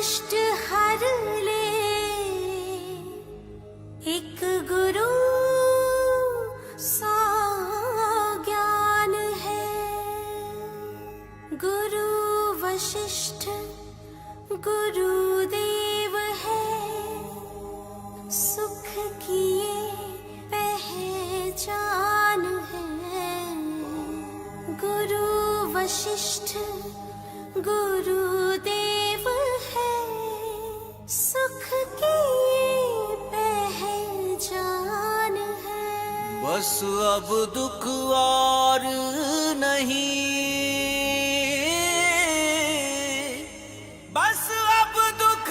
कष्ट हर ले, एक गुरु सा ज्ञान है। गुरु वशिष्ठ गुरुदेव है, सुख की ये पहचान है। गुरु वशिष्ठ गुरुदेव है, सुख की पहचान है। बस अब दुख और नहीं, बस अब दुख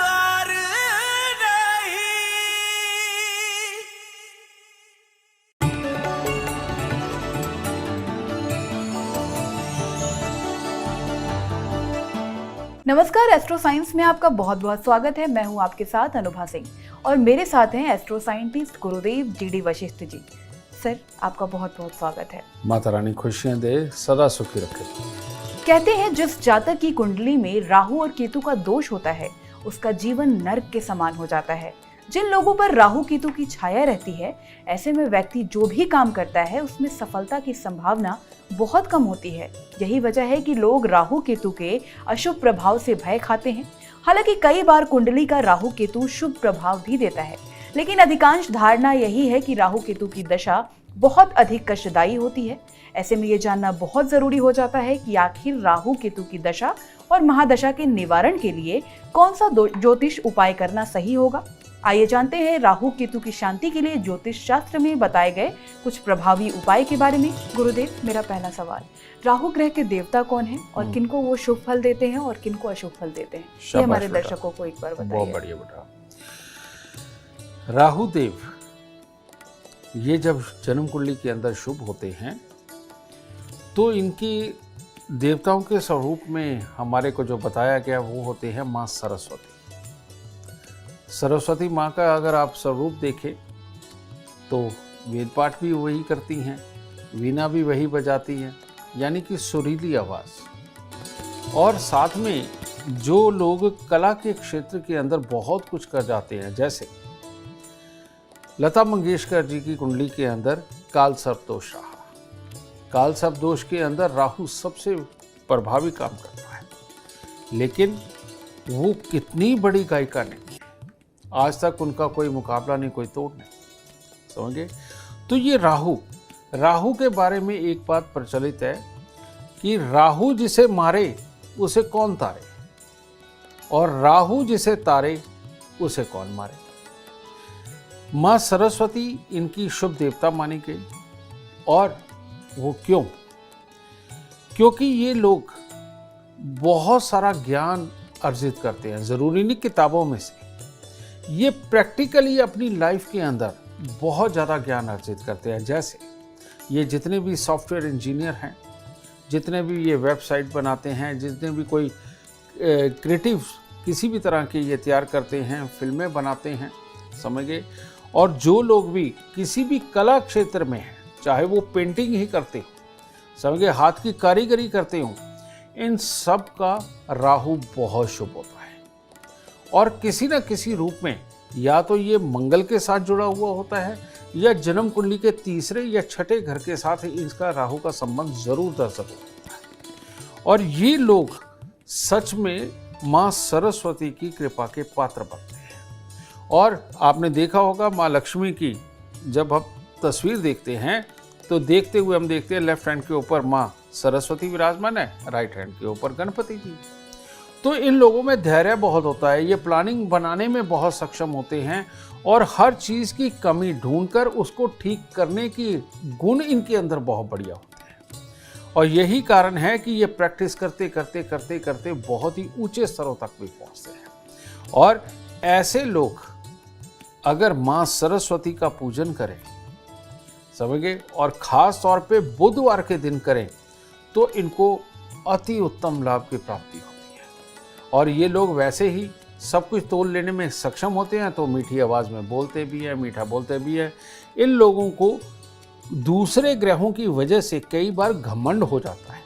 और नहीं। नमस्कार, एस्ट्रो साइंस में आपका बहुत बहुत स्वागत है। मैं हूं आपके साथ अनुभा सिंह और मेरे साथ हैं एस्ट्रो साइंटिस्ट गुरुदेव जीडी वशिष्ठ जी। सर, आपका बहुत बहुत स्वागत है। माता रानी खुशियां दे, सदा सुखी रखे। कहते हैं जिस जातक की कुंडली में राहु और केतु का दोष होता है उसका जीवन नर्क के समान हो जाता है। जिन लोगों पर राहु केतु की छाया रहती है, ऐसे में व्यक्ति जो भी काम करता है उसमें सफलता की संभावना बहुत कम होती है। यही वजह है कि लोग राहु केतु के अशुभ प्रभाव से भय खाते हैं। हालांकि कई बार कुंडली का राहु केतु शुभ प्रभाव भी देता है, लेकिन अधिकांश धारणा यही है कि राहु केतु की दशा बहुत अधिक कष्टदायी होती है। ऐसे में ये जानना बहुत जरूरी हो जाता है कि आखिर राहु केतु की दशा और महादशा के निवारण के लिए कौन सा ज्योतिष उपाय करना सही होगा। आइए जानते हैं राहु केतु की शांति के लिए ज्योतिष शास्त्र में बताए गए कुछ प्रभावी उपाय के बारे में। गुरुदेव, मेरा पहला सवाल, राहु ग्रह के देवता कौन हैं और किनको वो शुभ फल देते हैं और किनको अशुभ फल देते हैं, ये हमारे दर्शकों को एक बार बताइए। बहुत बढ़िया बेटा। राहु देव ये जब जन्म कुंडली के अंदर शुभ होते हैं तो इनकी देवताओं के स्वरूप में हमारे को जो बताया गया वो होते हैं माँ सरस्वती। सरस्वती माँ का अगर आप स्वरूप देखें तो वेद पाठ भी वही करती हैं, वीणा भी वही बजाती हैं, यानी कि सुरीली आवाज़। और साथ में जो लोग कला के क्षेत्र के अंदर बहुत कुछ कर जाते हैं, जैसे लता मंगेशकर जी की कुंडली के अंदर काल सर्प दोष रहा। काल सर्प दोष के अंदर राहु सबसे प्रभावी काम करता है, लेकिन वो कितनी बड़ी गायिका नहीं, आज तक उनका कोई मुकाबला नहीं, कोई तोड़ नहीं, समझे। तो ये राहु के बारे में एक बात प्रचलित है कि राहु जिसे मारे उसे कौन तारे, और राहु जिसे तारे उसे कौन मारे। माँ सरस्वती इनकी शुभ देवता मानी गई। और वो क्यों? क्योंकि ये लोग बहुत सारा ज्ञान अर्जित करते हैं, ज़रूरी नहीं किताबों में से, ये प्रैक्टिकली अपनी लाइफ के अंदर बहुत ज़्यादा ज्ञान अर्जित करते हैं। जैसे ये जितने भी सॉफ्टवेयर इंजीनियर हैं, जितने भी ये वेबसाइट बनाते हैं, जितने भी कोई क्रिएटिव किसी भी तरह के ये तैयार करते हैं, फिल्में बनाते हैं, समझ गए। और जो लोग भी किसी भी कला क्षेत्र में हैं, चाहे वो पेंटिंग ही करते हो, समझ गए, हाथ की कारीगरी करते हो, इन सब का राहु बहुत शुभ होता है। और किसी न किसी रूप में या तो ये मंगल के साथ जुड़ा हुआ होता है या जन्म कुंडली के तीसरे या छठे घर के साथ इसका राहु का संबंध जरूर दर्शक होता है। और ये लोग सच में माँ सरस्वती की कृपा के पात्र बनते हैं। और आपने देखा होगा माँ लक्ष्मी की जब हम तस्वीर देखते हैं तो देखते हुए हम देखते हैं लेफ्ट हैंड के ऊपर माँ सरस्वती विराजमान है, राइट हैंड के ऊपर गणपति जी। तो इन लोगों में धैर्य बहुत होता है, ये प्लानिंग बनाने में बहुत सक्षम होते हैं और हर चीज़ की कमी ढूंढकर उसको ठीक करने की गुण इनके अंदर बहुत बढ़िया होते हैं। और यही कारण है कि ये प्रैक्टिस करते करते करते करते बहुत ही ऊंचे स्तरों तक भी पहुंचते हैं। और ऐसे लोग अगर माँ सरस्वती का पूजन करें, समझे, और ख़ास तौर पे बुधवार के दिन करें तो इनको अति उत्तम लाभ की प्राप्ति होती है। और ये लोग वैसे ही सब कुछ तोल लेने में सक्षम होते हैं, तो मीठी आवाज़ में बोलते भी हैं, मीठा बोलते भी हैं। इन लोगों को दूसरे ग्रहों की वजह से कई बार घमंड हो जाता है,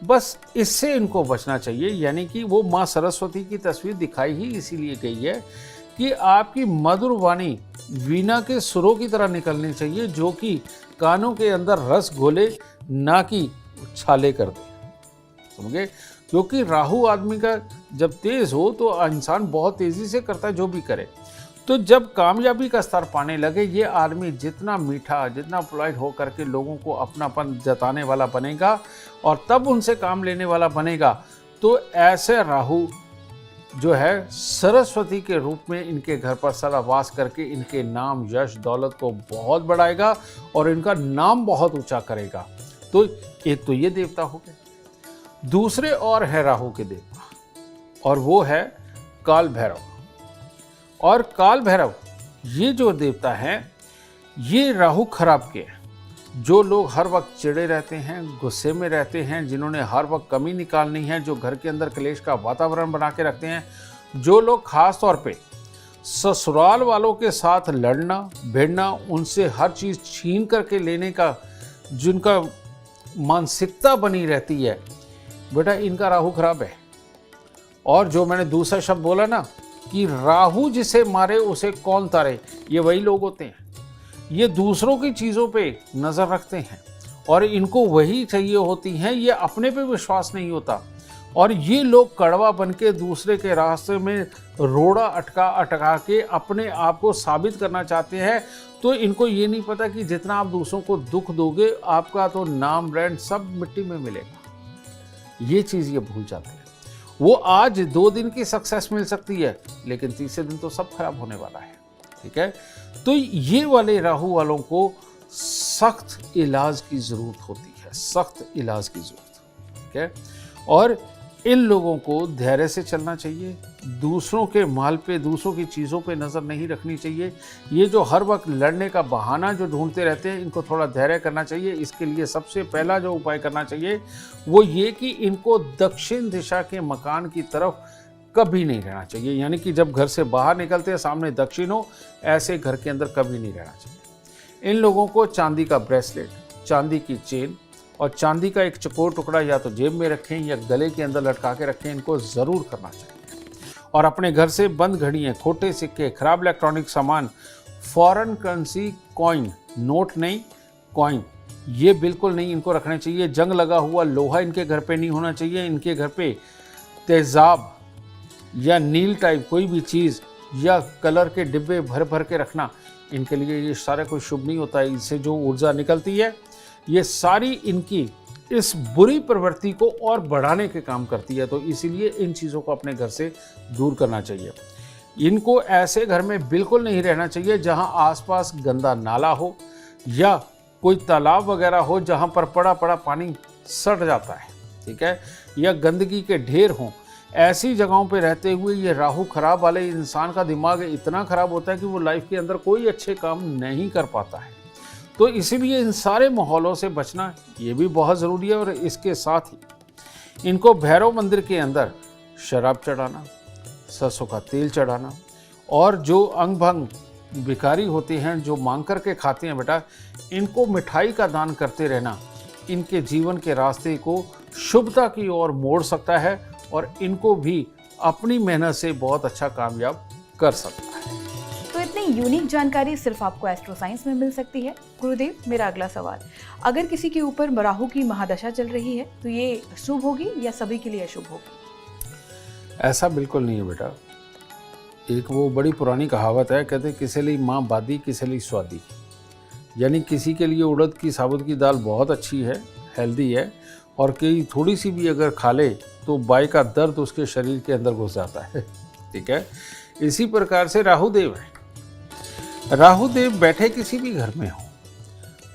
बस इससे इनको बचना चाहिए। यानी कि वो माँ सरस्वती की तस्वीर दिखाई ही इसीलिए गई है कि आपकी मधुर वाणी वीणा के सुरों की तरह निकलनी चाहिए, जो कि कानों के अंदर रस घोले, ना कि छाले कर दे। समझे? क्योंकि राहु आदमी का जब तेज हो तो इंसान बहुत तेजी से करता है जो भी करे। तो जब कामयाबी का स्तर पाने लगे, ये आदमी जितना मीठा, जितना पोलाइट हो करके लोगों को अपनापन जताने वाला बनेगा और तब उनसे काम लेने वाला बनेगा, तो ऐसे राहु जो है सरस्वती के रूप में इनके घर पर सदा वास करके इनके नाम, यश, दौलत को बहुत बढ़ाएगा और इनका नाम बहुत ऊंचा करेगा। तो एक तो ये देवता हो गए। दूसरे और है राहु के देवता, और वो है काल भैरव। और काल भैरव ये जो देवता हैं, ये राहु खराब के हैं। जो लोग हर वक्त चिड़े रहते हैं, गुस्से में रहते हैं, जिन्होंने हर वक्त कमी निकालनी है, जो घर के अंदर क्लेश का वातावरण बना के रखते हैं, जो लोग खास तौर पे ससुराल वालों के साथ लड़ना भिड़ना, उनसे हर चीज़ छीन करके लेने का जिनका मानसिकता बनी रहती है, बेटा इनका राहु खराब है। और जो मैंने दूसरा शब्द बोला ना कि राहु जिसे मारे उसे कौन तारे, ये वही लोग होते हैं। ये दूसरों की चीज़ों पे नज़र रखते हैं और इनको वही चाहिए होती हैं, ये अपने पे विश्वास नहीं होता। और ये लोग कड़वा बन के दूसरे के रास्ते में रोड़ा अटका के अपने आप को साबित करना चाहते हैं। तो इनको ये नहीं पता कि जितना आप दूसरों को दुख दोगे, आपका तो नाम ब्रांड सब मिट्टी में मिलेगा। ये चीज़ ये भूल जाते हैं। वो आज 2 दिन की सक्सेस मिल सकती है, लेकिन तीसरे दिन तो सब खराब होने वाला है। ठीक है? तो ये वाले राहु वालों को सख्त इलाज की ज़रूरत होती है, सख्त इलाज की ज़रूरत। ठीक है? और इन लोगों को धैर्य से चलना चाहिए, दूसरों के माल पे, दूसरों की चीज़ों पे नज़र नहीं रखनी चाहिए। ये जो हर वक्त लड़ने का बहाना जो ढूंढते रहते हैं, इनको थोड़ा धैर्य करना चाहिए। इसके लिए सबसे पहला जो उपाय करना चाहिए वो ये कि इनको दक्षिण दिशा के मकान की तरफ कभी नहीं रहना चाहिए। यानी कि जब घर से बाहर निकलते हैं सामने दक्षिण हो, ऐसे घर के अंदर कभी नहीं रहना चाहिए। इन लोगों को चांदी का ब्रेसलेट, चांदी की चेन और चांदी का एक चकोर टुकड़ा या तो जेब में रखें या गले के अंदर लटका के रखें, इनको ज़रूर करना चाहिए। और अपने घर से बंद घड़ियाँ, खोटे सिक्के, खराब इलेक्ट्रॉनिक सामान, फॉरेन करेंसी कॉइन, नोट नहीं कॉइन, ये बिल्कुल नहीं इनको रखने चाहिए। जंग लगा हुआ लोहा इनके घर पे नहीं होना चाहिए। इनके घर पे तेज़ाब या नील टाइप कोई भी चीज़ या कलर के डिब्बे भर भर के रखना इनके लिए ये सारा कोई शुभ नहीं होता है। इससे जो ऊर्जा निकलती है ये सारी इनकी इस बुरी प्रवृत्ति को और बढ़ाने के काम करती है। तो इसीलिए इन चीज़ों को अपने घर से दूर करना चाहिए। इनको ऐसे घर में बिल्कुल नहीं रहना चाहिए जहां आसपास गंदा नाला हो या कोई तालाब वगैरह हो जहां पर पड़ा पड़ा पानी सड़ जाता है। ठीक है? या गंदगी के ढेर हों। ऐसी जगहों पे रहते हुए ये राहु खराब वाले इंसान का दिमाग इतना खराब होता है कि वो लाइफ के अंदर कोई अच्छे काम नहीं कर पाता है। तो इसीलिए इन सारे माहौलों से बचना ये भी बहुत ज़रूरी है। और इसके साथ ही इनको भैरव मंदिर के अंदर शराब चढ़ाना, सरसों का तेल चढ़ाना और जो अंग भंग भिखारी होते हैं जो मांग कर के खाते हैं, बेटा इनको मिठाई का दान करते रहना इनके जीवन के रास्ते को शुभता की ओर मोड़ सकता है और इनको भी अपनी मेहनत से बहुत अच्छा कामयाब कर सकता है। तो इतनी यूनिक जानकारी सिर्फ आपको एस्ट्रो साइंस में मिल सकती है। गुरुदेव, मेरा अगला सवाल, अगर किसी के ऊपर राहु की महादशा चल रही है तो ये शुभ होगी या सभी के लिए अशुभ होगी? ऐसा बिल्कुल नहीं है बेटा। एक वो बड़ी पुरानी कहावत है, कहते किसी लिए माँ बादी किसी लिए स्वादी। यानी किसी के लिए उड़द की साबुत की दाल बहुत अच्छी है, हेल्दी है, और कई थोड़ी सी भी अगर खा ले तो बाई का दर्द उसके शरीर के अंदर घुस जाता है। ठीक है? इसी प्रकार से राहुदेव है। राहुदेव बैठे किसी भी घर में हो,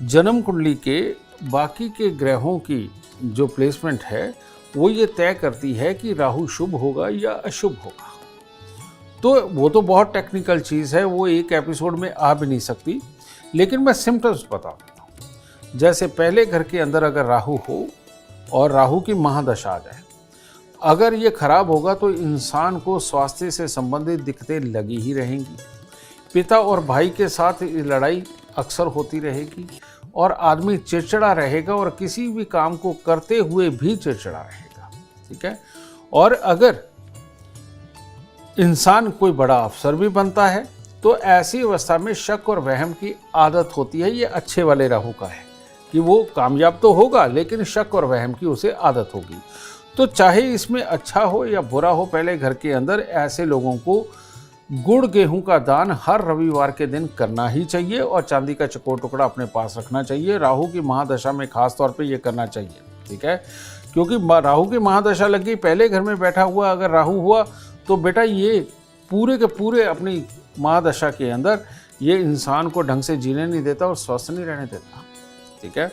जन्म कुंडली के बाकी के ग्रहों की जो प्लेसमेंट है वो ये तय करती है कि राहु शुभ होगा या अशुभ होगा। तो वो तो बहुत टेक्निकल चीज़ है, वो एक एपिसोड में आ भी नहीं सकती। लेकिन मैं सिम्टम्स बता देता हूँ। जैसे पहले घर के अंदर अगर राहु हो और राहु की महादशा आ जाए, अगर ये खराब होगा तो इंसान को स्वास्थ्य से संबंधित दिक्कतें लगी ही रहेंगी। पिता और भाई के साथ लड़ाई अक्सर होती रहेगी और आदमी चिड़चिड़ा रहेगा और किसी भी काम को करते हुए भी चिड़चिड़ा रहेगा। ठीक है। और अगर इंसान कोई बड़ा अफसर भी बनता है तो ऐसी अवस्था में शक और वहम की आदत होती है। ये अच्छे वाले राहु का है कि वो कामयाब तो होगा लेकिन शक और वहम की उसे आदत होगी। तो चाहे इसमें अच्छा हो या बुरा हो, पहले घर के अंदर ऐसे लोगों को गुड़ गेहूं का दान हर रविवार के दिन करना ही चाहिए और चांदी का चकोर टुकड़ा अपने पास रखना चाहिए। राहु की महादशा में खास तौर पे ये करना चाहिए। ठीक है। क्योंकि राहु की महादशा लग गई, पहले घर में बैठा हुआ अगर राहु हुआ तो बेटा ये पूरे के पूरे अपनी महादशा के अंदर ये इंसान को ढंग से जीने नहीं देता और स्वस्थ नहीं रहने देता। ठीक है।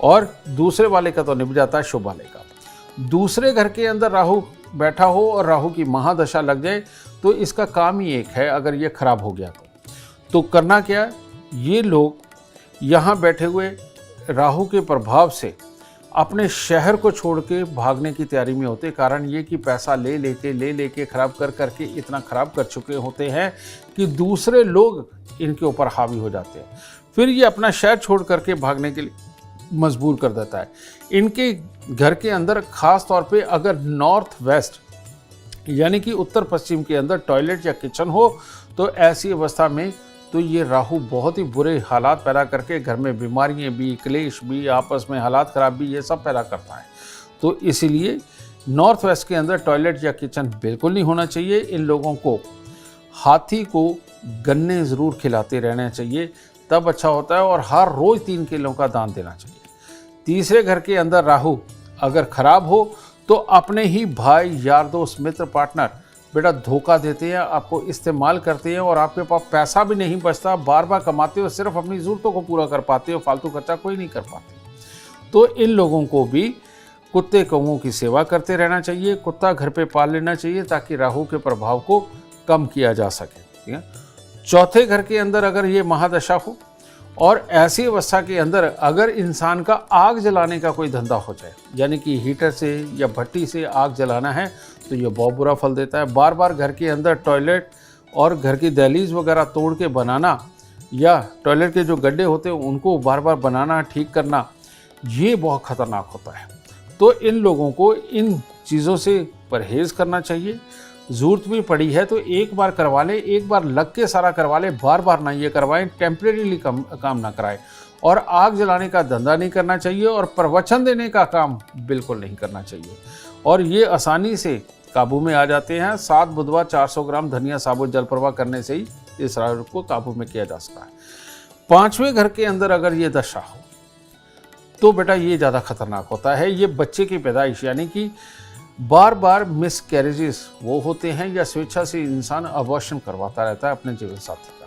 और दूसरे वाले का तो निभ जाता है, शुभ वाले का। दूसरे घर के अंदर राहु बैठा हो और राहु की महादशा लग जाए तो इसका काम ही एक है, अगर ये खराब हो गया तो करना क्या, ये लोग यहाँ बैठे हुए राहु के प्रभाव से अपने शहर को छोड़ के भागने की तैयारी में होते। कारण ये कि पैसा ले लेके खराब करके इतना खराब कर चुके होते हैं कि दूसरे लोग इनके ऊपर हावी हो जाते हैं। फिर ये अपना शहर छोड़ करके भागने के लिए मजबूर कर देता है। इनके घर के अंदर खास तौर पे अगर नॉर्थ वेस्ट यानी कि उत्तर पश्चिम के अंदर टॉयलेट या किचन हो तो ऐसी अवस्था में तो ये राहु बहुत ही बुरे हालात पैदा करके घर में बीमारियां भी, क्लेश भी, आपस में हालात ख़राब भी, ये सब पैदा करता है। तो इसीलिए नॉर्थ वेस्ट के अंदर टॉयलेट या किचन बिल्कुल नहीं होना चाहिए। इन लोगों को हाथी को गन्ने ज़रूर खिलाते रहना चाहिए, तब अच्छा होता है। और हर रोज़ 3 किलो का दान देना चाहिए। तीसरे घर के अंदर राहु अगर खराब हो तो अपने ही भाई, यार, दोस्त, मित्र, पार्टनर बेटा धोखा देते हैं, आपको इस्तेमाल करते हैं और आपके पास पैसा भी नहीं बचता, बार बार कमाते हो, सिर्फ अपनी ज़रूरतों को पूरा कर पाते हो, फालतू खर्चा कोई नहीं कर पाते। तो इन लोगों को भी कुत्ते कौओं की सेवा करते रहना चाहिए। कुत्ता घर पे पाल लेना चाहिए ताकि राहु के प्रभाव को कम किया जा सके। ठीक है। चौथे घर के अंदर अगर ये महादशा हो और ऐसी अवस्था के अंदर अगर इंसान का आग जलाने का कोई धंधा हो जाए, यानी कि हीटर से या भट्टी से आग जलाना है, तो ये बहुत बुरा फल देता है। बार बार घर के अंदर टॉयलेट और घर की दहलीज वगैरह तोड़ के बनाना या टॉयलेट के जो गड्ढे होते हैं उनको बार बार बनाना, ठीक करना, ये बहुत ख़तरनाक होता है। तो इन लोगों को इन चीज़ों से परहेज़ करना चाहिए। ज़रूरत भी पड़ी है तो एक बार करवा ले, एक बार लग के सारा करवा ले, बार बार ना ये करवाएं, टेम्परेरीली काम ना कराएं। और आग जलाने का धंधा नहीं करना चाहिए और प्रवचन देने का काम बिल्कुल नहीं करना चाहिए। और ये आसानी से काबू में आ जाते हैं। 7 बुधवार 400 ग्राम धनिया साबुत जल प्रवाह करने से ही इस रोग को काबू में किया जा सकता है। 5वें घर के अंदर अगर ये दशा हो तो बेटा ये ज़्यादा खतरनाक होता है। ये बच्चे की पैदाइश यानी कि बार बार मिस कैरेजेस वो होते हैं या स्वेच्छा से इंसान अबॉर्शन करवाता रहता है अपने जीवन साथी का।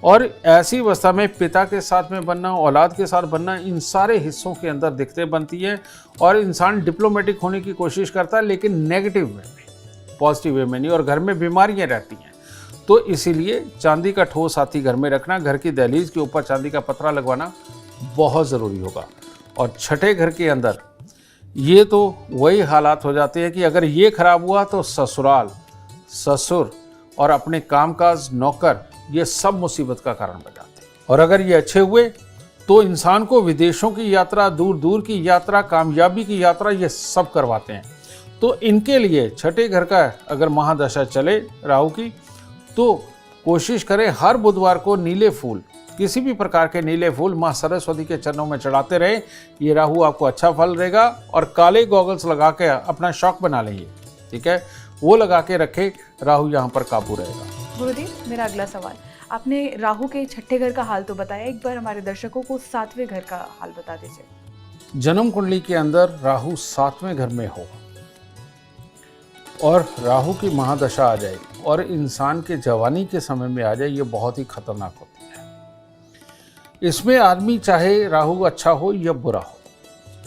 और ऐसी अवस्था में पिता के साथ में बनना, औलाद के साथ बनना, इन सारे हिस्सों के अंदर दिक्कतें बनती हैं और इंसान डिप्लोमेटिक होने की कोशिश करता है लेकिन नेगेटिव वे में, पॉजिटिव वे में नहीं, और घर में बीमारियां रहती हैं। तो इसीलिए चांदी का ठोस हाथी घर में रखना, घर की दहलीज के ऊपर चांदी का पतरा लगवाना बहुत ज़रूरी होगा। और छठे घर के अंदर ये तो वही हालात हो जाते हैं कि अगर ये खराब हुआ तो ससुराल, ससुर और अपने कामकाज, नौकर, ये सब मुसीबत का कारण बन जाते हैं। और अगर ये अच्छे हुए तो इंसान को विदेशों की यात्रा, दूर दूर की यात्रा, कामयाबी की यात्रा, ये सब करवाते हैं। तो इनके लिए छठे घर का अगर महादशा चले राहु की तो कोशिश करें हर बुधवार को नीले फूल, किसी भी प्रकार के नीले फूल माँ सरस्वती के चरणों में चढ़ाते रहें। ये राहु आपको अच्छा फल देगा। और काले गॉगल्स लगा के अपना शौक बना लेंगे, ठीक है, वो लगा के रखें, राहु यहाँ पर काबू रहेगा। गुरुदेव, मेरा अगला सवाल, आपने राहु के छठे घर का हाल तो बताया, एक बार हमारे दर्शकों को 7वें घर का हाल बता दीजिए। जन्म कुंडली के अंदर राहु 7वें घर में हो और राहु की महादशा आ जाए और इंसान के जवानी के समय में आ जाए, ये बहुत ही खतरनाक होती है। इसमें आदमी चाहे राहु अच्छा हो या बुरा हो,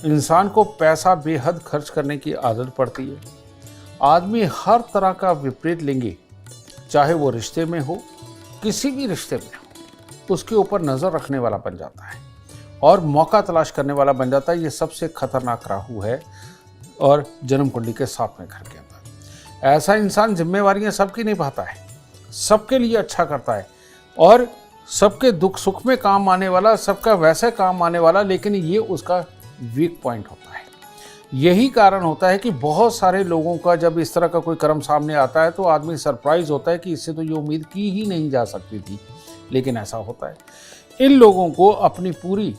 इंसान को पैसा बेहद खर्च करने की आदत पड़ती है। आदमी हर तरह का विपरीत लिंगी, चाहे वो रिश्ते में हो, किसी भी रिश्ते में हो, उसके ऊपर नज़र रखने वाला बन जाता है और मौका तलाश करने वाला बन जाता है। ये सबसे खतरनाक राहु है। और जन्म कुंडली के 7वें घर के अंदर ऐसा इंसान जिम्मेवारियां सबकी निभाता है, सबके लिए अच्छा करता है और सबके दुख सुख में काम आने वाला, सबका वैसे काम आने वाला, लेकिन ये उसका वीक पॉइंट होता है। यही कारण होता है कि बहुत सारे लोगों का जब इस तरह का कोई कर्म सामने आता है तो आदमी सरप्राइज होता है कि इससे तो ये उम्मीद की ही नहीं जा सकती थी, लेकिन ऐसा होता है। इन लोगों को अपनी पूरी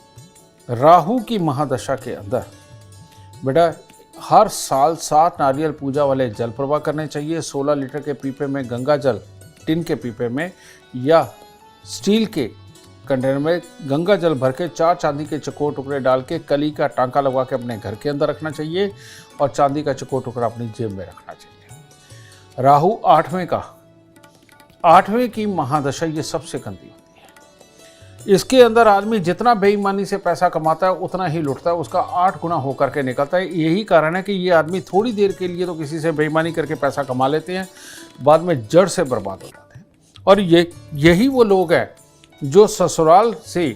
राहु की महादशा के अंदर बेटा हर साल 7 नारियल पूजा वाले जल प्रवाह करने चाहिए। 16 लीटर के पीपे में गंगा जल, टिन के पीपे में या स्टील के कंटेनर में गंगा जल भर के 4 चांदी के चकोर टुकड़े डाल के कली का टांका लगा के अपने घर के अंदर रखना चाहिए और चांदी का चकोर टुकड़ा अपनी जेब में रखना चाहिए। राहु 8वें की महादशा ये सबसे गंदी होती है। इसके अंदर आदमी जितना बेईमानी से पैसा कमाता है उतना ही लुटता है, उसका 8 गुना होकर के निकलता है। यही कारण है कि ये आदमी थोड़ी देर के लिए तो किसी से बेईमानी करके पैसा कमा लेते हैं, बाद में जड़ से बर्बाद हो जाते हैं। और यही वो लोग हैं जो ससुराल से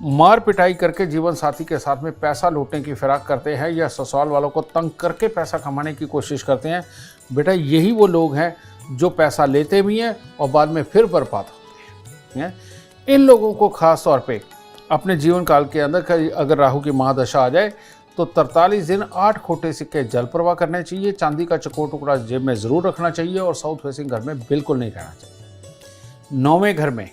मार पिटाई करके जीवन साथी के साथ में पैसा लूटने की फिराक करते हैं या ससुराल वालों को तंग करके पैसा कमाने की कोशिश करते हैं। बेटा यही वो लोग हैं जो पैसा लेते भी हैं और बाद में फिर बर्बाद होते हैं। इन लोगों को खास तौर पे अपने जीवन काल के अंदर अगर राहु की महादशा आ जाए तो 43 दिन 8 खोटे सिक्के जल प्रवाह करने चाहिए। चांदी का चकोर टुकड़ा जेब में ज़रूर रखना चाहिए और साउथ फेसिंग घर में बिल्कुल नहीं रहना चाहिए। 9वें घर में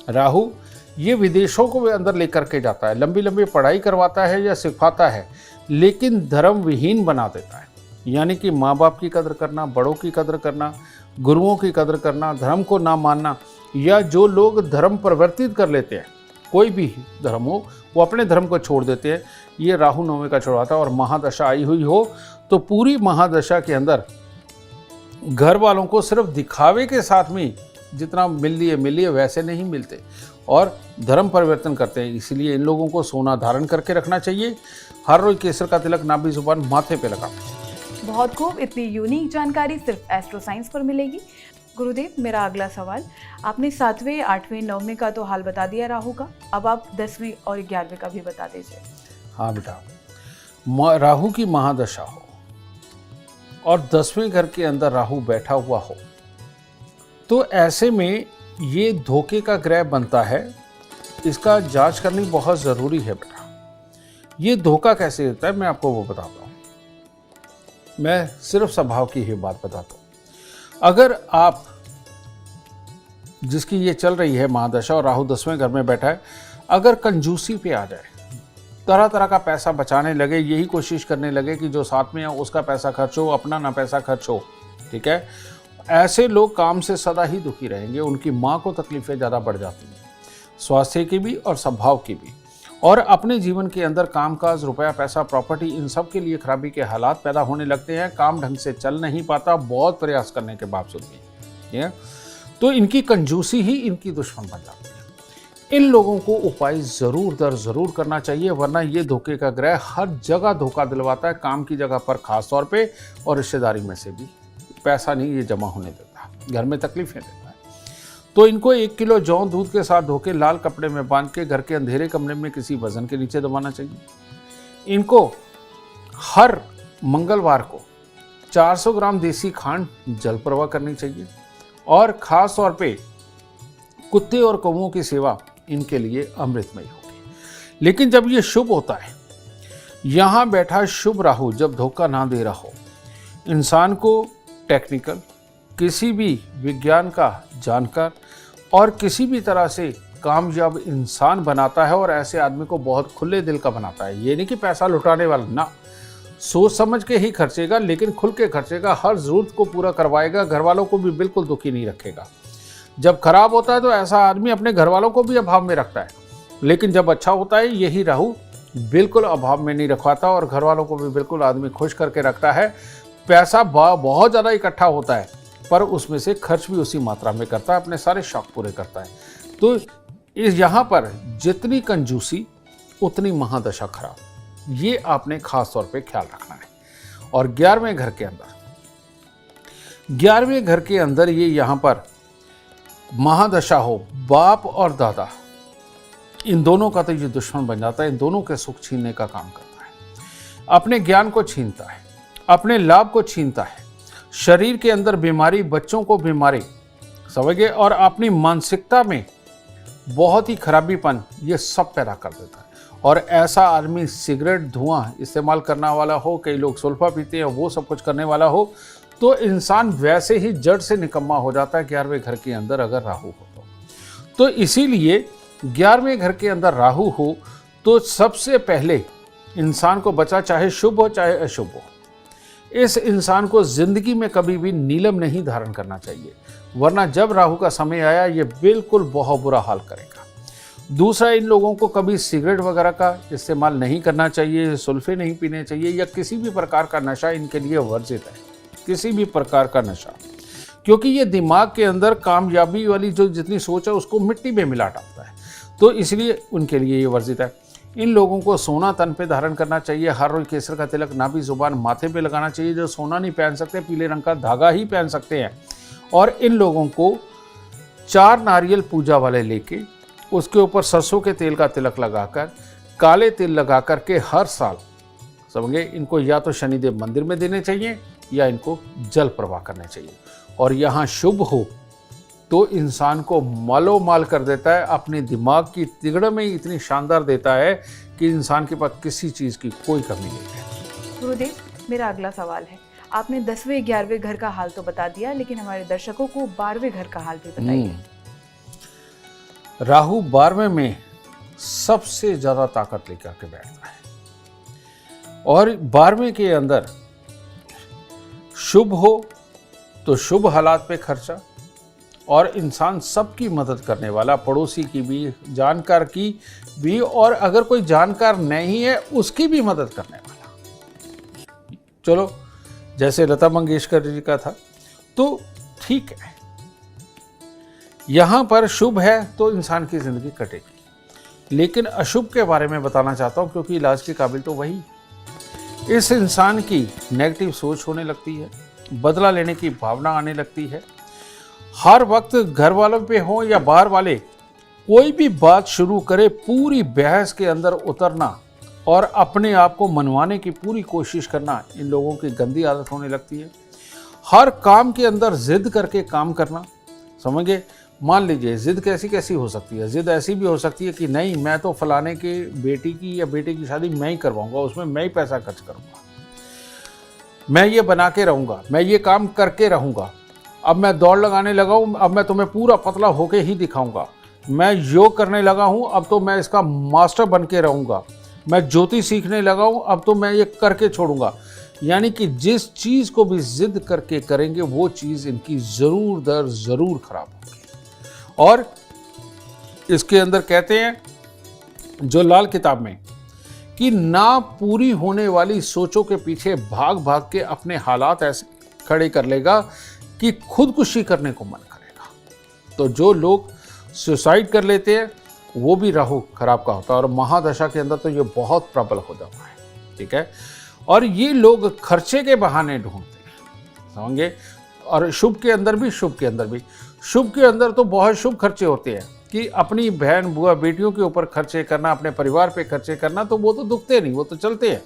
राहु ये विदेशों को भी अंदर लेकर के जाता है, लंबी लंबी पढ़ाई करवाता है या सिखाता है, लेकिन धर्म विहीन बना देता है। यानी कि माँ बाप की कदर करना, बड़ों की कदर करना, गुरुओं की कदर करना, धर्म को ना मानना, या जो लोग धर्म परिवर्तित कर लेते हैं, कोई भी धर्म हो, वो अपने धर्म को छोड़ देते हैं। ये राहु 9वें का छुड़वाता है। और महादशा आई हुई हो तो पूरी महादशा के अंदर घर वालों को सिर्फ दिखावे के साथ में जितना मिल लिए वैसे नहीं मिलते और धर्म परिवर्तन करते हैं। इसलिए इन लोगों को सोना धारण करके रखना चाहिए। हर रोज केसर का तिलक नाभि जुबान माथे पे लगाना चाहिए। बहुत खूब। इतनी यूनिक जानकारी सिर्फ एस्ट्रो साइंस पर मिलेगी। गुरुदेव, मेरा अगला सवाल, आपने 7वें, 8वें, 9वें का तो हाल बता दिया राहु का, अब आप 10वें और 11वें का भी बता दीजिए। हाँ बेटा, राहु की महादशा हो और 10वें घर के अंदर राहु बैठा हुआ हो तो ऐसे में ये धोखे का ग्रह बनता है। इसका जांच करनी बहुत ज़रूरी है बेटा। ये धोखा कैसे देता है मैं आपको वो बताता हूँ। मैं सिर्फ स्वभाव की ही बात बताता हूँ। अगर आप जिसकी ये चल रही है महादशा और राहु 10वें घर में बैठा है, अगर कंजूसी पे आ जाए, तरह तरह का पैसा बचाने लगे, यही कोशिश करने लगे कि जो साथ में है उसका पैसा खर्च हो, अपना ना पैसा खर्च हो, ठीक है, ऐसे लोग काम से सदा ही दुखी रहेंगे। उनकी माँ को तकलीफें ज़्यादा बढ़ जाती हैं, स्वास्थ्य की भी और स्वभाव की भी, और अपने जीवन के अंदर कामकाज, रुपया, पैसा, प्रॉपर्टी, इन सब के लिए खराबी के हालात पैदा होने लगते हैं। काम ढंग से चल नहीं पाता बहुत प्रयास करने के बावजूद भी, ठीक है। तो इनकी कंजूसी ही इनकी दुश्मन बन जाती है। इन लोगों को उपाय ज़रूर करना चाहिए, वरना ये धोखे का ग्रह हर जगह धोखा दिलवाता है, काम की जगह पर खास तौर पे, और रिश्तेदारी में से भी पैसा नहीं ये जमा होने देता, घर में तकलीफें देता है। तो इनको 1 किलो जौ दूध के साथ धो के लाल कपड़े में बांध के घर के अंधेरे कमरे में किसी वजन के नीचे दबाना चाहिए। इनको हर मंगलवार को 400 ग्राम देसी खांड जल प्रवाह करनी चाहिए। और ख़ास तौर पे कुत्ते और कौवों की सेवा इनके लिए अमृतमय होगी। लेकिन जब ये शुभ होता है, यहाँ बैठा शुभ राहु जब धोखा ना दे रहा हो, इंसान को टेक्निकल, किसी भी विज्ञान का जानकार और किसी भी तरह से कामयाब इंसान बनाता है, और ऐसे आदमी को बहुत खुले दिल का बनाता है। ये नहीं कि पैसा लुटाने वाला, ना, सोच समझ के ही खर्चेगा, लेकिन खुल के खर्चेगा, हर ज़रूरत को पूरा करवाएगा, घर वालों को भी बिल्कुल दुखी नहीं रखेगा। जब खराब होता है तो ऐसा आदमी अपने घर वालों को भी अभाव में रखता है, लेकिन जब अच्छा होता है यही राहु बिल्कुल अभाव में नहीं रखवाता और घर वालों को भी बिल्कुल आदमी खुश करके रखता है। पैसा बहुत ज़्यादा इकट्ठा होता है, पर उसमें से खर्च भी उसी मात्रा में करता है, अपने सारे शौक पूरे करता है। तो इस यहाँ पर जितनी कंजूसी उतनी महादशा खराब, ये आपने खास तौर पे ख्याल रखना है। और 11वें घर के अंदर ये यहाँ पर महादशा हो, बाप और दादा, इन दोनों का तो ये दुश्मन बन जाता है, इन दोनों के सुख छीनने का काम करता है, अपने ज्ञान को छीनता है, अपने लाभ को छीनता है, शरीर के अंदर बीमारी, बच्चों को बीमारी, समझिए, और अपनी मानसिकता में बहुत ही खराबीपन ये सब पैदा कर देता है। और ऐसा आदमी सिगरेट धुआं इस्तेमाल करने वाला हो, कई लोग सुल्फा पीते हैं, वो सब कुछ करने वाला हो, तो इंसान वैसे ही जड़ से निकम्मा हो जाता है 11वें घर के अंदर अगर राहु हो तो इसीलिए 11वें घर के अंदर राहु हो तो सबसे पहले इंसान को बचा, चाहे शुभ हो चाहे अशुभ हो, इस इंसान को जिंदगी में कभी भी नीलम नहीं धारण करना चाहिए, वरना जब राहु का समय आया ये बिल्कुल बहुत बुरा हाल करेगा। दूसरा, इन लोगों को कभी सिगरेट वगैरह का इस्तेमाल नहीं करना चाहिए, सुल्फे नहीं पीने चाहिए, या किसी भी प्रकार का नशा इनके लिए वर्जित है, किसी भी प्रकार का नशा, क्योंकि ये दिमाग के अंदर कामयाबी वाली जो जितनी सोच है उसको मिट्टी में मिला डालता है, तो इसलिए उनके लिए ये वर्जित है। इन लोगों को सोना तन पे धारण करना चाहिए, हर रोज केसर का तिलक नाभि जुबान माथे पे लगाना चाहिए। जो सोना नहीं पहन सकते पीले रंग का धागा ही पहन सकते हैं। और इन लोगों को 4 नारियल पूजा वाले लेके उसके ऊपर सरसों के तेल का तिलक लगाकर, काले तिल लगा कर के हर साल समझे इनको या तो शनिदेव मंदिर में देने चाहिए या इनको जल प्रवाह करने चाहिए। और यहाँ शुभ हो तो इंसान को मालोमाल कर देता है, अपने दिमाग की तिगड़ में इतनी शानदार देता है कि इंसान के पास किसी चीज़ की कोई कमी नहीं है। गुरुदेव, मेरा अगला सवाल है, आपने 10वें 11वें घर का हाल तो बता दिया, लेकिन हमारे दर्शकों को 12वें घर का हाल भी बताइए। राहु 12वें में सबसे ज्यादा ताकत लेकर के बैठता है। और 12वें के अंदर शुभ हो तो शुभ हालात पे खर्चा, और इंसान सबकी मदद करने वाला, पड़ोसी की भी, जानकार की भी, और अगर कोई जानकार नहीं है उसकी भी मदद करने वाला। चलो, जैसे लता मंगेशकर जी का था तो ठीक है, यहां पर शुभ है तो इंसान की जिंदगी कटेगी। लेकिन अशुभ के बारे में बताना चाहता हूं, क्योंकि इलाज के काबिल तो वही। इस इंसान की नेगेटिव सोच होने लगती है, बदला लेने की भावना आने लगती है। हर वक्त घर वालों पे हो या बाहर वाले, कोई भी बात शुरू करे पूरी बहस के अंदर उतरना और अपने आप को मनवाने की पूरी कोशिश करना, इन लोगों की गंदी आदत होने लगती है। हर काम के अंदर जिद करके काम करना, समझिए। मान लीजिए जिद कैसी कैसी हो सकती है। जिद ऐसी भी हो सकती है कि नहीं, मैं तो फलाने के बेटी की या बेटे की शादी मैं ही करवाऊंगा, उसमें मैं ही पैसा खर्च करूंगा, मैं ये बना के रहूंगा, मैं ये काम करके रहूंगा, अब मैं दौड़ लगाने लगा हूं, अब मैं तुम्हें पूरा पतला होके ही दिखाऊंगा, मैं योग करने लगा हूं, अब तो मैं इसका मास्टर बन के रहूंगा, मैं ज्योति सीखने लगा हूं, अब तो मैं ये करके छोड़ूंगा। यानी कि जिस चीज़ को भी जिद करके करेंगे वो चीज़ इनकी ज़रूर दर ज़रूर खराब होगी। और इसके अंदर कहते हैं जो लाल किताब में कि ना पूरी होने वाली सोचों के पीछे भाग भाग के अपने हालात ऐसे खड़े कर लेगा कि खुदकुशी करने को मन करेगा। तो जो लोग सुसाइड कर लेते हैं वो भी राहु खराब का होता है, और महादशा के अंदर तो ये बहुत प्रबल हो जाता है, ठीक है। और ये लोग खर्चे के बहाने ढूंढते हैं, समझे। और शुभ के अंदर भी, शुभ के अंदर भी, शुभ के अंदर तो बहुत शुभ खर्चे होते हैं कि अपनी बहन बुआ बेटियों के ऊपर खर्चे करना, अपने परिवार पे खर्चे करना, तो वो तो दुखते नहीं, वो तो चलते हैं।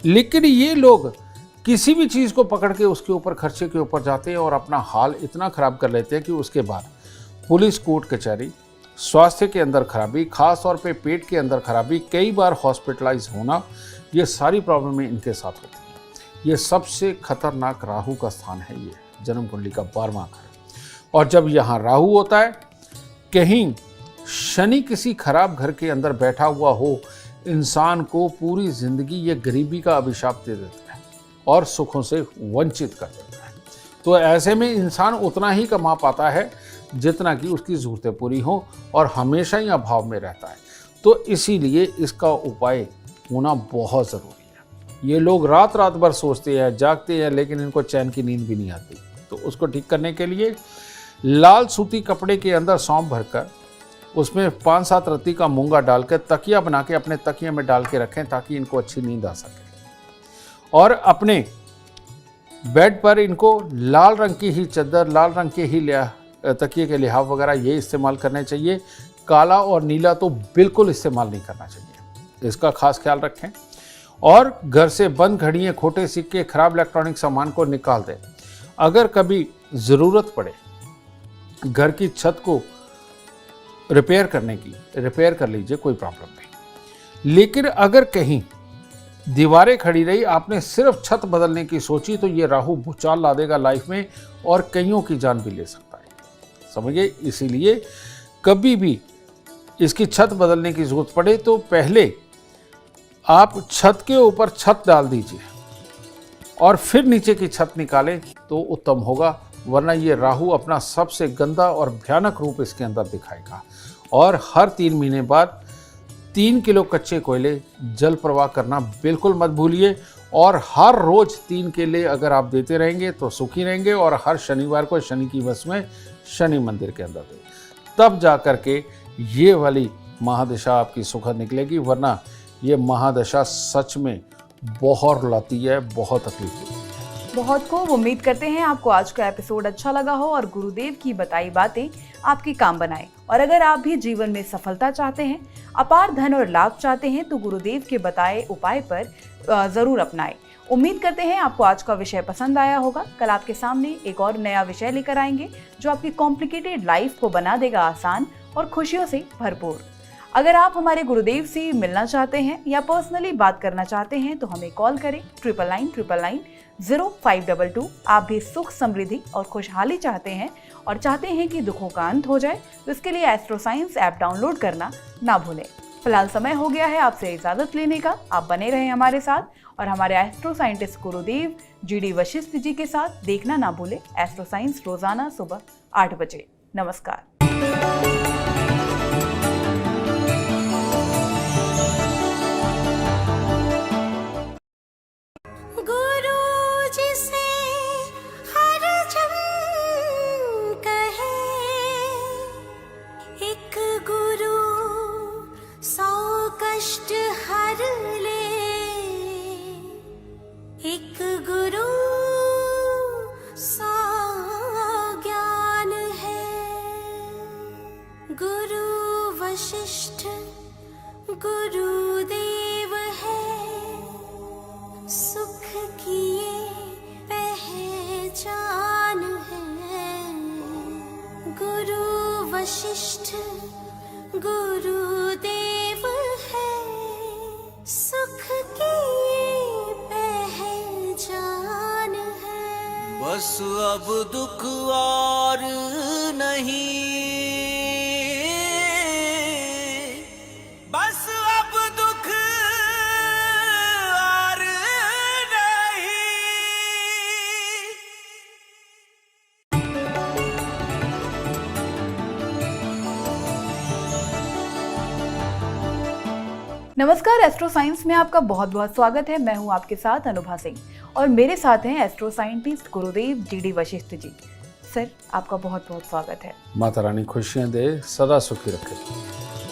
लेकिन ये लोग किसी भी चीज़ को पकड़ के उसके ऊपर खर्चे के ऊपर जाते हैं और अपना हाल इतना ख़राब कर लेते हैं कि उसके बाद पुलिस, कोर्ट कचहरी, स्वास्थ्य के अंदर खराबी, खास तौर पे पेट के अंदर खराबी, कई बार हॉस्पिटलाइज होना, ये सारी प्रॉब्लमें इनके साथ होती हैं। ये सबसे खतरनाक राहु का स्थान है, ये जन्म कुंडली का 12वां घर। और जब यहाँ राहु होता है, कहीं शनि किसी खराब घर के अंदर बैठा हुआ हो, इंसान को पूरी जिंदगी ये गरीबी का अभिशाप दे देता है और सुखों से वंचित कर देता है। तो ऐसे में इंसान उतना ही कमा पाता है जितना कि उसकी ज़रूरतें पूरी हों, और हमेशा ही अभाव में रहता है। तो इसीलिए इसका उपाय होना बहुत ज़रूरी है। ये लोग रात रात भर सोचते हैं, जागते हैं, लेकिन इनको चैन की नींद भी नहीं आती। तो उसको ठीक करने के लिए लाल सूती कपड़े के अंदर सौंफ भरकर उसमें 5-7 रत्ती का मूंगा डालकर तकिया बना के अपने तकिए में डाल के रखें, ताकि इनको अच्छी नींद आ सके। और अपने बेड पर इनको लाल रंग की ही चद्दर, लाल रंग के ही तकिए के लिहाफ वगैरह ये इस्तेमाल करने चाहिए। काला और नीला तो बिल्कुल इस्तेमाल नहीं करना चाहिए, इसका खास ख्याल रखें। और घर से बंद घड़ियाँ, खोटे सिक्के, खराब इलेक्ट्रॉनिक सामान को निकाल दें। अगर कभी ज़रूरत पड़े घर की छत को रिपेयर कर लीजिए, कोई प्रॉब्लम नहीं। लेकिन अगर कहीं दीवारें खड़ी रही, आपने सिर्फ छत बदलने की सोची, तो ये राहु भूचाल ला देगा लाइफ में और कईयों की जान भी ले सकता है, समझिए। इसीलिए कभी भी इसकी छत बदलने की जरूरत पड़े तो पहले आप छत के ऊपर छत डाल दीजिए और फिर नीचे की छत निकालें तो उत्तम होगा, वरना ये राहु अपना सबसे गंदा और भयानक रूप इसके अंदर दिखाएगा। और हर 3 महीने बाद 3 किलो कच्चे कोयले जल प्रवाह करना बिल्कुल मत भूलिए। और हर रोज 3 केले अगर आप देते रहेंगे तो सुखी रहेंगे। और हर शनिवार को शनि की वश में शनि मंदिर के अंदर दें, तब जा कर के ये वाली महादशा आपकी सुखद निकलेगी, वरना ये महादशा सच में बहुत रुलाती है, बहुत तकलीफ देती है। बहुत खूब, उम्मीद करते हैं आपको आज का एपिसोड अच्छा लगा हो और गुरुदेव की बताई बातें आपके काम बनाए। और अगर आप भी जीवन में सफलता चाहते हैं, अपार धन और लाभ चाहते हैं, तो गुरुदेव के बताए उपाय पर जरूर अपनाएं। उम्मीद करते हैं आपको आज का विषय पसंद आया होगा। कल आपके सामने एक और नया विषय लेकर आएंगे जो आपकी कॉम्प्लिकेटेड लाइफ को बना देगा आसान और खुशियों से भरपूर। अगर आप हमारे गुरुदेव से मिलना चाहते हैं या पर्सनली बात करना चाहते हैं तो हमें कॉल करें 9999900522। आप भी सुख, समृद्धि और खुशहाली चाहते हैं और चाहते हैं कि दुखों का अंत हो जाए, तो इसके लिए एस्ट्रो साइंस ऐप डाउनलोड करना ना भूलें। फिलहाल समय हो गया है आपसे इजाजत लेने का। आप बने रहें हमारे साथ और हमारे एस्ट्रो साइंटिस्ट गुरुदेव GD वशिष्ठ जी के साथ देखना ना भूलें एस्ट्रो साइंस रोजाना सुबह 8 बजे। नमस्कार। गुरु जिसे हर जन कहे, एक गुरु 100 कष्ट हर ले, एक गुरु 100 ज्ञान है। गुरु वशिष्ठ गुरुदेव है, सुख की ये पहचान है। गुरु वशिष्ठ गुरुदेव है, सुख की ये पहचान है। बस अब दुख और नहीं, बस अब दुख और नहीं। नमस्कार, एस्ट्रो साइंस में आपका बहुत बहुत स्वागत है। मैं हूं आपके साथ अनुभा सिंह और मेरे साथ हैं एस्ट्रो साइंटिस्ट गुरुदेव GD वशिष्ठ जी। सर, आपका बहुत बहुत स्वागत है। माता रानी खुशियां दे, सदा सुखी रखे।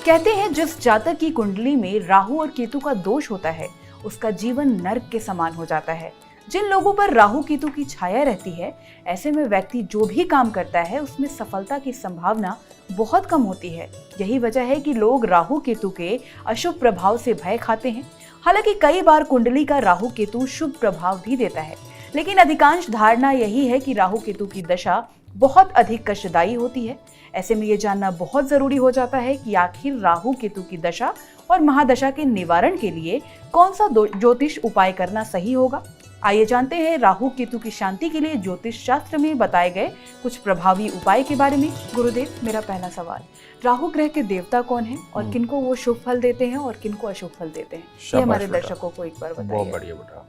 कहते हैं जिस जातक की कुंडली में राहु और केतु का दोष होता है उसका जीवन नर्क के समान हो जाता है। जिन लोगों पर राहु केतु की छाया रहती है, ऐसे में व्यक्ति जो भी काम करता है उसमें सफलता की संभावना बहुत कम होती है। यही वजह है कि लोग राहु केतु के अशुभ प्रभाव से भय खाते हैं। हालांकि कई बार कुंडली का राहु केतु शुभ प्रभाव भी देता है, लेकिन अधिकांश धारणा यही है कि राहु केतु की दशा बहुत अधिक कष्टदायी होती है। ऐसे में ये जानना बहुत जरूरी हो जाता है कि आखिर राहु केतु की दशा और महादशा के निवारण के लिए कौन सा ज्योतिष उपाय करना सही होगा। आइए जानते हैं राहु केतु की शांति के लिए ज्योतिष शास्त्र में बताए गए कुछ प्रभावी उपाय के बारे में। गुरुदेव, मेरा पहला सवाल, राहु ग्रह के देवता कौन हैं और किनको वो शुभ फल देते हैं और किनको अशुभ फल देते हैं, ये हमारे दर्शकों को एक बार बताइए। बहुत बढ़िया बेटा।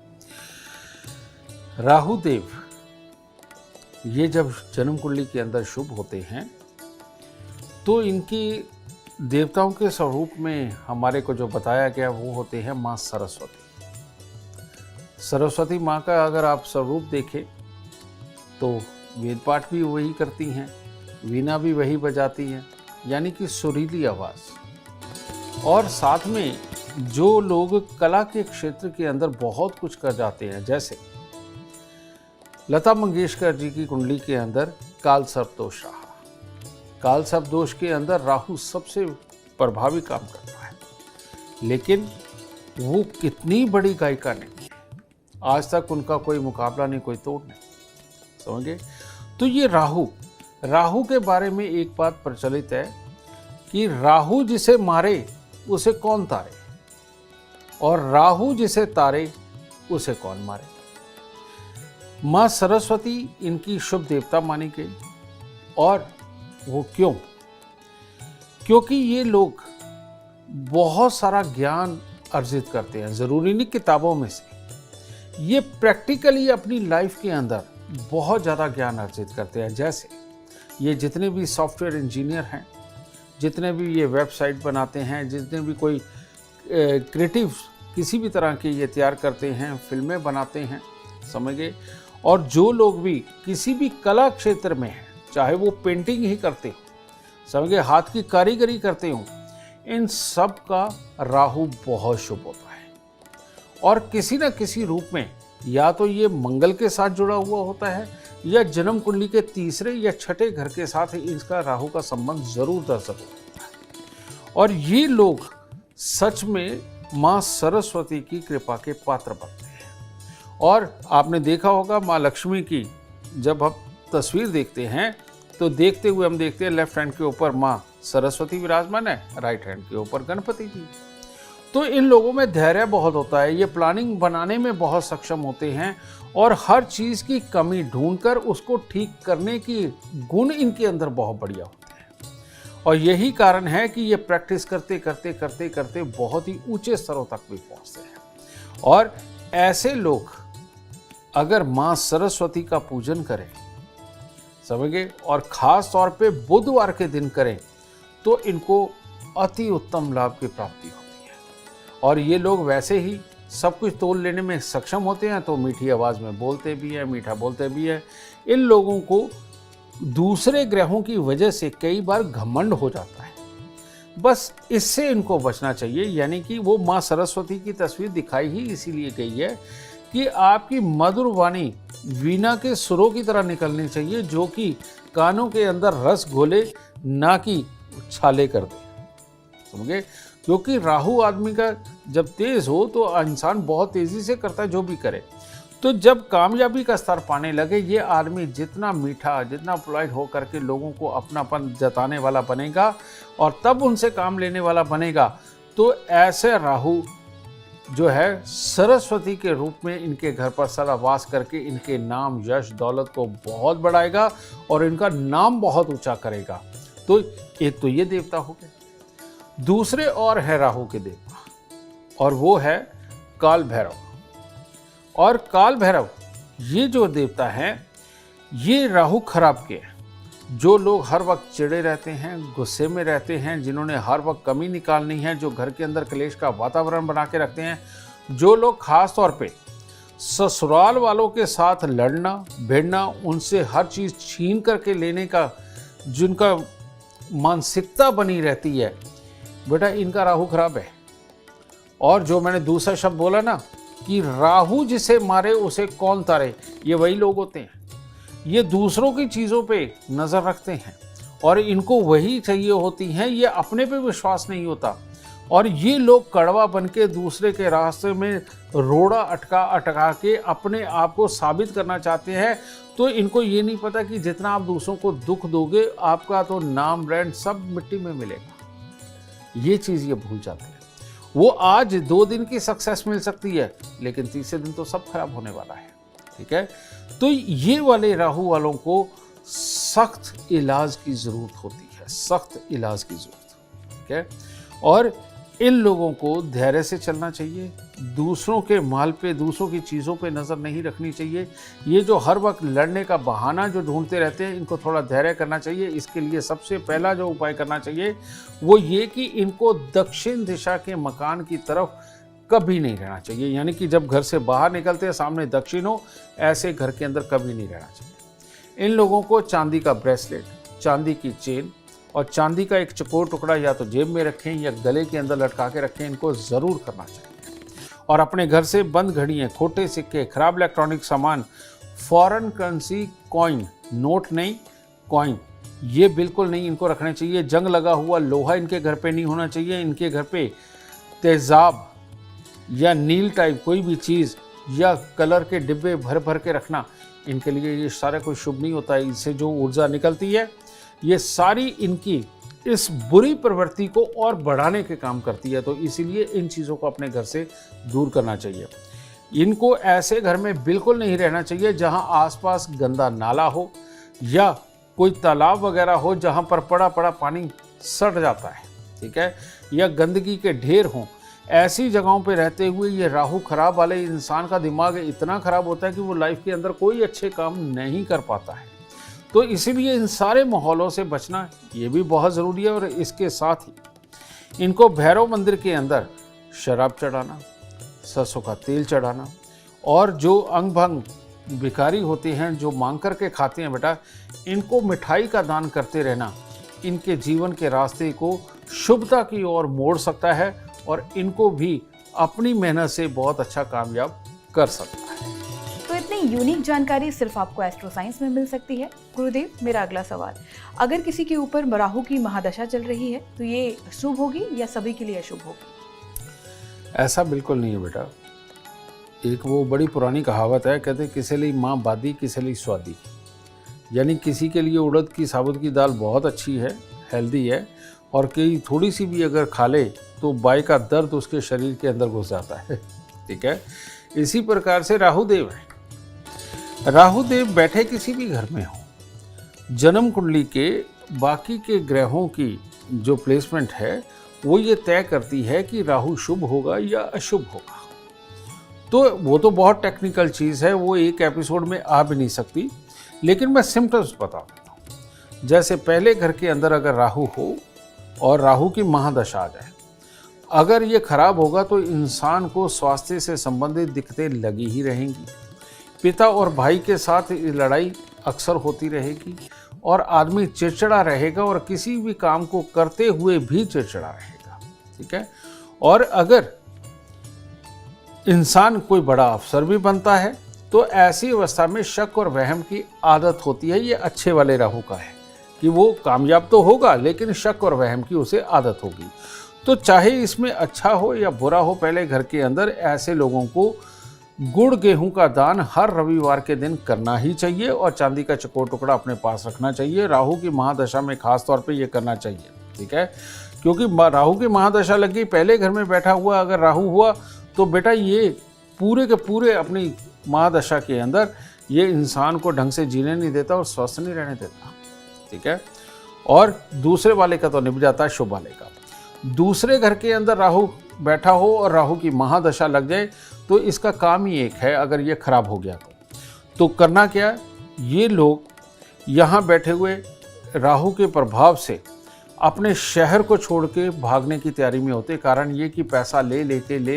राहु देव ये जब जन्म कुंडली के अंदर शुभ होते हैं तो इनकी देवताओं के स्वरूप में हमारे को जो बताया गया वो होते हैं माँ सरस्वती। सरस्वती माँ का अगर आप स्वरूप देखें तो वेद पाठ भी वही करती हैं, वीणा भी वही बजाती हैं, यानी कि सुरीली आवाज़। और साथ में जो लोग कला के क्षेत्र के अंदर बहुत कुछ कर जाते हैं, जैसे लता मंगेशकर जी की कुंडली के अंदर काल सर्प दोष रहा। काल सर्प दोष के अंदर राहु सबसे प्रभावी काम करता है, लेकिन वो कितनी बड़ी गायिका नहीं, आज तक उनका कोई मुकाबला नहीं, कोई तोड़ नहीं, समझे। तो ये राहु के बारे में एक बात प्रचलित है कि राहु जिसे मारे उसे कौन तारे, और राहु जिसे तारे उसे कौन मारे। मां सरस्वती इनकी शुभ देवता मानी गई। और वो क्यों? क्योंकि ये लोग बहुत सारा ज्ञान अर्जित करते हैं, जरूरी नहीं किताबों में से, ये प्रैक्टिकली अपनी लाइफ के अंदर बहुत ज़्यादा ज्ञान अर्जित करते हैं। जैसे ये जितने भी सॉफ्टवेयर इंजीनियर हैं, जितने भी ये वेबसाइट बनाते हैं, जितने भी कोई क्रिएटिव किसी भी तरह के ये तैयार करते हैं, फिल्में बनाते हैं, समझ गए। और जो लोग भी किसी भी कला क्षेत्र में हैं, चाहे वो पेंटिंग ही करते हो, समझ गए, हाथ की कारीगरी करते हो, इन सब का राहु बहुत शुभ होता है। और किसी न किसी रूप में या तो ये मंगल के साथ जुड़ा हुआ होता है, या जन्म कुंडली के तीसरे या छठे घर के साथ इसका राहु का संबंध जरूर दर्शक होता है। और ये लोग सच में मां सरस्वती की कृपा के पात्र बनते हैं। और आपने देखा होगा मां लक्ष्मी की जब हम तस्वीर देखते हैं तो देखते हुए हम देखते हैं लेफ्ट हैंड के ऊपर मां सरस्वती विराजमान है, राइट हैंड के ऊपर गणपति जी। तो इन लोगों में धैर्य बहुत होता है, ये प्लानिंग बनाने में बहुत सक्षम होते हैं, और हर चीज़ की कमी ढूंढकर उसको ठीक करने की गुण इनके अंदर बहुत बढ़िया होते हैं। और यही कारण है कि ये प्रैक्टिस करते करते करते करते बहुत ही ऊंचे स्तरों तक भी पहुंचते हैं। और ऐसे लोग अगर मां सरस्वती का पूजन करें, समझिए, और खास तौर पे बुधवार के दिन करें, तो इनको अति उत्तम लाभ की प्राप्ति होती है। और ये लोग वैसे ही सब कुछ तोल लेने में सक्षम होते हैं, तो मीठी आवाज़ में बोलते भी हैं, मीठा बोलते भी हैं। इन लोगों को दूसरे ग्रहों की वजह से कई बार घमंड हो जाता है, बस इससे इनको बचना चाहिए। यानी कि वो माँ सरस्वती की तस्वीर दिखाई ही इसीलिए गई है कि आपकी मधुर वाणी वीणा के सुरों की तरह निकलनी चाहिए, जो कि कानों के अंदर रस घोले, ना कि छाले कर दे, समझे। क्योंकि राहु आदमी का जब तेज हो तो इंसान बहुत तेजी से करता है जो भी करे। तो जब कामयाबी का स्तर पाने लगे, ये आदमी जितना मीठा, जितना पोलाइट हो करके लोगों को अपनापन जताने वाला बनेगा और तब उनसे काम लेने वाला बनेगा, तो ऐसे राहु जो है सरस्वती के रूप में इनके घर पर सदा वास करके इनके नाम, यश, दौलत को बहुत बढ़ाएगा और इनका नाम बहुत ऊंचा करेगा। तो एक तो ये देवता हो गए, दूसरे और है राहु के देवता, और वो है काल भैरव। और काल भैरव ये जो देवता हैं, ये राहु खराब के हैं। जो लोग हर वक्त चिड़े रहते हैं, गुस्से में रहते हैं, जिन्होंने हर वक्त कमी निकालनी है, जो घर के अंदर क्लेश का वातावरण बना के रखते हैं, जो लोग खास तौर पे ससुराल वालों के साथ लड़ना भिड़ना, उनसे हर चीज़ छीन करके लेने का जिनका मानसिकता बनी रहती है, बेटा इनका राहु खराब है। और जो मैंने दूसरा शब्द बोला ना कि राहु जिसे मारे उसे कौन तारे, ये वही लोग होते हैं। ये दूसरों की चीज़ों पे नज़र रखते हैं और इनको वही चाहिए होती हैं, ये अपने पे विश्वास नहीं होता। और ये लोग कड़वा बन के दूसरे के रास्ते में रोड़ा अटका के अपने आप को साबित करना चाहते हैं। तो इनको ये नहीं पता कि जितना आप दूसरों को दुख दोगे, आपका तो नाम ब्रांड सब मिट्टी में मिलेगा। ये चीज़ ये भूल जाते हैं। वो आज 2 दिन की सक्सेस मिल सकती है, लेकिन तीसरे दिन तो सब खराब होने वाला है, ठीक है। तो ये वाले राहु वालों को सख्त इलाज की ज़रूरत होती है, सख्त इलाज की ज़रूरत, ठीक है। और इन लोगों को धैर्य से चलना चाहिए, दूसरों के माल पे, दूसरों की चीज़ों पे नज़र नहीं रखनी चाहिए। ये जो हर वक्त लड़ने का बहाना जो ढूंढते रहते हैं, इनको थोड़ा धैर्य करना चाहिए। इसके लिए सबसे पहला जो उपाय करना चाहिए वो ये कि इनको दक्षिण दिशा के मकान की तरफ कभी नहीं रहना चाहिए। यानी कि जब घर से बाहर निकलते हैं सामने दक्षिण हो, ऐसे घर के अंदर कभी नहीं रहना चाहिए। इन लोगों को चांदी का ब्रेसलेट, चांदी की चेन और चांदी का एक चकोर टुकड़ा या तो जेब में रखें या गले के अंदर लटका के रखें, इनको ज़रूर करना चाहिए। और अपने घर से बंद घड़ियाँ, खोटे सिक्के, खराब इलेक्ट्रॉनिक सामान, फॉरेन करेंसी कॉइन, नोट नहीं कॉइन, ये बिल्कुल नहीं इनको रखने चाहिए। जंग लगा हुआ लोहा इनके घर पे नहीं होना चाहिए। इनके घर पे तेज़ाब या नील टाइप कोई भी चीज़ या कलर के डिब्बे भर भर के रखना इनके लिए ये सारा कोई शुभ नहीं होता है। इससे जो ऊर्जा निकलती है ये सारी इनकी इस बुरी प्रवृत्ति को और बढ़ाने के काम करती है। तो इसीलिए इन चीज़ों को अपने घर से दूर करना चाहिए। इनको ऐसे घर में बिल्कुल नहीं रहना चाहिए जहां आसपास गंदा नाला हो या कोई तालाब वगैरह हो जहां पर पड़ा पड़ा पानी सड़ जाता है, ठीक है, या गंदगी के ढेर हों। ऐसी जगहों पे रहते हुए ये राहु खराब वाले इंसान का दिमाग इतना खराब होता है कि वो लाइफ के अंदर कोई अच्छे काम नहीं कर पाता है। तो इसीलिए इन सारे माहौलों से बचना ये भी बहुत ज़रूरी है। और इसके साथ ही इनको भैरव मंदिर के अंदर शराब चढ़ाना, सरसों का तेल चढ़ाना, और जो अंग भंग भिखारी होते हैं जो मांग करके खाते हैं बेटा, इनको मिठाई का दान करते रहना इनके जीवन के रास्ते को शुभता की ओर मोड़ सकता है और इनको भी अपनी मेहनत से बहुत अच्छा कामयाब कर सकता है। तो इतनी यूनिक जानकारी सिर्फ आपको एस्ट्रो साइंस में मिल सकती है। गुरुदेव, मेरा अगला सवाल, अगर किसी के ऊपर राहु की महादशा चल रही है तो ये शुभ होगी या सभी के लिए अशुभ होगी? ऐसा बिल्कुल नहीं है बेटा। एक वो बड़ी पुरानी कहावत है, कहते किसी लिए माँ बादी किसी लिए स्वादी, यानी किसी के लिए उड़द की साबुत की दाल बहुत अच्छी है, हेल्दी है, और कई थोड़ी सी भी अगर खा ले तो बाई का दर्द उसके शरीर के अंदर घुस जाता है, ठीक है। इसी प्रकार से राहुदेव है। राहुदेव बैठे किसी भी घर में हो, जन्म कुंडली के बाकी के ग्रहों की जो प्लेसमेंट है वो ये तय करती है कि राहु शुभ होगा या अशुभ होगा। तो वो तो बहुत टेक्निकल चीज़ है, वो एक एपिसोड में आ भी नहीं सकती, लेकिन मैं सिम्टम्स बता देता हूँ। जैसे पहले घर के अंदर अगर राहु हो और राहु की महादशा आ जाए, अगर ये खराब होगा तो इंसान को स्वास्थ्य से संबंधित दिक्कतें लगी ही रहेंगी। पिता और भाई के साथ लड़ाई अक्सर होती रहेगी और आदमी चिड़चिड़ा रहेगा और किसी भी काम को करते हुए भी चिड़चिड़ा रहेगा, ठीक है। और अगर इंसान कोई बड़ा अफसर भी बनता है तो ऐसी अवस्था में शक और वहम की आदत होती है। ये अच्छे वाले राहु का है कि वो कामयाब तो होगा लेकिन शक और वहम की उसे आदत होगी। तो चाहे इसमें अच्छा हो या बुरा हो, पहले घर के अंदर ऐसे लोगों को गुड़ गेहूं का दान हर रविवार के दिन करना ही चाहिए और चांदी का चकोर टुकड़ा अपने पास रखना चाहिए। राहु की महादशा में खास तौर पे ये करना चाहिए, ठीक है, क्योंकि राहु की महादशा लग गई, पहले घर में बैठा हुआ अगर राहु हुआ तो बेटा ये पूरे के पूरे अपनी महादशा के अंदर ये इंसान को ढंग से जीने नहीं देता और स्वस्थ नहीं रहने देता, ठीक है। और दूसरे वाले का तो निभ जाता है, शुभ वाले का। दूसरे घर के अंदर राहु बैठा हो और राहु की महादशा लग जाए तो इसका काम ही एक है, अगर ये खराब हो गया तो करना क्या, ये लोग यहाँ बैठे हुए राहु के प्रभाव से अपने शहर को छोड़ के भागने की तैयारी में होते। कारण ये कि पैसा ले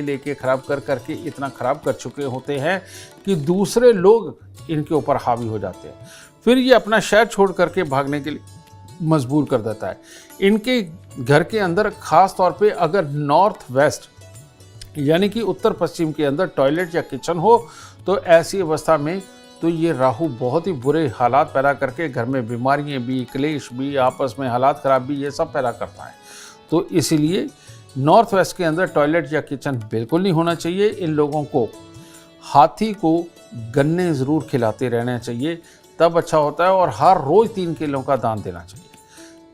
लेके खराब कर करके इतना खराब कर चुके होते हैं कि दूसरे लोग इनके ऊपर हावी हो जाते हैं। फिर ये अपना शहर छोड़ करके भागने के लिए मजबूर कर देता है। इनके घर के अंदर खास तौर पे अगर नॉर्थ वेस्ट यानी कि उत्तर पश्चिम के अंदर टॉयलेट या किचन हो तो ऐसी अवस्था में तो ये राहु बहुत ही बुरे हालात पैदा करके घर में बीमारियां भी, क्लेश भी, आपस में हालात ख़राब भी, ये सब पैदा करता है। तो इसीलिए नॉर्थ वेस्ट के अंदर टॉयलेट या किचन बिल्कुल नहीं होना चाहिए। इन लोगों को हाथी को गन्ने ज़रूर खिलाते रहना चाहिए, तब अच्छा होता है, और हर रोज़ 3 किलो का दान देना चाहिए।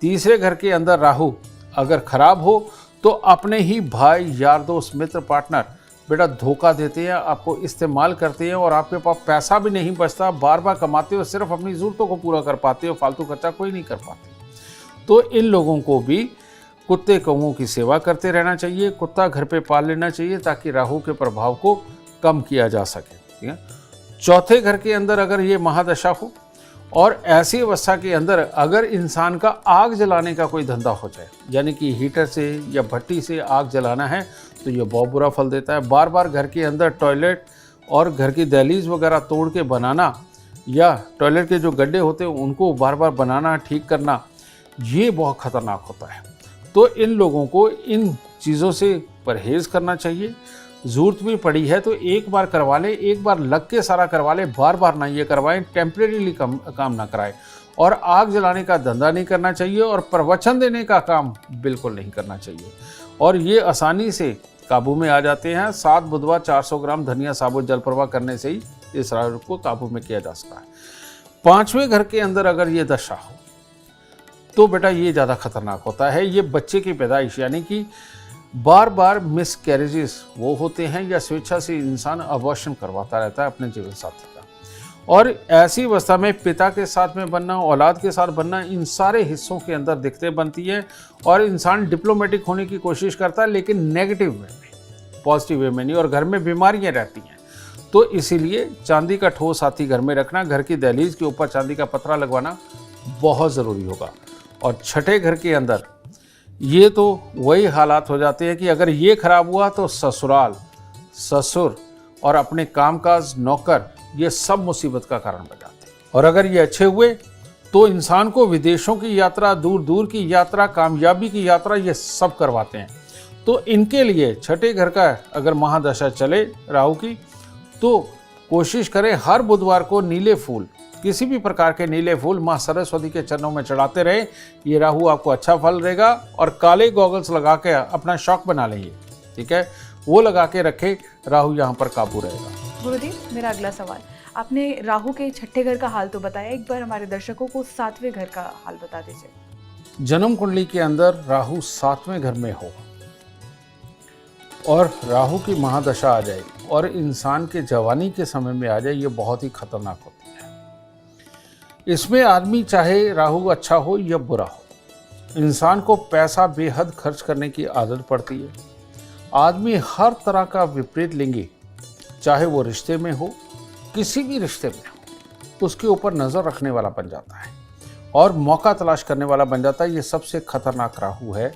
तीसरे घर के अंदर राहु अगर खराब हो तो अपने ही भाई, यार, दोस्त, मित्र, पार्टनर बेटा धोखा देते हैं, आपको इस्तेमाल करते हैं और आपके पास पैसा भी नहीं बचता, बार बार कमाते हो, सिर्फ अपनी ज़रूरतों को पूरा कर पाते हो, फालतू खर्चा कोई नहीं कर पाते। तो इन लोगों को भी कुत्ते कौओं की सेवा करते रहना चाहिए, कुत्ता घर पे पाल लेना चाहिए ताकि राहु के प्रभाव को कम किया जा सके, ठीक है। चौथे घर के अंदर अगर ये महादशा हो और ऐसी अवस्था के अंदर अगर इंसान का आग जलाने का कोई धंधा हो जाए, यानी कि हीटर से या भट्टी से आग जलाना है, तो ये बहुत बुरा फल देता है। बार बार घर के अंदर टॉयलेट और घर की दहलीज वगैरह तोड़ के बनाना या टॉयलेट के जो गड्ढे होते हैं उनको बार बार बनाना, ठीक करना, ये बहुत ख़तरनाक होता है। तो इन लोगों को इन चीज़ों से परहेज़ करना चाहिए। ज़रूरत भी पड़ी है तो एक बार करवा ले, एक बार लग के सारा करवा ले, बार बार ना ये करवाएं, टेम्परेरीली काम ना कराएं। और आग जलाने का धंधा नहीं करना चाहिए और प्रवचन देने का काम बिल्कुल नहीं करना चाहिए, और ये आसानी से काबू में आ जाते हैं। 7 बुधवार 400 ग्राम धनिया साबुत जल प्रवाह करने से ही इस रोग को काबू में किया जा सकता है। 5वें घर के अंदर अगर ये दशा हो तो बेटा ये ज़्यादा खतरनाक होता है। ये बच्चे की पैदाइश यानी कि बार बार मिस कैरेजेस वो होते हैं, या स्वेच्छा से इंसान अबॉर्शन करवाता रहता है अपने जीवन साथी का। और ऐसी अवस्था में पिता के साथ में बनना, औलाद के साथ बनना, इन सारे हिस्सों के अंदर दिक्कतें बनती हैं और इंसान डिप्लोमेटिक होने की कोशिश करता है, लेकिन नेगेटिव वे में, पॉजिटिव वे में नहीं, और घर में बीमारियां रहती हैं। तो इसीलिए चांदी का ठोस हाथी घर में रखना, घर की दहलीज के ऊपर चांदी का पतरा लगवाना बहुत ज़रूरी होगा। और छठे घर के अंदर ये तो वही हालात हो जाते हैं कि अगर ये खराब हुआ तो ससुराल, ससुर और अपने कामकाज, नौकर, ये सब मुसीबत का कारण बन जाते हैं। और अगर ये अच्छे हुए तो इंसान को विदेशों की यात्रा, दूर दूर की यात्रा, कामयाबी की यात्रा, ये सब करवाते हैं। तो इनके लिए छठे घर का अगर महादशा चले राहु की, तो कोशिश करें हर बुधवार को नीले फूल, किसी भी प्रकार के नीले फूल माँ सरस्वती के चरणों में चढ़ाते रहे। ये राहु आपको अच्छा फल देगा। और काले गॉगल्स लगा के अपना शौक बना लेंगे, ठीक है, वो लगा के रखे, राहु यहाँ पर काबू रहेगा। गुरुदेव, मेरा अगला सवाल, आपने राहु के छठे घर का हाल तो बताया, एक बार हमारे दर्शकों को सातवें घर का हाल बता दीजिए। जन्म कुंडली के अंदर राहु सातवें घर में हो और राहु की महादशा आ जाए और इंसान के जवानी के समय में आ जाए, ये बहुत ही खतरनाक होती है। इसमें आदमी चाहे राहु अच्छा हो या बुरा हो, इंसान को पैसा बेहद खर्च करने की आदत पड़ती है। आदमी हर तरह का विपरीत लिंगी, चाहे वो रिश्ते में हो, किसी भी रिश्ते में हो, उसके ऊपर नज़र रखने वाला बन जाता है और मौका तलाश करने वाला बन जाता है। ये सबसे खतरनाक राहु है।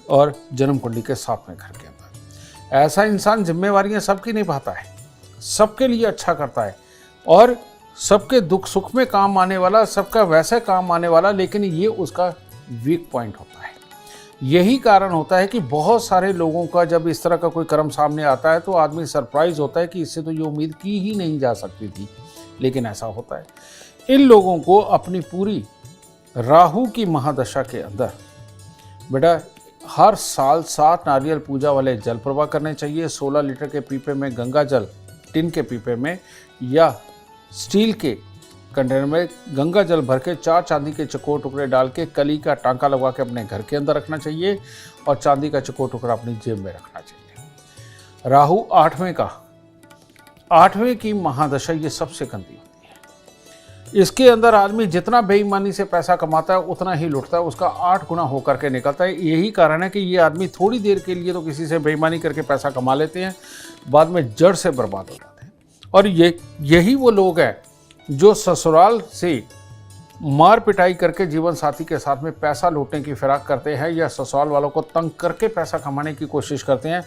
और जन्म कुंडली के सातवें घर के अंदर ऐसा इंसान जिम्मेवारियां सबकी निभाता है, सबके लिए अच्छा करता है और सबके दुख सुख में काम आने वाला, सबका वैसे काम आने वाला, लेकिन ये उसका वीक पॉइंट होता है। यही कारण होता है कि बहुत सारे लोगों का जब इस तरह का कोई कर्म सामने आता है तो आदमी सरप्राइज होता है कि इससे तो ये उम्मीद की ही नहीं जा सकती थी, लेकिन ऐसा होता है। इन लोगों को अपनी पूरी राहु की महादशा के अंदर बेटा हर साल 7 नारियल पूजा वाले जल प्रवाह करने चाहिए। 16 लीटर के पीपे में गंगा जल, टिन के पीपे में या स्टील के कंटेनर में गंगा जल भर के 4 चांदी के चकोर टुकड़े डाल के कली का टांका लगवा के अपने घर के अंदर रखना चाहिए और चांदी का चकोर टुकड़ा अपनी जेब में रखना चाहिए। राहु 8वें की महादशा ये सबसे गंदी होती है। इसके अंदर आदमी जितना बेईमानी से पैसा कमाता है उतना ही लुटता है, उसका 8 गुना होकर के निकलता है। यही कारण है कि ये आदमी थोड़ी देर के लिए तो किसी से बेईमानी करके पैसा कमा लेते हैं, बाद में जड़ से बर्बाद हो जाते हैं। और यही वो लोग हैं जो ससुराल से मार पिटाई करके जीवन साथी के साथ में पैसा लूटने की फिराक करते हैं या ससुराल वालों को तंग करके पैसा कमाने की कोशिश करते हैं।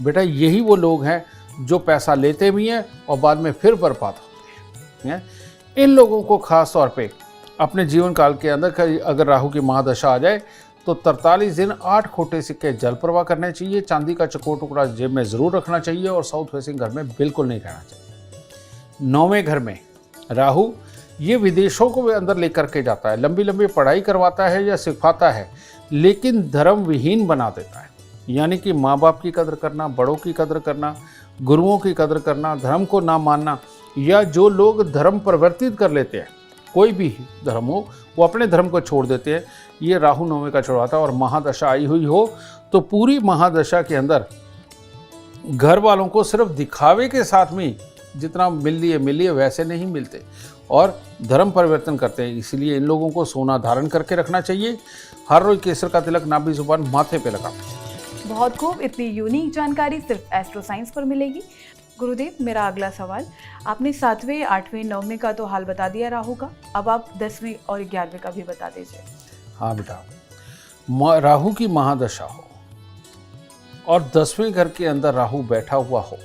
बेटा यही वो लोग हैं जो पैसा लेते भी हैं और बाद में फिर बर्बाद होते हैं। इन लोगों को खास तौर पे अपने जीवन काल के अंदर अगर राहु की महादशा आ जाए तो 43 दिन 8 खोटे सिक्के जल प्रवाह करने चाहिए। चांदी का चकोर टुकड़ा जेब में ज़रूर रखना चाहिए और साउथ फेसिंग घर में बिल्कुल नहीं रहना चाहिए। 9वें घर में राहु ये विदेशों को अंदर लेकर के जाता है, लंबी लंबी पढ़ाई करवाता है या सिखाता है, लेकिन धर्म विहीन बना देता है। यानी कि माँ बाप की कदर करना, बड़ों की कदर करना, गुरुओं की कदर करना, धर्म को ना मानना, या जो लोग धर्म परिवर्तित कर लेते हैं, कोई भी धर्म हो, वो अपने धर्म को छोड़ देते हैं। ये राहु 9वें का छुड़वाता है। और महादशा आई हुई हो तो पूरी महादशा के अंदर घर वालों को सिर्फ दिखावे के साथ में जितना मिल लिए वैसे नहीं मिलते और धर्म परिवर्तन करते हैं। इसलिए इन लोगों को सोना धारण करके रखना चाहिए। हर रोज केसर का तिलक नाभि जुबान माथे पे लगाना चाहिए। बहुत खूब, इतनी यूनिक जानकारी सिर्फ एस्ट्रो साइंस पर मिलेगी। गुरुदेव, मेरा अगला सवाल, आपने 7वें, 8वें, 9वें का तो हाल बता दिया राहु का, अब आप 10वें और 11वें का भी बता दीजिए। हाँ बेटा, राहु की महादशा हो और 10वें घर के अंदर राहु बैठा हुआ हो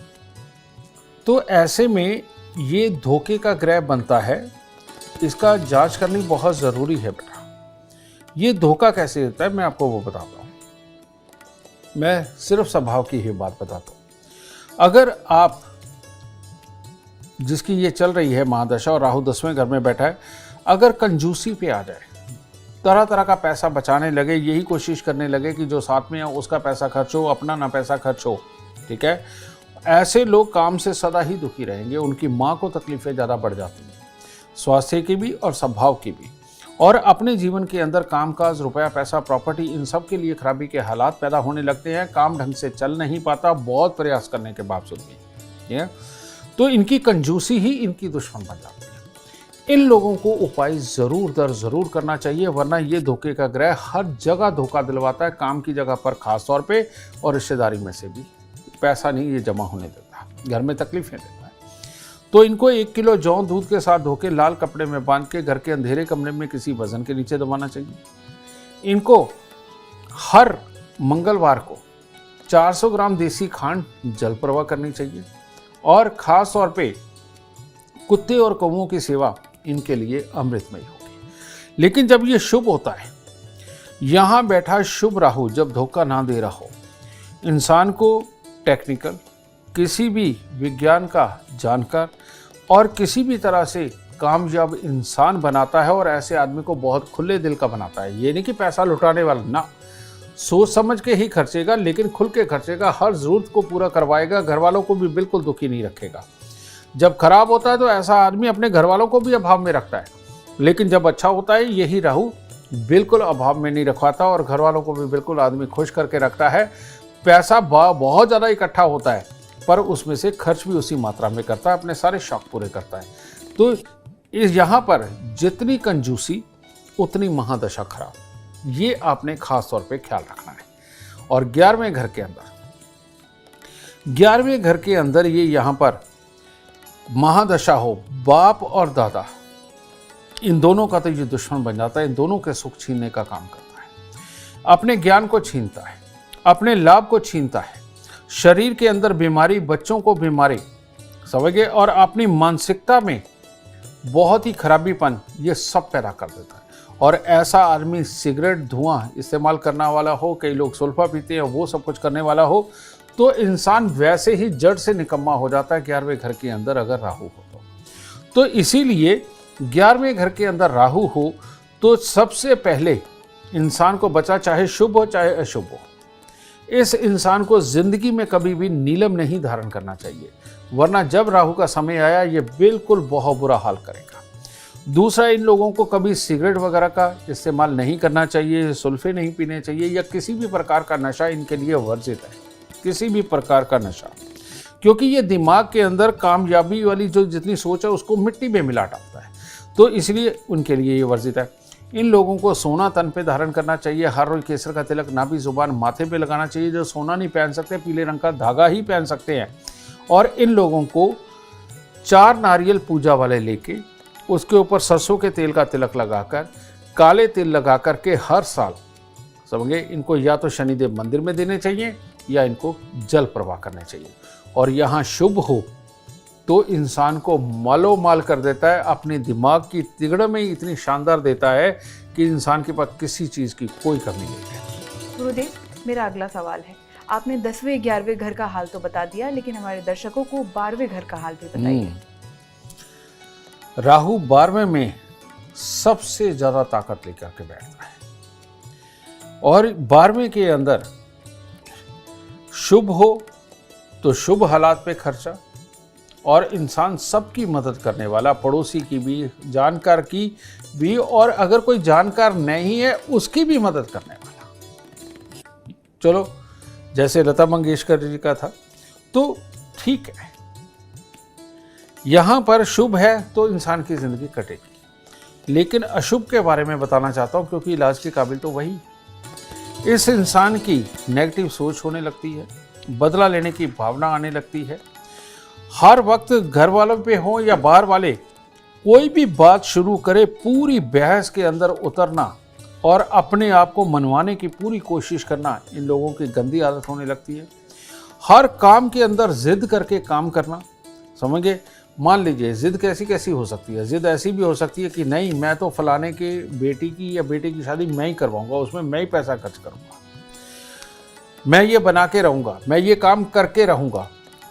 तो ऐसे में ये धोखे का ग्रह बनता है। इसका जांच करनी बहुत ज़रूरी है बेटा। ये धोखा कैसे देता है मैं आपको वो बताता हूँ। मैं सिर्फ स्वभाव की ही बात बताता हूँ। अगर आप जिसकी ये चल रही है महादशा और राहु 10वें घर में बैठा है, अगर कंजूसी पे आ जाए, तरह तरह का पैसा बचाने लगे, यही कोशिश करने लगे कि जो साथ में है उसका पैसा खर्च हो, अपना ना पैसा खर्च हो, ठीक है, ऐसे लोग काम से सदा ही दुखी रहेंगे। उनकी माँ को तकलीफें ज़्यादा बढ़ जाती हैं, स्वास्थ्य की भी और स्वभाव की भी। और अपने जीवन के अंदर कामकाज, रुपया, पैसा, प्रॉपर्टी, इन सब के लिए खराबी के हालात पैदा होने लगते हैं। काम ढंग से चल नहीं पाता बहुत प्रयास करने के बावजूद भी, ठीक है। तो इनकी कंजूसी ही इनकी दुश्मन बन जाती है। इन लोगों को उपाय जरूर दर जरूर करना चाहिए, वरना ये धोखे का ग्रह हर जगह धोखा दिलवाता है, काम की जगह पर खास तौर पे, और रिश्तेदारी में से भी पैसा नहीं ये जमा होने देता, घर में तकलीफें देता है। तो इनको 1 किलो जौ दूध के साथ धोके लाल कपड़े में बांध के घर के अंधेरे कमरे में किसी वजन के नीचे दबाना चाहिए। इनको हर मंगलवार को 400 ग्राम देसी खांड जल प्रवाह करनी चाहिए, और खास तौर पे कुत्ते और कौवों की सेवा इनके लिए अमृतमय होगी। लेकिन जब ये शुभ होता है, यहाँ बैठा शुभ राहु जब धोखा ना दे रहा हो, इंसान को टेक्निकल, किसी भी विज्ञान का जानकार और किसी भी तरह से कामयाब इंसान बनाता है, और ऐसे आदमी को बहुत खुले दिल का बनाता है। ये नहीं कि पैसा लुटाने वाला, ना, सोच समझ के ही खर्चेगा, लेकिन खुल के खर्चेगा, हर जरूरत को पूरा करवाएगा, घर वालों को भी बिल्कुल दुखी नहीं रखेगा। जब खराब होता है तो ऐसा आदमी अपने घर वालों को भी अभाव में रखता है, लेकिन जब अच्छा होता है यही राहु बिल्कुल अभाव में नहीं रखवाता, और घर वालों को भी बिल्कुल आदमी खुश करके रखता है। पैसा बहुत ज़्यादा इकट्ठा होता है, पर उसमें से खर्च भी उसी मात्रा में करता है, अपने सारे शौक पूरे करता है। तो इस यहाँ पर जितनी कंजूसी उतनी महादशा खराब, ये आपने खास तौर पे ख्याल रखना है। और 11वें घर के अंदर ये यहाँ पर महादशा हो, बाप और दादा, इन दोनों का तो ये दुश्मन बन जाता है, इन दोनों के सुख छीनने का काम करता है, अपने ज्ञान को छीनता है, अपने लाभ को छीनता है, शरीर के अंदर बीमारी, बच्चों को बीमारी, समझिए, और अपनी मानसिकता में बहुत ही खराबीपन ये सब पैदा कर देता है। और ऐसा आदमी सिगरेट, धुआं इस्तेमाल करने वाला हो, कई लोग सुल्फा पीते हैं, वो सब कुछ करने वाला हो, तो इंसान वैसे ही जड़ से निकम्मा हो जाता है 11वें घर के अंदर अगर राहु हो तो इसीलिए 11वें घर के अंदर राहु हो तो सबसे पहले इंसान को बचा, चाहे शुभ हो चाहे अशुभ हो, इस इंसान को जिंदगी में कभी भी नीलम नहीं धारण करना चाहिए, वरना जब राहु का समय आया ये बिल्कुल बहुत बुरा हाल करेगा। दूसरा, इन लोगों को कभी सिगरेट वगैरह का इस्तेमाल नहीं करना चाहिए, सुल्फे नहीं पीने चाहिए, या किसी भी प्रकार का नशा इनके लिए वर्जित है, किसी भी प्रकार का नशा, क्योंकि ये दिमाग के अंदर कामयाबी वाली जो जितनी सोच है उसको मिट्टी में मिला डालता है, तो इसलिए उनके लिए ये वर्जित है। इन लोगों को सोना तन पे धारण करना चाहिए, हर रोज केसर का तिलक नाभि जुबान माथे पे लगाना चाहिए। जो सोना नहीं पहन सकते पीले रंग का धागा ही पहन सकते हैं। और इन लोगों को 4 नारियल पूजा वाले लेके उसके ऊपर सरसों के तेल का तिलक लगाकर, काले तिल लगा करके हर साल समझे इनको या तो शनिदेव मंदिर में देने चाहिए या इनको जल प्रवाह करने चाहिए। और यहाँ शुभ हो तो इंसान को मालोमाल कर देता है, अपने दिमाग की तिगड़ में इतनी शानदार देता है कि इंसान के पास किसी चीज़ की कोई कमी नहीं है। गुरुदेव, मेरा अगला सवाल है, आपने 10वें 11वें घर का हाल तो बता दिया, लेकिन हमारे दर्शकों को 12वें घर का हाल भी बताइए। राहु 12वें में सबसे ज़्यादा ताकत लेकर के बैठता है, और 12वें के अंदर शुभ हो तो शुभ हालात पे खर्चा, और इंसान सबकी मदद करने वाला, पड़ोसी की भी, जानकार की भी, और अगर कोई जानकार नहीं है उसकी भी मदद करने वाला। चलो, जैसे लता मंगेशकर जी का था तो ठीक है, यहाँ पर शुभ है तो इंसान की ज़िंदगी कटेगी, लेकिन अशुभ के बारे में बताना चाहता हूँ क्योंकि इलाज के काबिल तो वही। इस इंसान की नेगेटिव सोच होने लगती है, बदला लेने की भावना आने लगती है, हर वक्त घर वालों पे हो या बाहर वाले कोई भी बात शुरू करे पूरी बहस के अंदर उतरना और अपने आप को मनवाने की पूरी कोशिश करना, इन लोगों की गंदी आदत होने लगती है। हर काम के अंदर जिद करके काम करना, समझिए, मान लीजिए जिद कैसी हो सकती है। जिद ऐसी भी हो सकती है कि नहीं, मैं तो फलाने के बेटी की या बेटे की शादी मैं ही करवाऊंगा, उसमें मैं ही पैसा खर्च करूंगा, मैं ये बना के रहूंगा, मैं ये काम करके रहूंगा,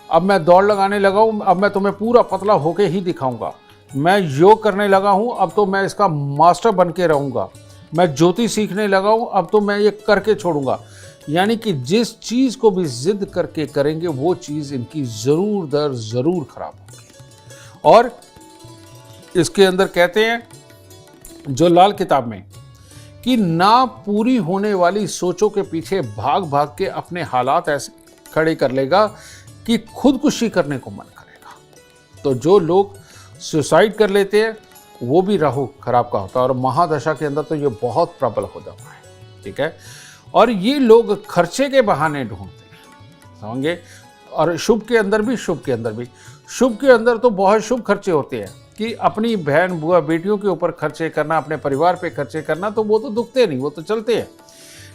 अब मैं दौड़ लगाने लगा हूँ, अब मैं तुम्हें पूरा पतला होके ही दिखाऊंगा, मैं योग करने लगा हूँ, अब तो मैं इसका मास्टर बन के रहूँगा, मैं ज्योति सीखने लगा हूँ, अब तो मैं ये करके छोड़ूंगा। यानी कि जिस चीज़ को भी जिद करके करेंगे वो चीज़ इनकी ज़रूर दर ज़रूर खराब होगी। और इसके अंदर कहते हैं जो लाल किताब में, कि ना पूरी होने वाली सोचों के पीछे भाग भाग के अपने हालात ऐसे खड़े कर लेगा कि खुदकुशी करने को मन करेगा। तो जो लोग सुसाइड कर लेते हैं वो भी राहु खराब का होता है, और महादशा के अंदर तो ये बहुत प्रबल हो जाता है, ठीक है। और ये लोग खर्चे के बहाने ढूंढते हैं, समझे। और शुभ के अंदर भी, शुभ के अंदर भी, शुभ के अंदर तो बहुत शुभ खर्चे होते हैं कि अपनी बहन बुआ बेटियों के ऊपर खर्चे करना, अपने परिवार पे खर्चे करना, तो वो तो दुखते नहीं, वो तो चलते हैं।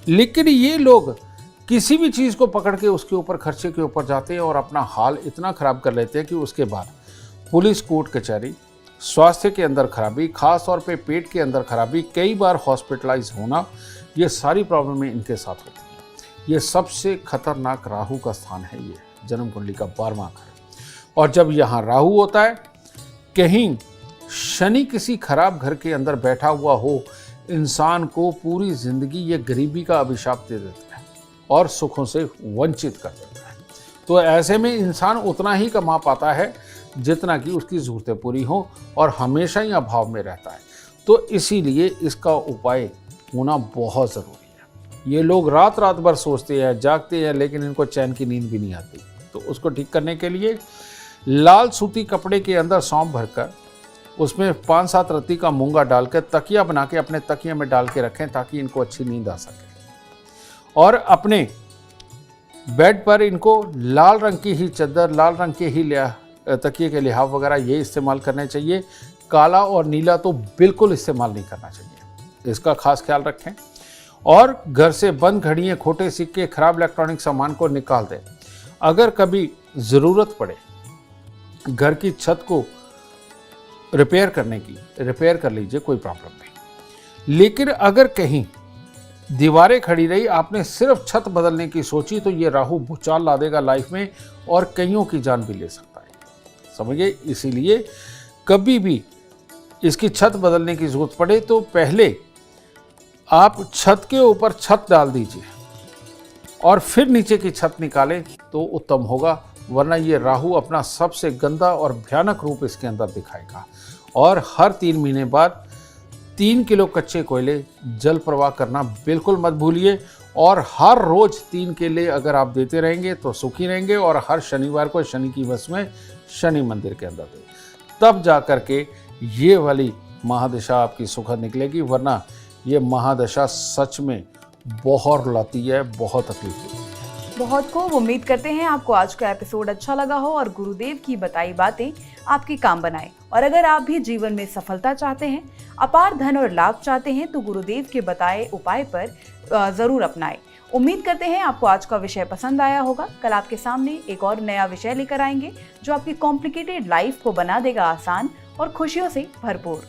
लेकिन ये लोग किसी भी चीज़ को पकड़ के उसके ऊपर खर्चे के ऊपर जाते हैं और अपना हाल इतना ख़राब कर लेते हैं कि उसके बाद पुलिस, कोर्ट कचहरी, स्वास्थ्य के अंदर खराबी, खास तौर पे पेट के अंदर खराबी, कई बार हॉस्पिटलाइज होना, ये सारी प्रॉब्लमें इनके साथ होती हैं। ये सबसे खतरनाक राहु का स्थान है, ये जन्म कुंडली का 12वां घर। और जब यहाँ राहु होता है, कहीं शनि किसी खराब घर के अंदर बैठा हुआ हो, इंसान को पूरी जिंदगी ये गरीबी का अभिशाप दे देता है और सुखों से वंचित कर देता है। तो ऐसे में इंसान उतना ही कमा पाता है जितना कि उसकी ज़रूरतें पूरी हों, और हमेशा ही अभाव में रहता है। तो इसीलिए इसका उपाय होना बहुत ज़रूरी है। ये लोग रात रात भर सोचते हैं, जागते हैं, लेकिन इनको चैन की नींद भी नहीं आती। तो उसको ठीक करने के लिए लाल सूती कपड़े के अंदर सौंफ भरकर उसमें 5-7 रत्ती का मूंगा डालकर तकिया बना के अपने तकिए में डाल के रखें, ताकि इनको अच्छी नींद आ सके। और अपने बेड पर इनको लाल रंग की ही चद्दर, लाल रंग के ही तकिए के लिहाफ वगैरह ये इस्तेमाल करने चाहिए। काला और नीला तो बिल्कुल इस्तेमाल नहीं करना चाहिए, इसका खास ख्याल रखें। और घर से बंद घड़ियाँ, खोटे सिक्के, खराब इलेक्ट्रॉनिक सामान को निकाल दें। अगर कभी ज़रूरत पड़े घर की छत को रिपेयर करने की, रिपेयर कर लीजिए, कोई प्रॉब्लम नहीं। लेकिन अगर कहीं दीवारें खड़ी रही, आपने सिर्फ छत बदलने की सोची, तो ये राहु भूचाल ला देगा लाइफ में और कईयों की जान भी ले सकता है, समझिए। इसीलिए कभी भी इसकी छत बदलने की जरूरत पड़े तो पहले आप छत के ऊपर छत डाल दीजिए और फिर नीचे की छत निकालें तो उत्तम होगा, वरना ये राहु अपना सबसे गंदा और भयानक रूप इसके अंदर दिखाएगा। और हर 3 महीने बाद 3 किलो कच्चे कोयले जल प्रवाह करना बिल्कुल मत भूलिए। और हर रोज 3 केले अगर आप देते रहेंगे तो सुखी रहेंगे। और हर शनिवार को शनि की वश में शनि मंदिर के अंदर दें, तब जा कर के ये वाली महादशा आपकी सुखद निकलेगी, वरना ये महादशा सच में बहुत रुलाती है, बहुत तकलीफ देती है। बहुत खूब, उम्मीद करते हैं आपको आज का एपिसोड अच्छा लगा हो और गुरुदेव की बताई बातें आपके काम बनाए। और अगर आप भी जीवन में सफलता चाहते हैं, अपार धन और लाभ चाहते हैं, तो गुरुदेव के बताए उपाय पर जरूर अपनाएं। उम्मीद करते हैं आपको आज का विषय पसंद आया होगा। कल आपके सामने एक और नया विषय लेकर आएंगे जो आपकी कॉम्प्लिकेटेड लाइफ को बना देगा आसान और खुशियों से भरपूर।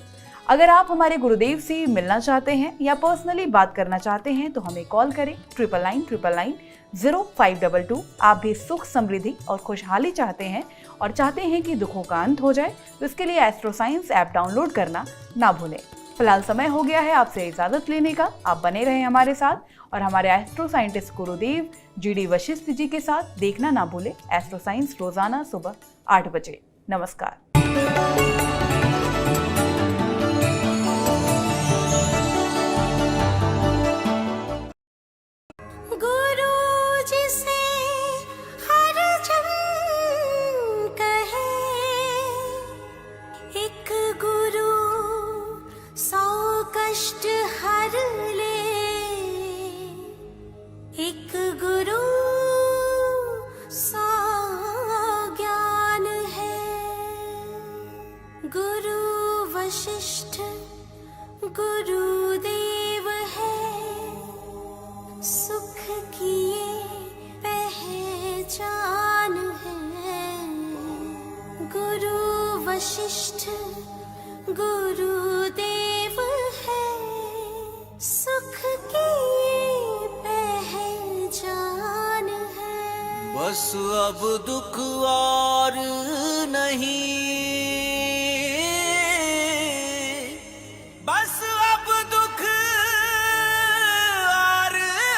अगर आप हमारे गुरुदेव से मिलना चाहते हैं या पर्सनली बात करना चाहते हैं तो हमें कॉल करें 9999900522। आप भी सुख, समृद्धि और खुशहाली चाहते हैं और चाहते हैं कि दुखों का अंत हो जाए, तो इसके लिए एस्ट्रो साइंस ऐप डाउनलोड करना ना भूलें। फिलहाल समय हो गया है आपसे इजाजत लेने का। आप बने रहें हमारे साथ और हमारे एस्ट्रो साइंटिस्ट गुरुदेव GD वशिष्ठ जी के साथ देखना ना भूलें एस्ट्रो साइंस रोजाना सुबह 8 बजे। नमस्कार। वशिष्ठ गुरुदेव है, सुख की ये पहचान है। गुरु वशिष्ठ गुरुदेव है, सुख की ये पहचान है। बस अब दुख और नहीं, बस अब दुख और नहीं।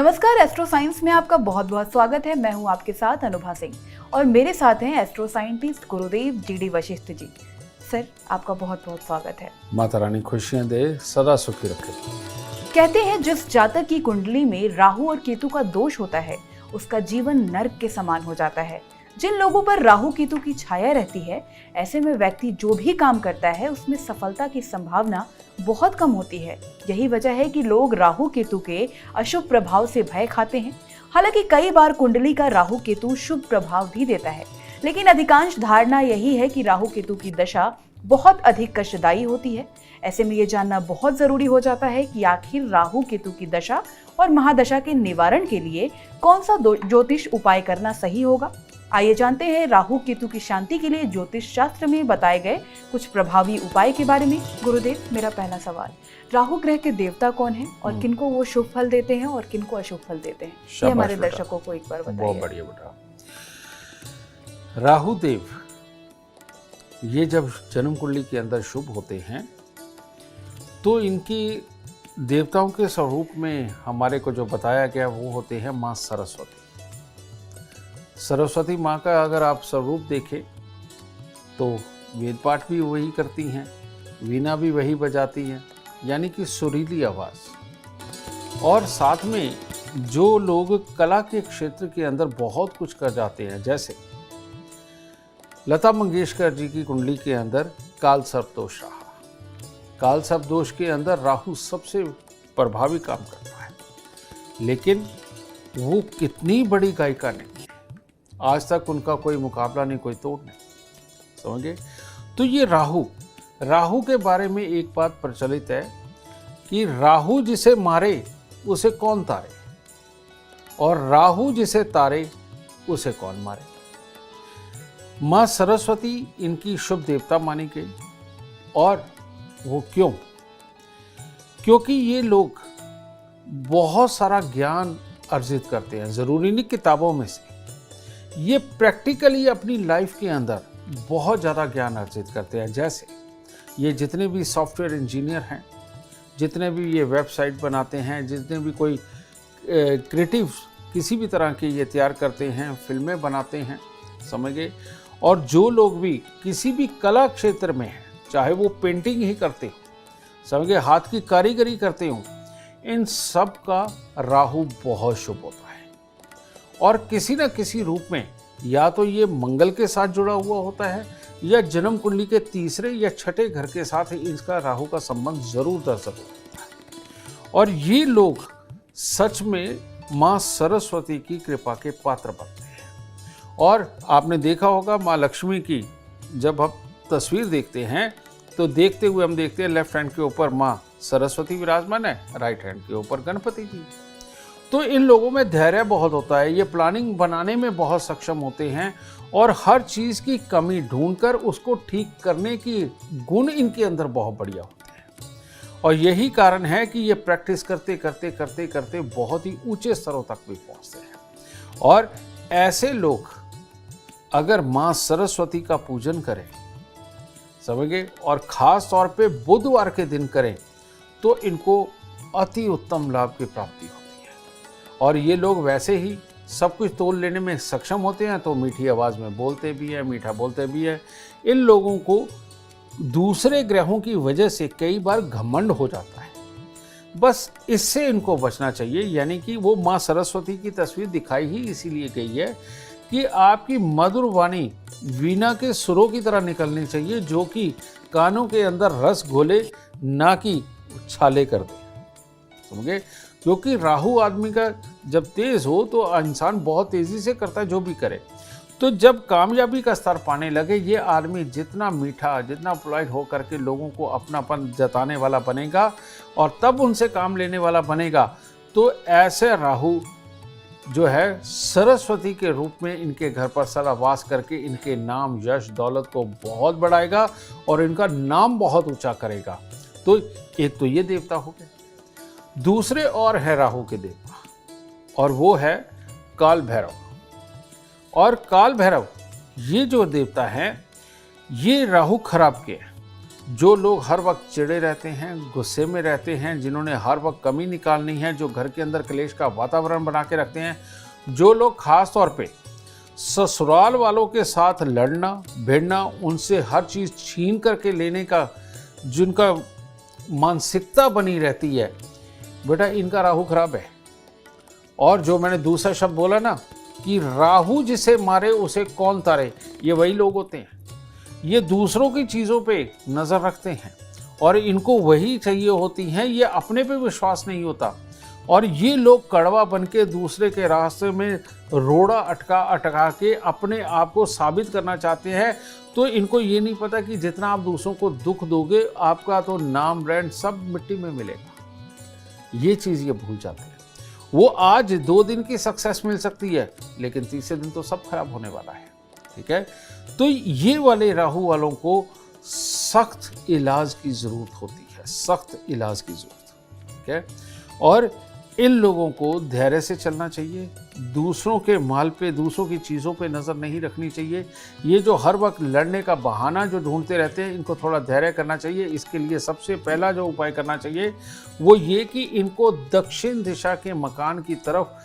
नमस्कार, एस्ट्रो साइंस में आपका बहुत बहुत स्वागत है। मैं हूं आपके साथ अनुभा सिंह और मेरे साथ हैं एस्ट्रो साइंटिस्ट गुरुदेव जीडी वशिष्ठ जी। सर, आपका बहुत बहुत स्वागत है। माता रानी खुशियां दे, सदा सुखी रखे। कहते हैं जिस जातक की कुंडली में राहु और केतु का दोष होता है उसका जीवन नर्क के समान हो जाता है। जिन लोगों पर राहु केतु की छाया रहती है, ऐसे में व्यक्ति जो भी काम करता है उसमें सफलता की संभावना बहुत कम होती है। यही वजह है कि लोग राहु केतु के अशुभ प्रभाव से भय खाते हैं। हालांकि कई बार कुंडली का राहु केतु शुभ प्रभाव भी देता है, लेकिन अधिकांश धारणा यही है कि राहु केतु की दशा बहुत अधिक कष्टदायी होती है। ऐसे में ये जानना बहुत जरूरी हो जाता है कि आखिर राहु केतु की दशा और महादशा के निवारण के लिए कौन सा ज्योतिष उपाय करना सही होगा। आइए जानते हैं राहु केतु की शांति के लिए ज्योतिष शास्त्र में बताए गए कुछ प्रभावी उपाय के बारे में। गुरुदेव, मेरा पहला सवाल, राहु ग्रह के देवता कौन हैं और किनको वो शुभ फल देते हैं और किनको अशुभ फल देते हैं, ये हमारे दर्शकों को एक बार बताइए। बहुत बढ़िया बेटा। राहु देव ये जब जन्म कुंडली के अंदर शुभ होते हैं तो इनकी देवताओं के स्वरूप में हमारे को जो बताया गया वो होते हैं माँ सरस्वती। सरस्वती माँ का अगर आप स्वरूप देखें तो वेद पाठ भी वही करती हैं, वीणा भी वही बजाती हैं, यानी कि सुरीली आवाज़। और साथ में जो लोग कला के क्षेत्र के अंदर बहुत कुछ कर जाते हैं, जैसे लता मंगेशकर जी की कुंडली के अंदर काल सर्प दोष रहा। काल सर्प दोष के अंदर राहु सबसे प्रभावी काम करता है, लेकिन वो कितनी बड़ी गायिका नहीं, आज तक उनका कोई मुकाबला नहीं, कोई तोड़ नहीं, समझे। तो ये राहु के बारे में एक बात प्रचलित है कि राहु जिसे मारे उसे कौन तारे, और राहु जिसे तारे उसे कौन मारे। माँ सरस्वती इनकी शुभ देवता मानी गई। और वो क्यों? क्योंकि ये लोग बहुत सारा ज्ञान अर्जित करते हैं, ज़रूरी नहीं किताबों में से, ये प्रैक्टिकली अपनी लाइफ के अंदर बहुत ज़्यादा ज्ञान अर्जित करते हैं। जैसे ये जितने भी सॉफ्टवेयर इंजीनियर हैं, जितने भी ये वेबसाइट बनाते हैं, जितने भी कोई क्रिएटिव किसी भी तरह के ये तैयार करते हैं, फिल्में बनाते हैं, समझ गए। और जो लोग भी किसी भी कला क्षेत्र में हैं, चाहे वो पेंटिंग ही करते हो, समझ गए, हाथ की कारीगरी करते हो, इन सब का राहु बहुत शुभ होता है। और किसी न किसी रूप में या तो ये मंगल के साथ जुड़ा हुआ होता है या जन्म कुंडली के तीसरे या छठे घर के साथ इसका राहु का संबंध जरूर दर्शक होता है। और ये लोग सच में माँ सरस्वती की कृपा के पात्र बनते हैं। और आपने देखा होगा माँ लक्ष्मी की जब हम तस्वीर देखते हैं तो देखते हुए हम देखते हैं लेफ्ट हैंड के ऊपर माँ सरस्वती विराजमान है, राइट हैंड के ऊपर गणपति जी। तो इन लोगों में धैर्य बहुत होता है, ये प्लानिंग बनाने में बहुत सक्षम होते हैं और हर चीज़ की कमी ढूंढकर उसको ठीक करने की गुण इनके अंदर बहुत बढ़िया होते हैं। और यही कारण है कि ये प्रैक्टिस करते करते करते करते बहुत ही ऊंचे स्तरों तक भी पहुंचते हैं। और ऐसे लोग अगर माँ सरस्वती का पूजन करें, समझे, और ख़ास तौर पे बुधवार के दिन करें तो इनको अति उत्तम लाभ की प्राप्ति होती है। और ये लोग वैसे ही सब कुछ तोल लेने में सक्षम होते हैं, तो मीठी आवाज़ में बोलते भी हैं, मीठा बोलते भी हैं। इन लोगों को दूसरे ग्रहों की वजह से कई बार घमंड हो जाता है, बस इससे इनको बचना चाहिए। यानी कि वो माँ सरस्वती की तस्वीर दिखाई ही इसीलिए गई है कि आपकी मधुर वाणी वीणा के सुरों की तरह निकलनी चाहिए, जो कि कानों के अंदर रस घोले, ना कि छाले कर दे, समझे। क्योंकि राहु आदमी का जब तेज हो तो इंसान बहुत तेजी से करता है जो भी करे। तो जब कामयाबी का स्तर पाने लगे, ये आदमी जितना मीठा, जितना पोलाइट हो करके लोगों को अपनापन जताने वाला बनेगा और तब उनसे काम लेने वाला बनेगा, तो ऐसे राहु जो है सरस्वती के रूप में इनके घर पर सदा वास करके इनके नाम, यश, दौलत को बहुत बढ़ाएगा और इनका नाम बहुत ऊंचा करेगा। तो एक तो ये देवता हो गए। दूसरे और है राहु के देवता, और वो है काल भैरव। और काल भैरव ये जो देवता हैं, ये राहु खराब के हैं। जो लोग हर वक्त चिड़े रहते हैं, गुस्से में रहते हैं, जिन्होंने हर वक्त कमी निकालनी है, जो घर के अंदर क्लेश का वातावरण बना के रखते हैं, जो लोग खास तौर पे ससुराल वालों के साथ लड़ना भिड़ना, उनसे हर चीज़ छीन करके लेने का जिनका मानसिकता बनी रहती है, बेटा इनका राहु खराब है। और जो मैंने दूसरा शब्द बोला ना कि राहु जिसे मारे उसे कौन तारे, ये वही लोग होते हैं। ये दूसरों की चीज़ों पे नज़र रखते हैं और इनको वही चाहिए होती हैं, ये अपने पे विश्वास नहीं होता। और ये लोग कड़वा बन के दूसरे के रास्ते में रोड़ा अटका के अपने आप को साबित करना चाहते हैं। तो इनको ये नहीं पता कि जितना आप दूसरों को दुख दोगे, आपका तो नाम ब्रांड सब मिट्टी में मिलेगा। ये चीज़ ये भूल जाते हैं। वो आज 2 दिन की सक्सेस मिल सकती है, लेकिन तीसरे दिन तो सब खराब होने वाला है। ठीक है, तो ये वाले राहु वालों को सख्त इलाज की ज़रूरत होती है, सख्त इलाज की ज़रूरत। ठीक है, और इन लोगों को धैर्य से चलना चाहिए, दूसरों के माल पे, दूसरों की चीज़ों पे नज़र नहीं रखनी चाहिए। ये जो हर वक्त लड़ने का बहाना जो ढूंढते रहते हैं, इनको थोड़ा धैर्य करना चाहिए। इसके लिए सबसे पहला जो उपाय करना चाहिए वो ये कि इनको दक्षिण दिशा के मकान की तरफ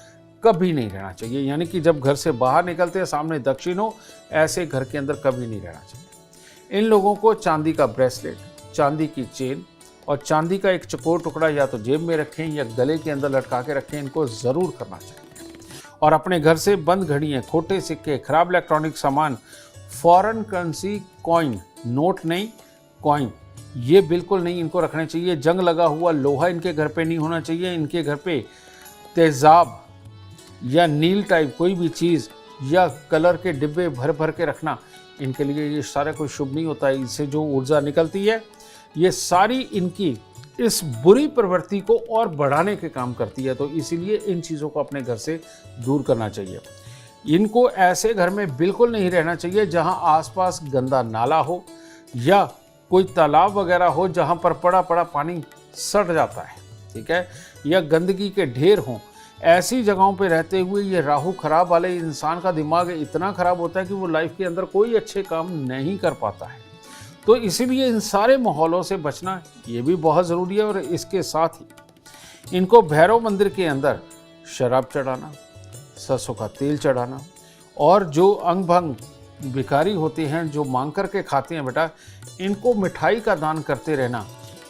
कभी नहीं रहना चाहिए। यानी कि जब घर से बाहर निकलते हैं सामने दक्षिण हो, ऐसे घर के अंदर कभी नहीं रहना चाहिए। इन लोगों को चांदी का ब्रेसलेट, चांदी की चेन और चांदी का एक चकोर टुकड़ा या तो जेब में रखें या गले के अंदर लटका के रखें, इनको ज़रूर करना चाहिए। और अपने घर से बंद घड़ियाँ, खोटे सिक्के, खराब इलेक्ट्रॉनिक सामान, फॉरेन करेंसी कॉइन, नोट नहीं कॉइन, ये बिल्कुल नहीं इनको रखने चाहिए। जंग लगा हुआ लोहा इनके घर पे नहीं होना चाहिए। इनके घर पे तेज़ाब या नील टाइप कोई भी चीज़ या कलर के डिब्बे भर भर के रखना, इनके लिए ये सारा कोई शुभ नहीं होता है। इससे जो ऊर्जा निकलती है, ये सारी इनकी इस बुरी प्रवृत्ति को और बढ़ाने के काम करती है। तो इसीलिए इन चीज़ों को अपने घर से दूर करना चाहिए। इनको ऐसे घर में बिल्कुल नहीं रहना चाहिए जहां आसपास गंदा नाला हो या कोई तालाब वगैरह हो जहां पर पड़ा पड़ा पानी सड़ जाता है। ठीक है, या गंदगी के ढेर हों। ऐसी जगहों पे रहते हुए ये राहु खराब वाले इंसान का दिमाग इतना खराब होता है कि वो लाइफ के अंदर कोई अच्छे काम नहीं कर पाता है। तो इसीलिए इन सारे माहौलों से बचना ये भी बहुत ज़रूरी है। और इसके साथ ही इनको भैरव मंदिर के अंदर शराब चढ़ाना, सरसों का तेल चढ़ाना, और जो अंग भंग भिखारी होते हैं जो मांग कर के खाते हैं, बेटा इनको मिठाई का दान करते रहना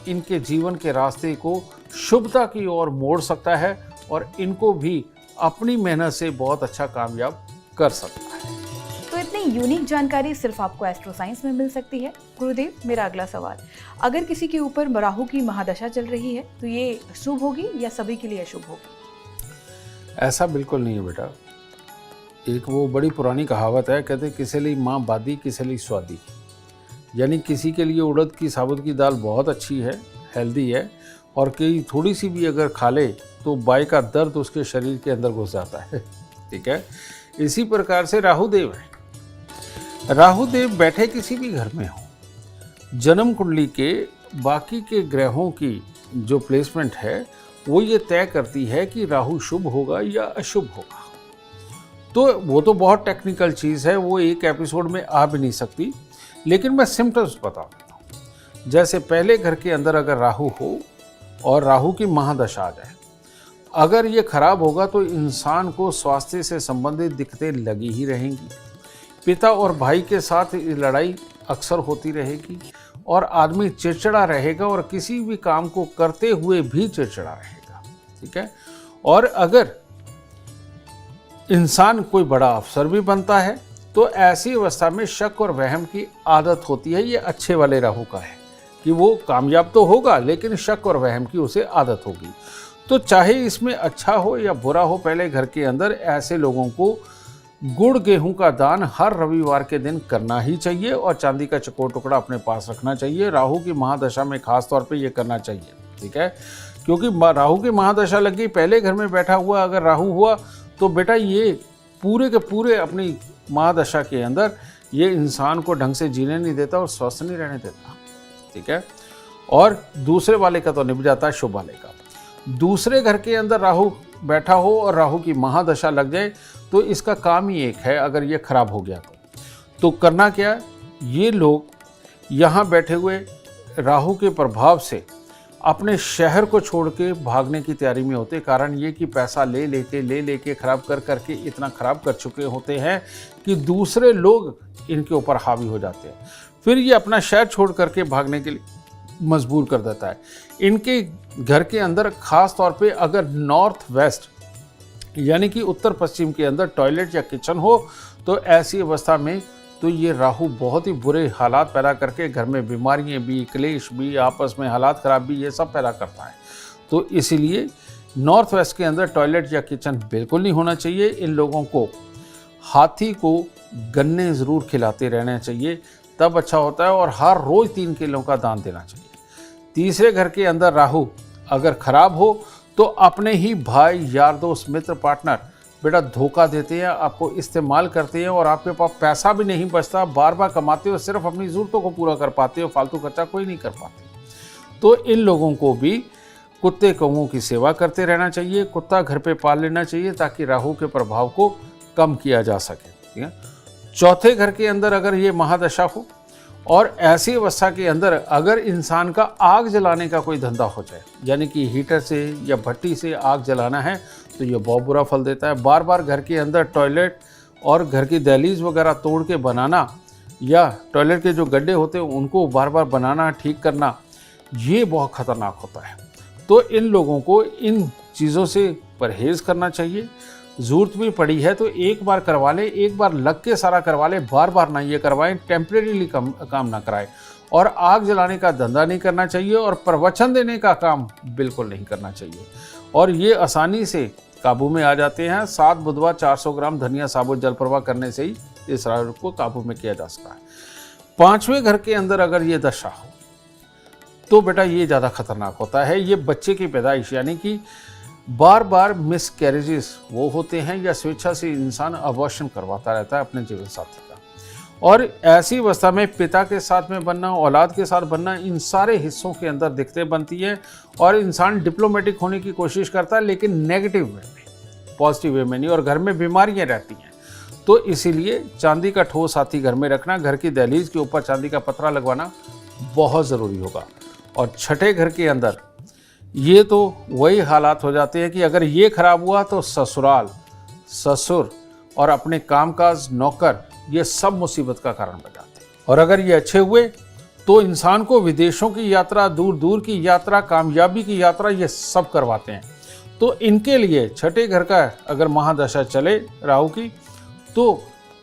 इनके जीवन के रास्ते को शुभता की ओर मोड़ सकता है और इनको भी अपनी मेहनत से बहुत अच्छा कामयाब कर सकता है। तो इतनी यूनिक जानकारी सिर्फ आपको एस्ट्रो साइंस में मिल सकती है। गुरुदेव, मेरा अगला सवाल, अगर किसी के ऊपर राहु की महादशा चल रही है तो ये शुभ होगी या सभी के लिए अशुभ होगी? ऐसा बिल्कुल नहीं है बेटा। एक वो बड़ी पुरानी कहावत है, कहते किसी लिए माँ बादी किसी लिए स्वादी। यानी किसी के लिए उड़द की साबुत की दाल बहुत अच्छी है, हेल्दी है, और कई थोड़ी सी भी अगर खा ले तो बाई का दर्द उसके शरीर के अंदर घुस जाता है। ठीक है, इसी प्रकार से राहुदेव है। राहुदेव बैठे किसी भी घर में हो, जन्म कुंडली के बाकी के ग्रहों की जो प्लेसमेंट है वो ये तय करती है कि राहु शुभ होगा या अशुभ होगा। तो वो तो बहुत टेक्निकल चीज़ है, वो एक एपिसोड में आ भी नहीं सकती, लेकिन मैं सिम्टम्स बता देता हूँ। जैसे पहले घर के अंदर अगर राहु हो और राहु की महादशा आ जाए, अगर ये खराब होगा तो इंसान को स्वास्थ्य से संबंधित दिक्कतें लगी ही रहेंगी। पिता और भाई के साथ लड़ाई अक्सर होती रहेगी और आदमी चिड़चिड़ा रहेगा और किसी भी काम को करते हुए भी चिड़चिड़ा रहेगा। ठीक है, और अगर इंसान कोई बड़ा अफसर भी बनता है तो ऐसी अवस्था में शक और वहम की आदत होती है। ये अच्छे वाले राहु का है कि वो कामयाब तो होगा लेकिन शक और वहम की उसे आदत होगी। तो चाहे इसमें अच्छा हो या बुरा हो, पहले घर के अंदर ऐसे लोगों को गुड़ गेहूं का दान हर रविवार के दिन करना ही चाहिए और चांदी का चकोर टुकड़ा अपने पास रखना चाहिए। राहु की महादशा में खास तौर पे ये करना चाहिए। ठीक है, क्योंकि राहु की महादशा लग गई, पहले घर में बैठा हुआ अगर राहु हुआ तो बेटा ये पूरे के पूरे अपनी महादशा के अंदर ये इंसान को ढंग से जीने नहीं देता और स्वस्थ नहीं रहने देता। ठीक है, और दूसरे वाले का तो निभ जाता है, शुभ वाले का। दूसरे घर के अंदर राहु बैठा हो और राहु की महादशा लग जाए तो इसका काम ही एक है, अगर ये खराब हो गया तो करना क्या, ये लोग यहाँ बैठे हुए राहु के प्रभाव से अपने शहर को छोड़ के भागने की तैयारी में होते। कारण ये कि पैसा ले लेके खराब करके इतना खराब कर चुके होते हैं कि दूसरे लोग इनके ऊपर हावी हो जाते हैं। फिर ये अपना शहर छोड़ करके भागने के लिए मजबूर कर देता है। इनके घर के अंदर खास तौर पे अगर नॉर्थ वेस्ट यानी कि उत्तर पश्चिम के अंदर टॉयलेट या किचन हो तो ऐसी अवस्था में तो ये राहु बहुत ही बुरे हालात पैदा करके घर में बीमारियां भी, क्लेश भी, आपस में हालात ख़राब भी, ये सब पैदा करता है। तो इसीलिए नॉर्थ वेस्ट के अंदर टॉयलेट या किचन बिल्कुल नहीं होना चाहिए। इन लोगों को हाथी को गन्ने ज़रूर खिलाते रहना चाहिए, तब अच्छा होता है। और हर रोज़ 3 किलो का दान देना चाहिए। तीसरे घर के अंदर राहु अगर खराब हो तो अपने ही भाई, यार, दोस्त, मित्र, पार्टनर बेटा धोखा देते हैं, आपको इस्तेमाल करते हैं और आपके पास पैसा भी नहीं बचता। बार बार कमाते हो, सिर्फ अपनी ज़रूरतों को पूरा कर पाते हो, फालतू खर्चा कोई नहीं कर पाते। तो इन लोगों को भी कुत्ते कौओं की सेवा करते रहना चाहिए। कुत्ता घर पे पाल लेना चाहिए ताकि राहु के प्रभाव को कम किया जा सके। ठीक है। चौथे घर के अंदर अगर ये महादशा हो और ऐसी अवस्था के अंदर अगर इंसान का आग जलाने का कोई धंधा हो जाए, यानी कि हीटर से या भट्टी से आग जलाना है, तो ये बहुत बुरा फल देता है। बार बार घर के अंदर टॉयलेट और घर की दहलीज वगैरह तोड़ के बनाना या टॉयलेट के जो गड्ढे होते हैं उनको बार बार बनाना, ठीक करना, ये बहुत ख़तरनाक होता है। तो इन लोगों को इन चीज़ों से परहेज़ करना चाहिए। ज़रूरत भी पड़ी है तो एक बार करवा ले, एक बार लग के सारा करवा ले, बार बार ना ये करवाएं, टेम्परेरीली काम ना कराएं। और आग जलाने का धंधा नहीं करना चाहिए और प्रवचन देने का काम बिल्कुल नहीं करना चाहिए। और ये आसानी से काबू में आ जाते हैं। 7 बुधवार 400 ग्राम धनिया साबुत जल प्रवाह करने से ही इस रोग को काबू में किया जा सकता है। 5वें घर के अंदर अगर ये दशा हो तो बेटा ये ज़्यादा खतरनाक होता है। ये बच्चे की पैदाइश यानी कि बार बार मिस कैरेजेस वो होते हैं या स्वेच्छा से इंसान अबॉर्शन करवाता रहता है अपने जीवन साथी का। और ऐसी अवस्था में पिता के साथ में बनना, औलाद के साथ बनना, इन सारे हिस्सों के अंदर दिक्कतें बनती हैं और इंसान डिप्लोमेटिक होने की कोशिश करता है लेकिन नेगेटिव वे में, पॉजिटिव वे में नहीं, और घर में बीमारियां रहती हैं। तो इसीलिए चांदी का ठोस हाथी घर में रखना, घर की दहलीज के ऊपर चांदी का पतरा लगवाना बहुत ज़रूरी होगा। और छठे घर के अंदर ये तो वही हालात हो जाते हैं कि अगर ये खराब हुआ तो ससुराल, ससुर और अपने कामकाज, नौकर, ये सब मुसीबत का कारण बन जाते हैं। और अगर ये अच्छे हुए तो इंसान को विदेशों की यात्रा, दूर दूर की यात्रा, कामयाबी की यात्रा, ये सब करवाते हैं। तो इनके लिए छठे घर का अगर महादशा चले राहु की तो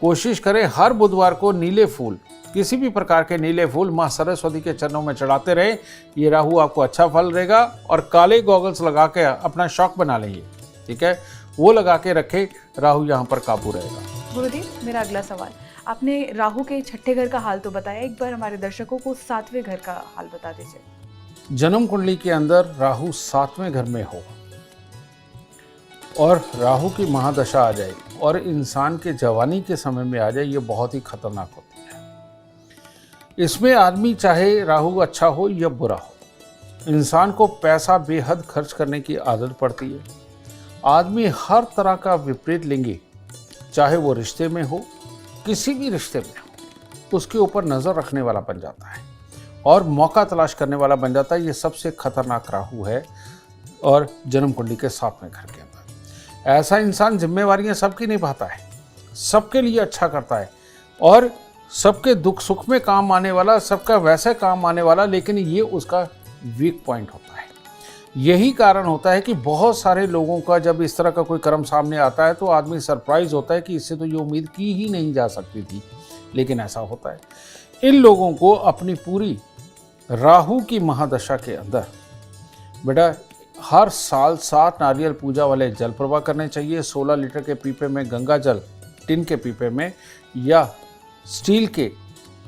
कोशिश करें हर बुधवार को नीले फूल, किसी भी प्रकार के नीले फूल माँ सरस्वती के चरणों में चढ़ाते रहें। ये राहु आपको अच्छा फल देगा। और काले गॉगल्स लगा के अपना शौक बना लेंगे, ठीक है, वो लगा के रखें, राहु यहाँ पर काबू रहेगा। गुरुदेव, मेरा अगला सवाल, आपने राहु के छठे घर का हाल तो बताया, एक बार हमारे दर्शकों को 7वें घर का हाल बता दीजिए। जन्म कुंडली के अंदर राहु 7वें घर में हो और राहु की महादशा आ जाए और इंसान के जवानी के समय में आ जाए, ये बहुत ही खतरनाक होती है। इसमें आदमी चाहे राहु अच्छा हो या बुरा हो, इंसान को पैसा बेहद खर्च करने की आदत पड़ती है। आदमी हर तरह का विपरीत लिंगी, चाहे वो रिश्ते में हो, किसी भी रिश्ते में हो, उसके ऊपर नज़र रखने वाला बन जाता है और मौका तलाश करने वाला बन जाता है। ये सबसे खतरनाक राहु है। और जन्म कुंडली के 7वें घर के अंदर ऐसा इंसान जिम्मेवारियां सबकी निभाता है, सबके लिए अच्छा करता है और सबके दुख सुख में काम आने वाला, सबका वैसे काम आने वाला, लेकिन ये उसका वीक पॉइंट होता है। यही कारण होता है कि बहुत सारे लोगों का जब इस तरह का कोई कर्म सामने आता है तो आदमी सरप्राइज होता है कि इससे तो ये उम्मीद की ही नहीं जा सकती थी, लेकिन ऐसा होता है। इन लोगों को अपनी पूरी राहु की महादशा के अंदर बेटा हर साल 7 नारियल पूजा वाले जल प्रवाह करने चाहिए। 16 लीटर के पीपे में गंगा जल, टिन के पीपे में या स्टील के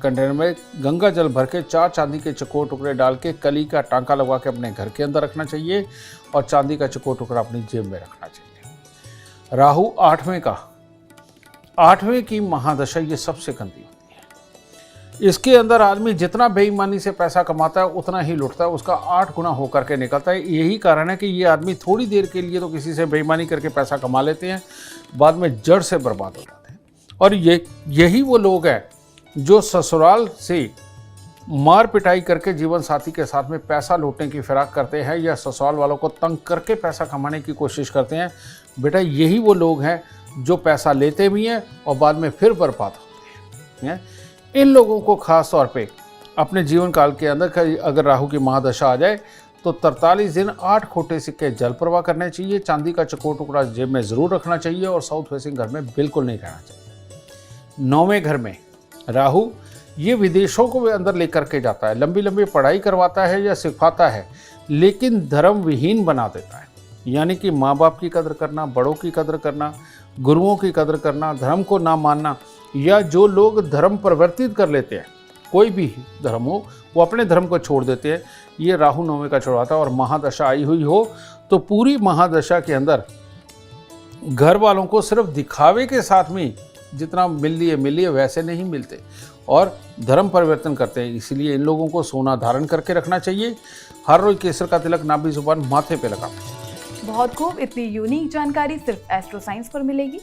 कंटेनर में गंगा जल भर के 4 चांदी के चकोर टुकड़े डाल के कली का टांका लगवा के अपने घर के अंदर रखना चाहिए और चांदी का चकोर टुकड़ा अपनी जेब में रखना चाहिए। राहु 8वें की महादशा ये सबसे गंदी होती है। इसके अंदर आदमी जितना बेईमानी से पैसा कमाता है उतना ही लुटता है, उसका 8 गुना होकर के निकलता है। यही कारण है कि ये आदमी थोड़ी देर के लिए तो किसी से बेईमानी करके पैसा कमा लेते हैं, बाद में जड़ से बर्बाद हो जाते हैं। और यही वो लोग हैं जो ससुराल से मार पिटाई करके जीवन साथी के साथ में पैसा लूटने की फिराक करते हैं या ससुराल वालों को तंग करके पैसा कमाने की कोशिश करते हैं, बेटा यही वो लोग हैं जो पैसा लेते भी हैं और बाद में फिर बर्बाद होते हैं। इन लोगों को खास तौर पे अपने जीवन काल के अंदर अगर राहु की महादशा आ जाए तो 43 दिन 8 खोटे सिक्के जल प्रवाह करने चाहिए, चांदी का चकोर टुकड़ा जेब में ज़रूर रखना चाहिए और साउथ फेसिंग घर में बिल्कुल नहीं रहना चाहिए। 9वें घर में राहु ये विदेशों को अंदर लेकर के जाता है, लंबी लंबी पढ़ाई करवाता है या सिखाता है, लेकिन धर्म विहीन बना देता है। यानी कि माँ बाप की कदर करना, बड़ों की कदर करना, गुरुओं की कदर करना, धर्म को ना मानना, या जो लोग धर्म परिवर्तित कर लेते हैं, कोई भी धर्म हो, वो अपने धर्म को छोड़ देते हैं, ये राहु 9वें का छुड़वाता है। और महादशा आई हुई हो तो पूरी महादशा के अंदर घर वालों को सिर्फ दिखावे के साथ में जितना मिल लिए वैसे नहीं मिलते और धर्म परिवर्तन करते हैं। इसीलिए इन लोगों को सोना धारण करके रखना चाहिए, हर रोज केसर का तिलक नाभि जुबान माथे पे लगाना चाहिए। बहुत खूब, इतनी यूनिक जानकारी सिर्फ एस्ट्रो साइंस पर मिलेगी।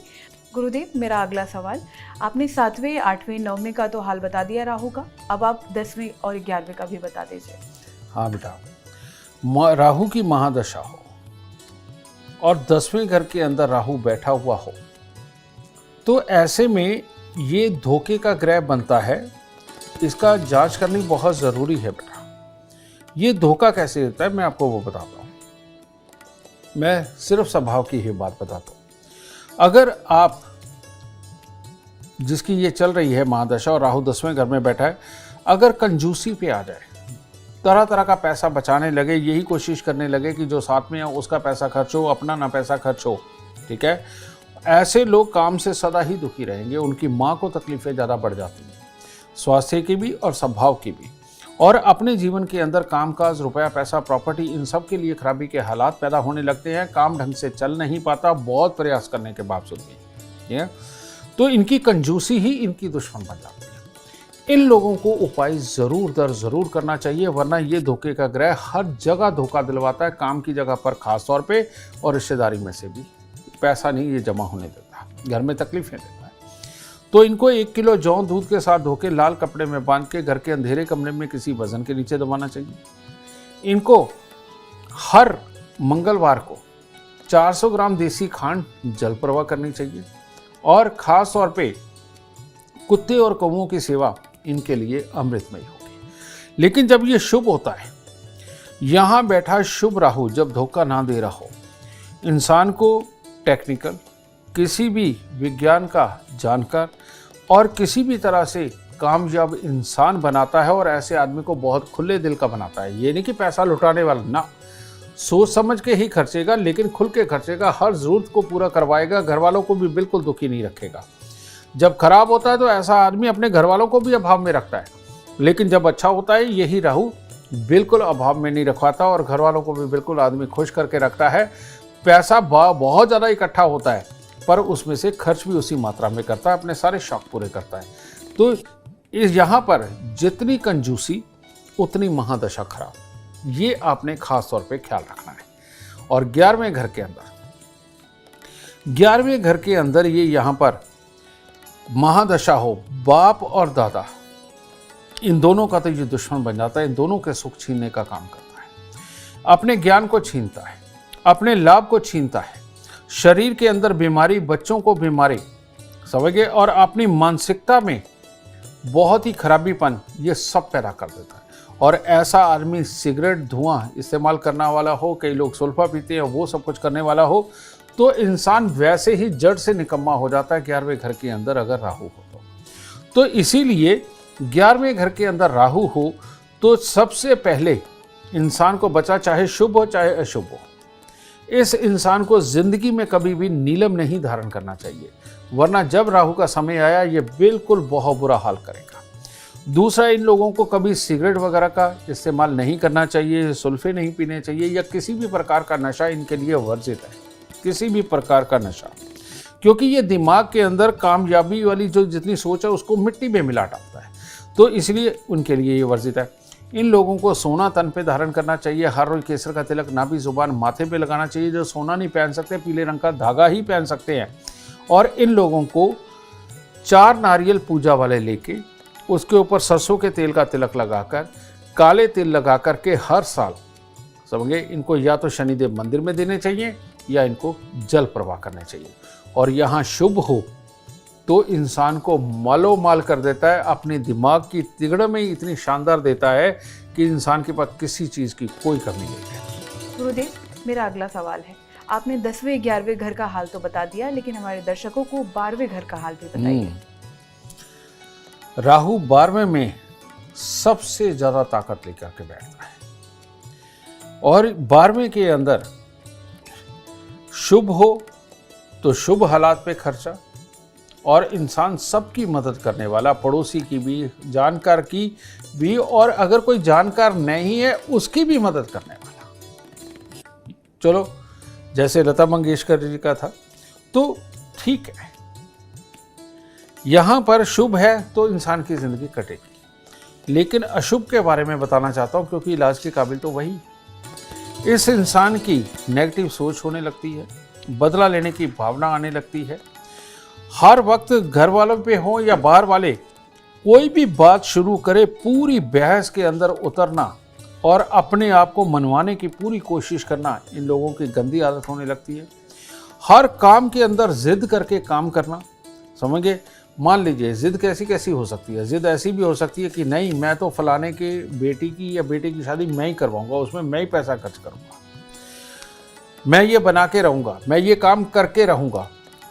गुरुदेव, मेरा अगला सवाल, आपने 7वें, 8वें, 9वें का तो हाल बता दिया राहु का, अब आप 10वें और 11वें का भी बता दीजिए। हाँ बेटा, राहु की महादशा हो और 10वें घर के अंदर राहु बैठा हुआ हो तो ऐसे में ये धोखे का ग्रह बनता है, इसका जांच करनी बहुत ज़रूरी है बेटा। ये धोखा कैसे देता है मैं आपको वो बताता हूँ, मैं सिर्फ स्वभाव की ही बात बताता हूँ। अगर आप जिसकी ये चल रही है महादशा और राहु 10वें घर में बैठा है, अगर कंजूसी पे आ जाए, तरह तरह का पैसा बचाने लगे, यही कोशिश करने लगे कि जो साथ में है उसका पैसा खर्च हो, अपना ना पैसा खर्च हो, ठीक है, ऐसे लोग काम से सदा ही दुखी रहेंगे। उनकी माँ को तकलीफें ज़्यादा बढ़ जाती हैं, स्वास्थ्य की भी और स्वभाव की भी, और अपने जीवन के अंदर कामकाज, रुपया, पैसा, प्रॉपर्टी, इन सब के लिए खराबी के हालात पैदा होने लगते हैं। काम ढंग से चल नहीं पाता बहुत प्रयास करने के बावजूद भी, ठीक है। तो इनकी कंजूसी ही इनकी दुश्मन बन जाती है। इन लोगों को उपाय ज़रूर करना चाहिए, वरना ये धोखे का ग्रह हर जगह धोखा दिलवाता है, काम की जगह पर खास तौर पे, और रिश्तेदारी में से भी पैसा नहीं ये जमा होने देता, घर में तकलीफें देता है। तो इनको 1 किलो जौ दूध के साथ धो के लाल कपड़े में बांध के घर के अंधेरे कमरे में किसी वजन के नीचे दबाना चाहिए। इनको हर मंगलवार को 400 ग्राम देसी खांड जल प्रवाह करनी चाहिए, और ख़ास तौर पे कुत्ते और कौवों की सेवा इनके लिए अमृतमय होगी। लेकिन जब ये शुभ होता है, यहाँ बैठा शुभ राहु जब धोखा ना दे रहा हो, इंसान को टेक्निकल, किसी भी विज्ञान का जानकार और किसी भी तरह से कामयाब इंसान बनाता है, और ऐसे आदमी को बहुत खुले दिल का बनाता है। ये नहीं कि पैसा लुटाने वाला, ना, सोच समझ के ही खर्चेगा, लेकिन खुल के खर्चेगा, हर ज़रूरत को पूरा करवाएगा, घर वालों को भी बिल्कुल दुखी नहीं रखेगा। जब खराब होता है तो ऐसा आदमी अपने घर वालों को भी अभाव में रखता है, लेकिन जब अच्छा होता है यही राहु बिल्कुल अभाव में नहीं रखवाता और घर वालों को भी बिल्कुल आदमी खुश करके रखता है। पैसा बहुत ज़्यादा इकट्ठा होता है, पर उसमें से खर्च भी उसी मात्रा में करता है, अपने सारे शौक पूरे करता है। तो इस यहाँ पर जितनी कंजूसी उतनी महादशा खराब, ये आपने खास तौर पे ख्याल रखना है। और 11वें घर के अंदर ये यहाँ पर महादशा हो, बाप और दादा, इन दोनों का तो ये दुश्मन बन जाता है, इन दोनों के सुख छीनने का काम करता है, अपने ज्ञान को छीनता है, अपने लाभ को छीनता है, शरीर के अंदर बीमारी, बच्चों को बीमारी, समझिए, और अपनी मानसिकता में बहुत ही खराबीपन ये सब पैदा कर देता है। और ऐसा आदमी सिगरेट, धुआं इस्तेमाल करने वाला हो, कई लोग सुल्फा पीते हैं, वो सब कुछ करने वाला हो, तो इंसान वैसे ही जड़ से निकम्मा हो जाता है 11वें घर के अंदर अगर राहु हो तो इसीलिए 11वें घर के अंदर राहु हो तो सबसे पहले इंसान को बचा, चाहे शुभ हो चाहे अशुभ हो, इस इंसान को जिंदगी में कभी भी नीलम नहीं धारण करना चाहिए, वरना जब राहु का समय आया ये बिल्कुल बहुत बुरा हाल करेगा। दूसरा, इन लोगों को कभी सिगरेट वगैरह का इस्तेमाल नहीं करना चाहिए, सुल्फे नहीं पीने चाहिए, या किसी भी प्रकार का नशा इनके लिए वर्जित है, किसी भी प्रकार का नशा, क्योंकि ये दिमाग के अंदर कामयाबी वाली जो जितनी सोच है उसको मिट्टी में मिला डालता है, तो इसलिए उनके लिए ये वर्जित है। इन लोगों को सोना तन पे धारण करना चाहिए, हर रोज केसर का तिलक नाभि जुबान माथे पे लगाना चाहिए। जो सोना नहीं पहन सकते, पीले रंग का धागा ही पहन सकते हैं। और इन लोगों को 4 नारियल पूजा वाले लेके उसके ऊपर सरसों के तेल का तिलक लगाकर, काले तिल लगा करके हर साल समझे इनको या तो शनिदेव मंदिर में देने चाहिए या इनको जल प्रवाह करने चाहिए। और यहाँ शुभ हो तो इंसान को मालोमाल कर देता है, अपने दिमाग की तिगड़ में इतनी शानदार देता है कि इंसान के पास किसी चीज़ की कोई कमी नहीं है। गुरुदेव, मेरा अगला सवाल है, आपने 10वें 11वें घर का हाल तो बता दिया, लेकिन हमारे दर्शकों को 12वें घर का हाल भी बताइए। राहु 12वें में सबसे ज्यादा ताकत लेकर के बैठता है और 12वें के अंदर शुभ हो तो शुभ हालात पे खर्चा, और इंसान सबकी मदद करने वाला, पड़ोसी की भी, जानकार की भी, और अगर कोई जानकार नहीं है उसकी भी मदद करने वाला। चलो जैसे लता मंगेशकर जी का था तो ठीक है, यहां पर शुभ है तो इंसान की जिंदगी कटेगी। लेकिन अशुभ के बारे में बताना चाहता हूं क्योंकि इलाज के काबिल तो वही। इस इंसान की नेगेटिव सोच होने लगती है, बदला लेने की भावना आने लगती है। हर वक्त घर वालों पे हो या बाहर वाले कोई भी बात शुरू करे, पूरी बहस के अंदर उतरना और अपने आप को मनवाने की पूरी कोशिश करना, इन लोगों की गंदी आदत होने लगती है। हर काम के अंदर जिद करके काम करना, समझिए। मान लीजिए जिद कैसी कैसी हो सकती है। जिद ऐसी भी हो सकती है कि नहीं, मैं तो फलाने के बेटी की या बेटे की शादी मैं ही करवाऊंगा, उसमें मैं ही पैसा खर्च करूंगा, मैं ये बना के रहूंगा, मैं ये काम करके रहूंगा,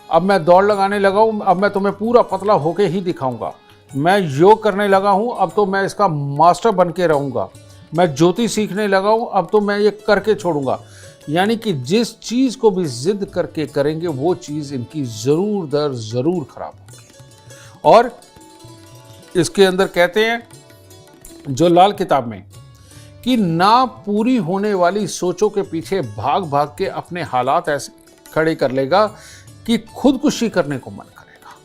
अब मैं दौड़ लगाने लगा हूं, अब मैं तुम्हें पूरा पतला होके ही दिखाऊंगा, मैं योग करने लगा हूं, अब तो मैं इसका मास्टर बन के रहूंगा, मैं ज्योति सीखने लगा हूं, अब तो मैं ये करके छोड़ूंगा। यानी कि जिस चीज़ को भी जिद करके करेंगे वो चीज़ इनकी ज़रूर दर ज़रूर खराब होगी। और इसके अंदर कहते हैं जो लाल किताब में कि ना पूरी होने वाली सोचों के पीछे भाग भाग के अपने हालात ऐसे खड़े कर लेगा कि खुदकुशी करने को मन करेगा।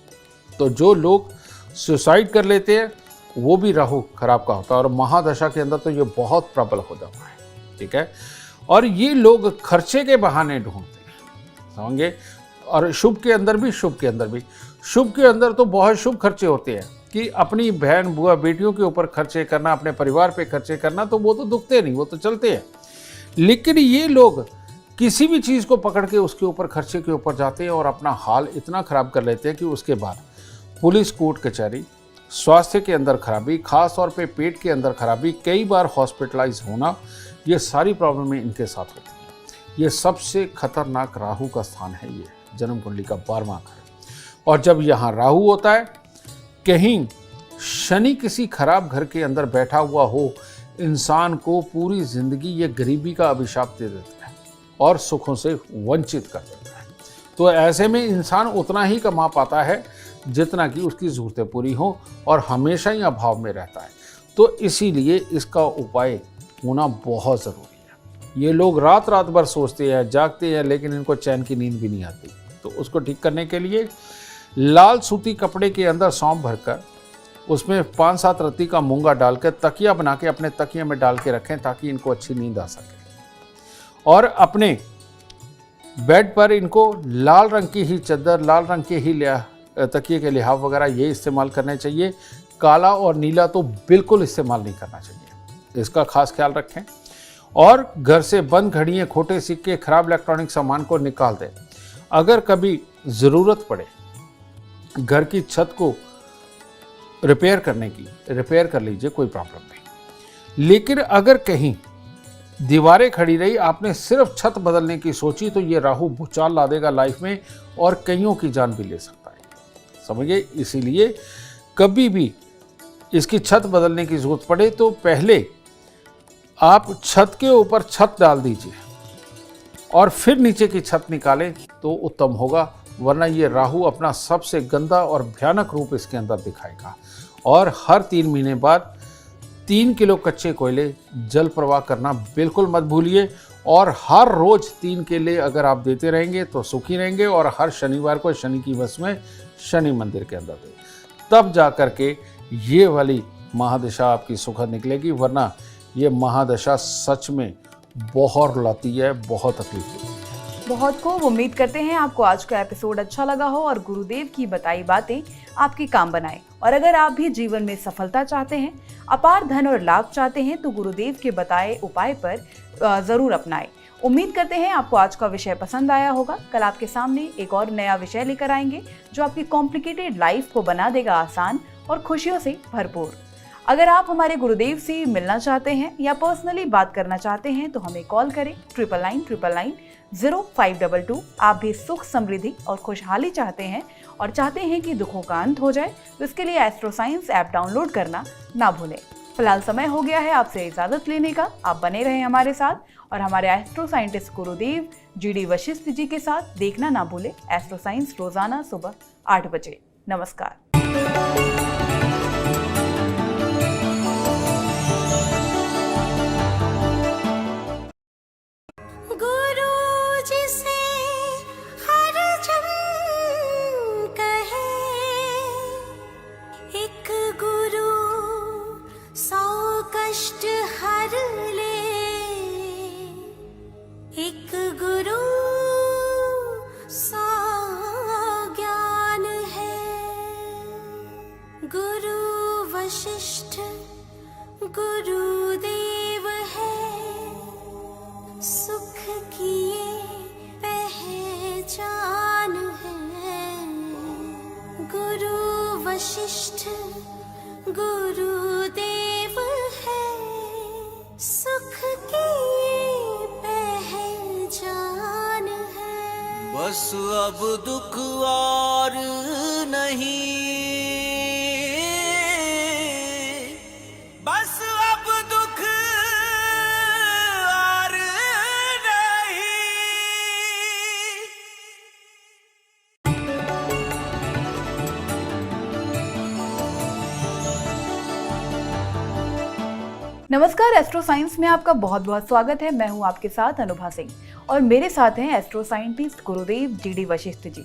तो जो लोग सुसाइड कर लेते हैं वो भी राहु खराब का होता है, और महादशा के अंदर तो ये बहुत प्रबल हो जाता है, ठीक है। और ये लोग खर्चे के बहाने ढूंढते हैं, समझे। और शुभ के अंदर भी, शुभ के अंदर भी, शुभ के अंदर तो बहुत शुभ खर्चे होते हैं कि अपनी बहन बुआ बेटियों के ऊपर खर्चे करना, अपने परिवार पे खर्चे करना, तो वो तो दुखते नहीं, वो तो चलते हैं। लेकिन ये लोग किसी भी चीज़ को पकड़ के उसके ऊपर खर्चे के ऊपर जाते हैं और अपना हाल इतना खराब कर लेते हैं कि उसके बाद पुलिस, कोर्ट कचहरी, स्वास्थ्य के अंदर खराबी, खास तौर पे पेट के अंदर खराबी, कई बार हॉस्पिटलाइज होना, ये सारी प्रॉब्लमें इनके साथ होती हैं। ये सबसे खतरनाक राहु का स्थान है, ये जन्म कुंडली का 12वां घर। और जब यहाँ राहु होता है, कहीं शनि किसी खराब घर के अंदर बैठा हुआ हो, इंसान को पूरी जिंदगी ये गरीबी का अभिशाप दे देता है और सुखों से वंचित कर देता है। तो ऐसे में इंसान उतना ही कमा पाता है जितना कि उसकी ज़रूरतें पूरी हों, और हमेशा ही अभाव में रहता है। तो इसीलिए इसका उपाय होना बहुत ज़रूरी है। ये लोग रात रात भर सोचते हैं, जागते हैं, लेकिन इनको चैन की नींद भी नहीं आती। तो उसको ठीक करने के लिए लाल सूती कपड़े के अंदर सौंफ भरकर उसमें 5-7 रत्ती का मूंगा डालकर तकिया बना के अपने तकिए में डाल के रखें ताकि इनको अच्छी नींद आ सके। और अपने बेड पर इनको लाल रंग की ही चद्दर, लाल रंग के ही तकिए के लिहाफ वगैरह ये इस्तेमाल करने चाहिए। काला और नीला तो बिल्कुल इस्तेमाल नहीं करना चाहिए, इसका खास ख्याल रखें। और घर से बंद घड़ियाँ, खोटे सिक्के, खराब इलेक्ट्रॉनिक सामान को निकाल दें। अगर कभी ज़रूरत पड़े घर की छत को रिपेयर करने की, रिपेयर कर लीजिए, कोई प्रॉब्लम नहीं। लेकिन अगर कहीं दीवारें खड़ी रही, आपने सिर्फ छत बदलने की सोची, तो ये राहु भूचाल ला देगा लाइफ में और कईयों की जान भी ले सकता है, समझिए। इसीलिए कभी भी इसकी छत बदलने की जरूरत पड़े तो पहले आप छत के ऊपर छत डाल दीजिए और फिर नीचे की छत निकालें तो उत्तम होगा, वरना ये राहु अपना सबसे गंदा और भयानक रूप इसके अंदर दिखाएगा। और हर 3 महीने बाद 3 किलो कच्चे कोयले जल प्रवाह करना बिल्कुल मत भूलिए। और हर रोज 3 केले अगर आप देते रहेंगे तो सुखी रहेंगे। और हर शनिवार को शनि की वश में शनि मंदिर के अंदर दें, तब जा कर के ये वाली महादशा आपकी सुखद निकलेगी, वरना ये महादशा सच में बहुत लाती है, बहुत तकलीफ देती है। बहुत खूब, उम्मीद करते हैं आपको आज का एपिसोड अच्छा लगा हो और गुरुदेव की बताई बातें आपके काम बनाए। और अगर आप भी जीवन में सफलता चाहते हैं, अपार धन और लाभ चाहते हैं, तो गुरुदेव के बताए उपाय पर जरूर अपनाएं। उम्मीद करते हैं आपको आज का विषय पसंद आया होगा। कल आपके सामने एक और नया विषय लेकर आएंगे जो आपकी कॉम्प्लिकेटेड लाइफ को बना देगा आसान और खुशियों से भरपूर। अगर आप हमारे गुरुदेव से मिलना चाहते हैं या पर्सनली बात करना चाहते हैं तो हमें कॉल करें 99990522। आप भी सुख, समृद्धि और खुशहाली चाहते हैं और चाहते हैं कि दुखों का अंत हो जाए, तो इसके लिए एस्ट्रो साइंस ऐप डाउनलोड करना ना भूलें। फिलहाल समय हो गया है आपसे इजाजत लेने का। आप बने रहें हमारे साथ और हमारे एस्ट्रो साइंटिस्ट गुरुदेव GD वशिष्ठ जी के साथ देखना ना भूलें एस्ट्रो साइंस रोजाना सुबह 8 बजे। नमस्कार। गुरु जिसे हर जन कहे, एक गुरु 100 कष्ट हर ले, एक गुरु 100 ज्ञान है। गुरु वशिष्ठ गुरुदेव है, सुख की ये पहचान है। गुरु वशिष्ठ गुरुदेव है, सुख की ये पहचान है। बस अब दुख और नहीं, बस अब दुख और नहीं। नमस्कार, एस्ट्रो साइंस में आपका बहुत बहुत स्वागत है। मैं हूं आपके साथ अनुभा सिंह और मेरे साथ हैं एस्ट्रो साइंटिस्ट गुरुदेव GD वशिष्ठ जी।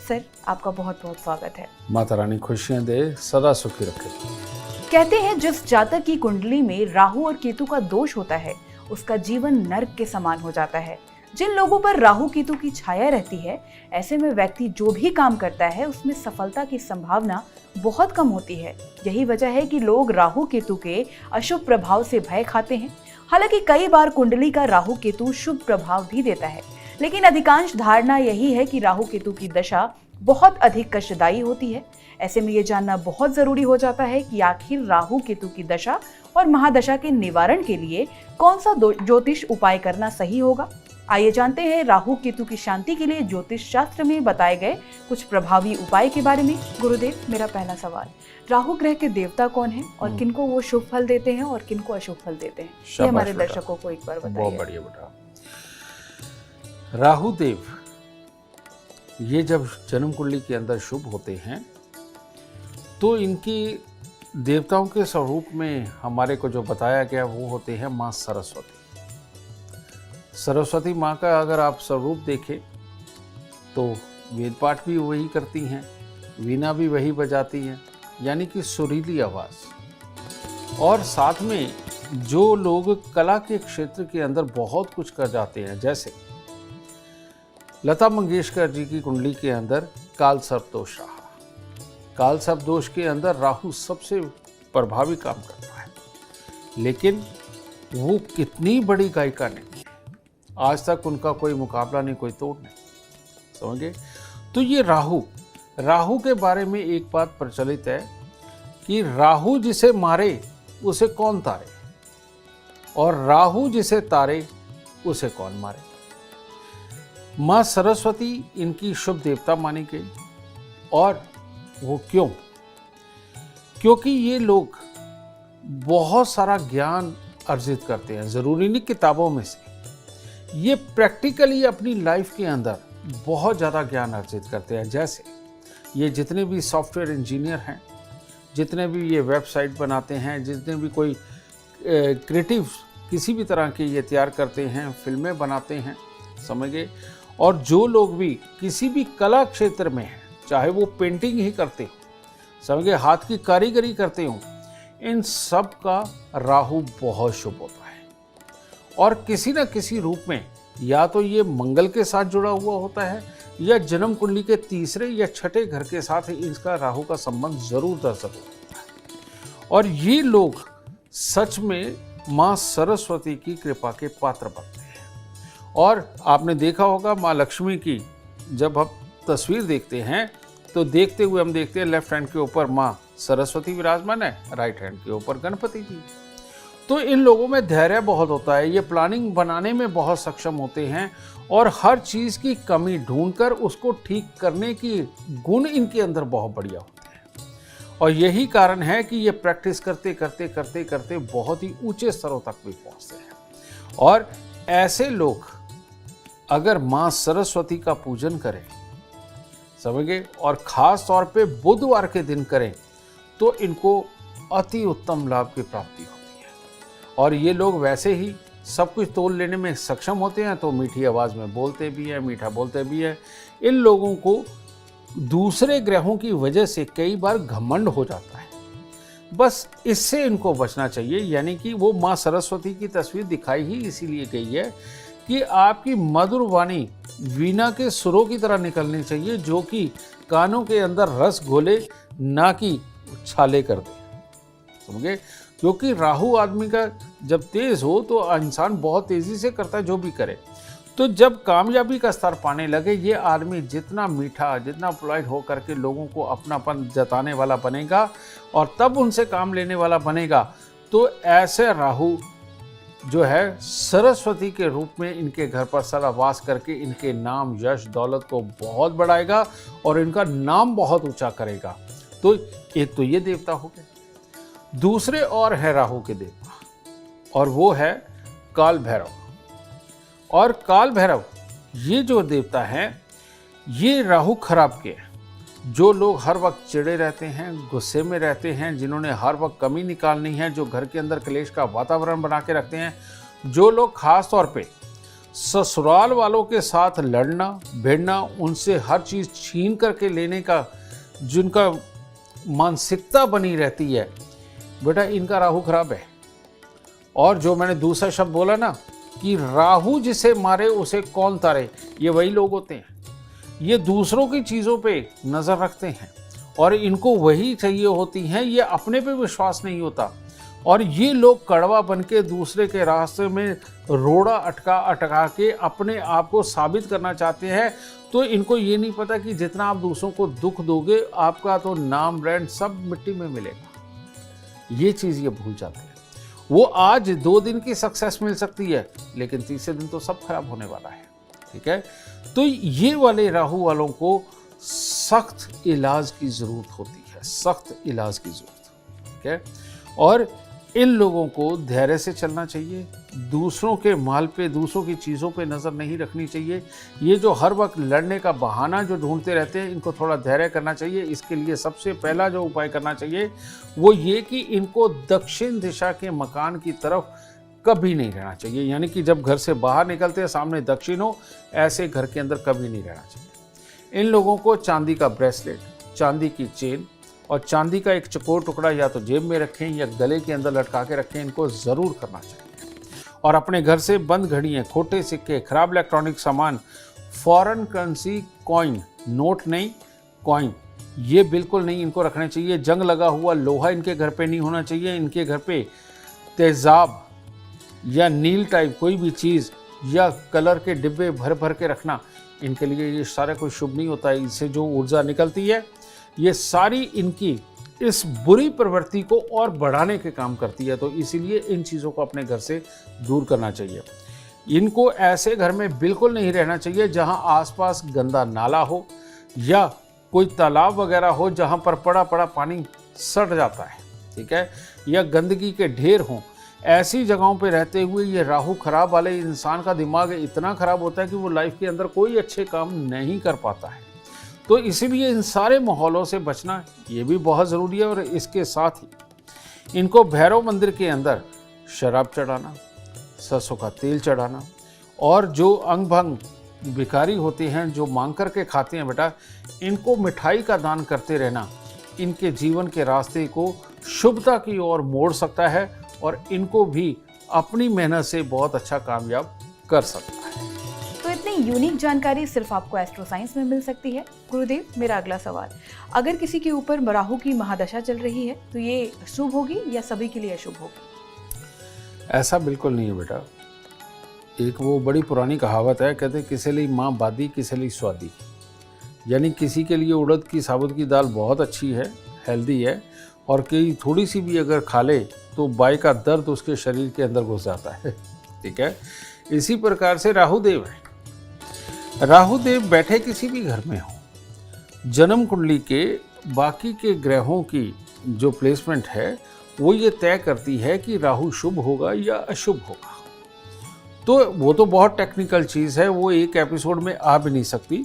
सर, आपका बहुत बहुत स्वागत है। माता रानी खुशियां दे, सदा सुखी रखे। कहते हैं जिस जातक की कुंडली में राहु और केतु का दोष होता है उसका जीवन नर्क के समान हो जाता है। जिन लोगों पर राहु केतु की छाया रहती है, ऐसे में व्यक्ति जो भी काम करता है उसमें सफलता की संभावना बहुत कम होती है। यही वजह है कि लोग राहु केतु के अशुभ प्रभाव से भय खाते हैं। हालांकि कई बार कुंडली का राहु केतु शुभ प्रभाव भी देता है, लेकिन अधिकांश धारणा यही है कि राहु केतु की दशा बहुत अधिक कष्टदायी होती है। ऐसे में ये जानना बहुत जरूरी हो जाता है कि आखिर राहु केतु की दशा और महादशा के निवारण के लिए कौन सा ज्योतिष उपाय करना सही होगा। आइए जानते हैं राहु केतु की शांति के लिए ज्योतिष शास्त्र में बताए गए कुछ प्रभावी उपाय के बारे में। गुरुदेव, मेरा पहला सवाल, राहु ग्रह के देवता कौन हैं और किनको वो शुभ फल देते हैं और किनको अशुभ फल देते हैं, ये हमारे दर्शकों को एक बार बताइए। बहुत बढ़िया बेटा। राहु देव ये जब जन्म कुंडली के अंदर शुभ होते हैं तो इनकी देवताओं के स्वरूप में हमारे को जो बताया गया वो होते हैं माँ सरस्वती। सरस्वती माँ का अगर आप स्वरूप देखें तो वेद पाठ भी वही करती हैं, वीणा भी वही बजाती हैं, यानी कि सुरीली आवाज़। और साथ में जो लोग कला के क्षेत्र के अंदर बहुत कुछ कर जाते हैं, जैसे लता मंगेशकर जी की कुंडली के अंदर काल सर्प दोष रहा। काल सर्प दोष के अंदर राहु सबसे प्रभावी काम करता है, लेकिन वो कितनी बड़ी गायिका नहीं, आज तक उनका कोई मुकाबला नहीं, कोई तोड़ नहीं, समझे। तो ये राहु के बारे में एक बात प्रचलित है कि राहु जिसे मारे उसे कौन तारे, और राहु जिसे तारे उसे कौन मारे। माँ सरस्वती इनकी शुभ देवता मानी गई। और वो क्यों? क्योंकि ये लोग बहुत सारा ज्ञान अर्जित करते हैं, ज़रूरी नहीं किताबों में से, ये प्रैक्टिकली अपनी लाइफ के अंदर बहुत ज़्यादा ज्ञान अर्जित करते हैं। जैसे ये जितने भी सॉफ्टवेयर इंजीनियर हैं, जितने भी ये वेबसाइट बनाते हैं, जितने भी कोई क्रिएटिव किसी भी तरह के ये तैयार करते हैं, फिल्में बनाते हैं, समझ गए। और जो लोग भी किसी भी कला क्षेत्र में हैं, चाहे वो पेंटिंग ही करते हो, समझ गए, हाथ की कारीगरी करते हो, इन सब का राहु बहुत शुभ होता है और किसी न किसी रूप में या तो ये मंगल के साथ जुड़ा हुआ होता है या जन्म कुंडली के तीसरे या छठे घर के साथ इसका राहु का संबंध जरूर दर्शक होता है। और ये लोग सच में माँ सरस्वती की कृपा के पात्र बनते हैं। और आपने देखा होगा माँ लक्ष्मी की जब हम तस्वीर देखते हैं तो देखते हुए हम देखते हैं लेफ्ट हैंड के ऊपर माँ सरस्वती विराजमान है, राइट हैंड के ऊपर गणपति जी। तो इन लोगों में धैर्य बहुत होता है, ये प्लानिंग बनाने में बहुत सक्षम होते हैं और हर चीज़ की कमी ढूंढकर उसको ठीक करने की गुण इनके अंदर बहुत बढ़िया होते हैं। और यही कारण है कि ये प्रैक्टिस करते करते करते करते बहुत ही ऊंचे स्तरों तक भी पहुंचते हैं। और ऐसे लोग अगर माँ सरस्वती का पूजन करें, समझे, और ख़ास तौर पे बुधवार के दिन करें तो इनको अति उत्तम लाभ की प्राप्ति होती है। और ये लोग वैसे ही सब कुछ तोल लेने में सक्षम होते हैं, तो मीठी आवाज़ में बोलते भी हैं, मीठा बोलते भी हैं। इन लोगों को दूसरे ग्रहों की वजह से कई बार घमंड हो जाता है, बस इससे इनको बचना चाहिए। यानी कि वो माँ सरस्वती की तस्वीर दिखाई ही इसीलिए गई है कि आपकी मधुर वाणी वीणा के सुरों की तरह निकलनी चाहिए, जो कि कानों के अंदर रस घोले, ना कि छाले कर दे, समझे। क्योंकि राहु आदमी का जब तेज हो तो इंसान बहुत तेजी से करता है जो भी करे। तो जब कामयाबी का स्तर पाने लगे, ये आदमी जितना मीठा, जितना पोलाइट हो करके लोगों को अपनापन जताने वाला बनेगा और तब उनसे काम लेने वाला बनेगा, तो ऐसे राहु जो है सरस्वती के रूप में इनके घर पर सदा वास करके इनके नाम, यश, दौलत को बहुत बढ़ाएगा और इनका नाम बहुत ऊंचा करेगा। तो एक तो ये देवता हो गए, दूसरे और है राहु के देवता, और वो है काल भैरव। और काल भैरव ये जो देवता हैं, ये राहु खराब के हैं। जो लोग हर वक्त चिड़े रहते हैं, गुस्से में रहते हैं, जिन्होंने हर वक्त कमी निकालनी है, जो घर के अंदर क्लेश का वातावरण बना के रखते हैं, जो लोग खास तौर पे ससुराल वालों के साथ लड़ना भिड़ना, उनसे हर चीज़ छीन करके लेने का जिनका मानसिकता बनी रहती है, बेटा इनका राहु खराब है। और जो मैंने दूसरा शब्द बोला ना कि राहु जिसे मारे उसे कौन तारे, ये वही लोग होते हैं। ये दूसरों की चीज़ों पे नज़र रखते हैं और इनको वही चाहिए होती हैं, ये अपने पे विश्वास नहीं होता। और ये लोग कड़वा बन के दूसरे के रास्ते में रोड़ा अटका के अपने आप को साबित करना चाहते हैं। तो इनको ये नहीं पता कि जितना आप दूसरों को दुख दोगे, आपका तो नाम ब्रांड सब मिट्टी में मिलेगा। ये चीज़ ये भूल जाते हैं। वो आज 2 दिन की सक्सेस मिल सकती है, लेकिन तीसरे दिन तो सब खराब होने वाला है, ठीक है। तो ये वाले राहु वालों को सख्त इलाज की ज़रूरत होती है, सख्त इलाज की ज़रूरत, ठीक है। और इन लोगों को धैर्य से चलना चाहिए, दूसरों के माल पे, दूसरों की चीज़ों पे नज़र नहीं रखनी चाहिए। ये जो हर वक्त लड़ने का बहाना जो ढूंढते रहते हैं, इनको थोड़ा धैर्य करना चाहिए। इसके लिए सबसे पहला जो उपाय करना चाहिए वो ये कि इनको दक्षिण दिशा के मकान की तरफ कभी नहीं रहना चाहिए। यानी कि जब घर से बाहर निकलते हैं सामने दक्षिण हो, ऐसे घर के अंदर कभी नहीं रहना चाहिए। इन लोगों को चांदी का ब्रेसलेट, चांदी की चेन और चांदी का एक चकोर टुकड़ा या तो जेब में रखें या गले के अंदर लटका के रखें, इनको ज़रूर करना चाहिए। और अपने घर से बंद घड़ियाँ, खोटे सिक्के, खराब इलेक्ट्रॉनिक सामान, फॉरेन करेंसी कॉइन, नोट नहीं कॉइन, ये बिल्कुल नहीं इनको रखने चाहिए। जंग लगा हुआ लोहा इनके घर पे नहीं होना चाहिए। इनके घर पे तेज़ाब या नील टाइप कोई भी चीज़ या कलर के डिब्बे भर भर के रखना इनके लिए ये सारा कुछ शुभ नहीं होता है। इससे जो ऊर्जा निकलती है ये सारी इनकी इस बुरी प्रवृत्ति को और बढ़ाने के काम करती है। तो इसीलिए इन चीज़ों को अपने घर से दूर करना चाहिए। इनको ऐसे घर में बिल्कुल नहीं रहना चाहिए जहां आसपास गंदा नाला हो या कोई तालाब वगैरह हो जहां पर पड़ा पड़ा पानी सड़ जाता है, ठीक है, या गंदगी के ढेर हों। ऐसी जगहों पे रहते हुए ये राहु खराब वाले इंसान का दिमाग इतना खराब होता है कि वो लाइफ के अंदर कोई अच्छे काम नहीं कर पाता है। तो इसीलिए इन सारे माहौलों से बचना ये भी बहुत ज़रूरी है। और इसके साथ ही इनको भैरव मंदिर के अंदर शराब चढ़ाना, सरसों का तेल चढ़ाना, और जो अंग भंग भिखारी होते हैं जो मांग कर के खाते हैं, बेटा इनको मिठाई का दान करते रहना इनके जीवन के रास्ते को शुभता की ओर मोड़ सकता है और इनको भी अपनी मेहनत से बहुत अच्छा कामयाब कर सकता है। यूनिक जानकारी सिर्फ आपको एस्ट्रो साइंस में मिल सकती है। गुरुदेव, मेरा अगला सवाल, अगर किसी के ऊपर राहु की महादशा चल रही है तो ये शुभ होगी या सभी के लिए अशुभ होगी? ऐसा बिल्कुल नहीं है बेटा। एक वो बड़ी पुरानी कहावत है, कहते किसी लिए माँ बादी किसी लिए स्वादी, यानी किसी के लिए उड़द की साबुत की दाल बहुत अच्छी है, हेल्दी है, और कई थोड़ी सी भी अगर खा ले तो बाई का दर्द उसके शरीर के अंदर घुस जाता है। ठीक है, इसी प्रकार से राहुदेव है। राहुदेव बैठे किसी भी घर में हो, जन्म कुंडली के बाकी के ग्रहों की जो प्लेसमेंट है वो ये तय करती है कि राहु शुभ होगा या अशुभ होगा। तो वो तो बहुत टेक्निकल चीज़ है, वो एक एपिसोड में आ भी नहीं सकती,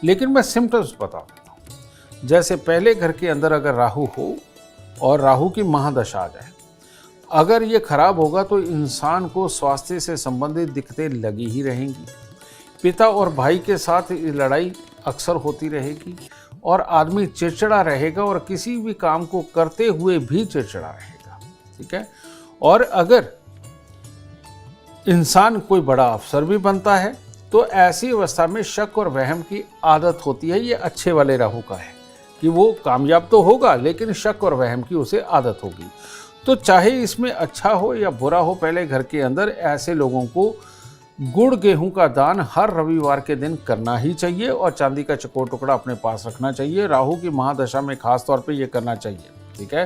लेकिन मैं सिम्टम्स बता देता हूँ। जैसे पहले घर के अंदर अगर राहु हो और राहु की महादशा आ जाए, अगर ये खराब होगा तो इंसान को स्वास्थ्य से संबंधित दिक्कतें लगी ही रहेंगी। पिता और भाई के साथ लड़ाई अक्सर होती रहेगी और आदमी चिड़चिड़ा रहेगा और किसी भी काम को करते हुए भी चिड़चिड़ा रहेगा। ठीक है, और अगर इंसान कोई बड़ा अफसर भी बनता है तो ऐसी अवस्था में शक और वहम की आदत होती है। ये अच्छे वाले राहु का है कि वो कामयाब तो होगा लेकिन शक और वहम की उसे आदत होगी। तो चाहे इसमें अच्छा हो या बुरा हो, पहले घर के अंदर ऐसे लोगों को गुड़ गेहूं का दान हर रविवार के दिन करना ही चाहिए और चांदी का चकोर टुकड़ा अपने पास रखना चाहिए। राहु की महादशा में खास तौर पे ये करना चाहिए। ठीक है,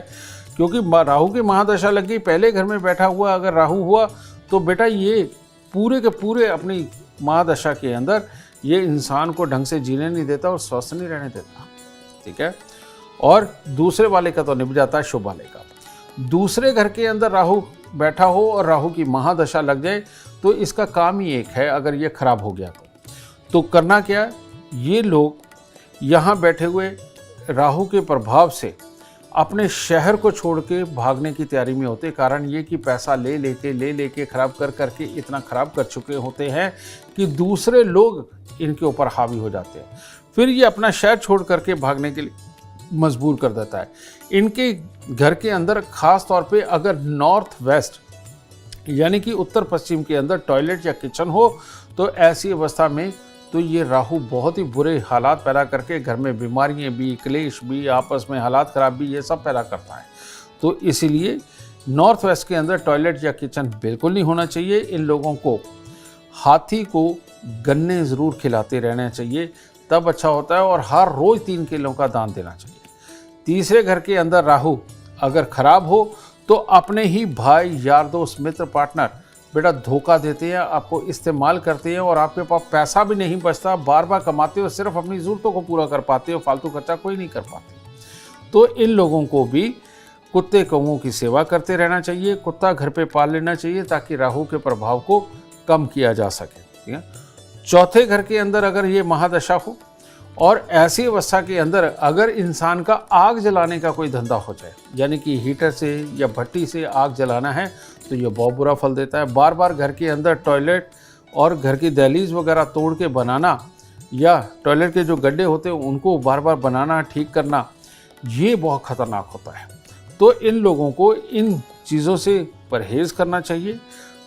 क्योंकि राहु की महादशा लग गई, पहले घर में बैठा हुआ अगर राहु हुआ तो बेटा ये पूरे के पूरे अपनी महादशा के अंदर ये इंसान को ढंग से जीने नहीं देता और स्वस्थ नहीं रहने देता। ठीक है, और दूसरे वाले का तो निभ जाता है, शुभ वाले का। दूसरे घर के अंदर राहु बैठा हो और राहु की महादशा लग जाए तो इसका काम ही एक है, अगर ये खराब हो गया तो करना क्या, ये लोग यहाँ बैठे हुए राहु के प्रभाव से अपने शहर को छोड़ के भागने की तैयारी में होते। कारण ये कि पैसा ले लेके खराब करके इतना खराब कर चुके होते हैं कि दूसरे लोग इनके ऊपर हावी हो जाते हैं। फिर ये अपना शहर छोड़ करके भागने के लिए मजबूर कर देता है। इनके घर के अंदर खास तौर पे अगर नॉर्थ वेस्ट यानी कि उत्तर पश्चिम के अंदर टॉयलेट या किचन हो तो ऐसी अवस्था में तो ये राहु बहुत ही बुरे हालात पैदा करके घर में बीमारियां भी, क्लेश भी, आपस में हालात ख़राब भी, ये सब पैदा करता है। तो इसीलिए नॉर्थ वेस्ट के अंदर टॉयलेट या किचन बिल्कुल नहीं होना चाहिए। इन लोगों को हाथी को गन्ने ज़रूर खिलाते रहना चाहिए, तब अच्छा होता है, और हर रोज़ 3 किलो का दान देना चाहिए। तीसरे घर के अंदर राहु अगर खराब हो तो अपने ही भाई, यार, दोस्त, मित्र, पार्टनर बेटा धोखा देते हैं, आपको इस्तेमाल करते हैं और आपके पास पैसा भी नहीं बचता, बार बार कमाते हो, सिर्फ अपनी ज़रूरतों को पूरा कर पाते हो, फालतू खर्चा कोई नहीं कर पाते। तो इन लोगों को भी कुत्ते कौओं की सेवा करते रहना चाहिए, कुत्ता घर पे पाल लेना चाहिए ताकि राहु के प्रभाव को कम किया जा सके। ठीक है, चौथे घर के अंदर अगर ये महादशा हो और ऐसी अवस्था के अंदर अगर इंसान का आग जलाने का कोई धंधा हो जाए, यानी कि हीटर से या भट्टी से आग जलाना है, तो ये बहुत बुरा फल देता है। बार बार घर के अंदर टॉयलेट और घर की दहलीज वगैरह तोड़ के बनाना या टॉयलेट के जो गड्ढे होते हैं उनको बार बार बनाना, ठीक करना, ये बहुत ख़तरनाक होता है। तो इन लोगों को इन चीज़ों से परहेज़ करना चाहिए।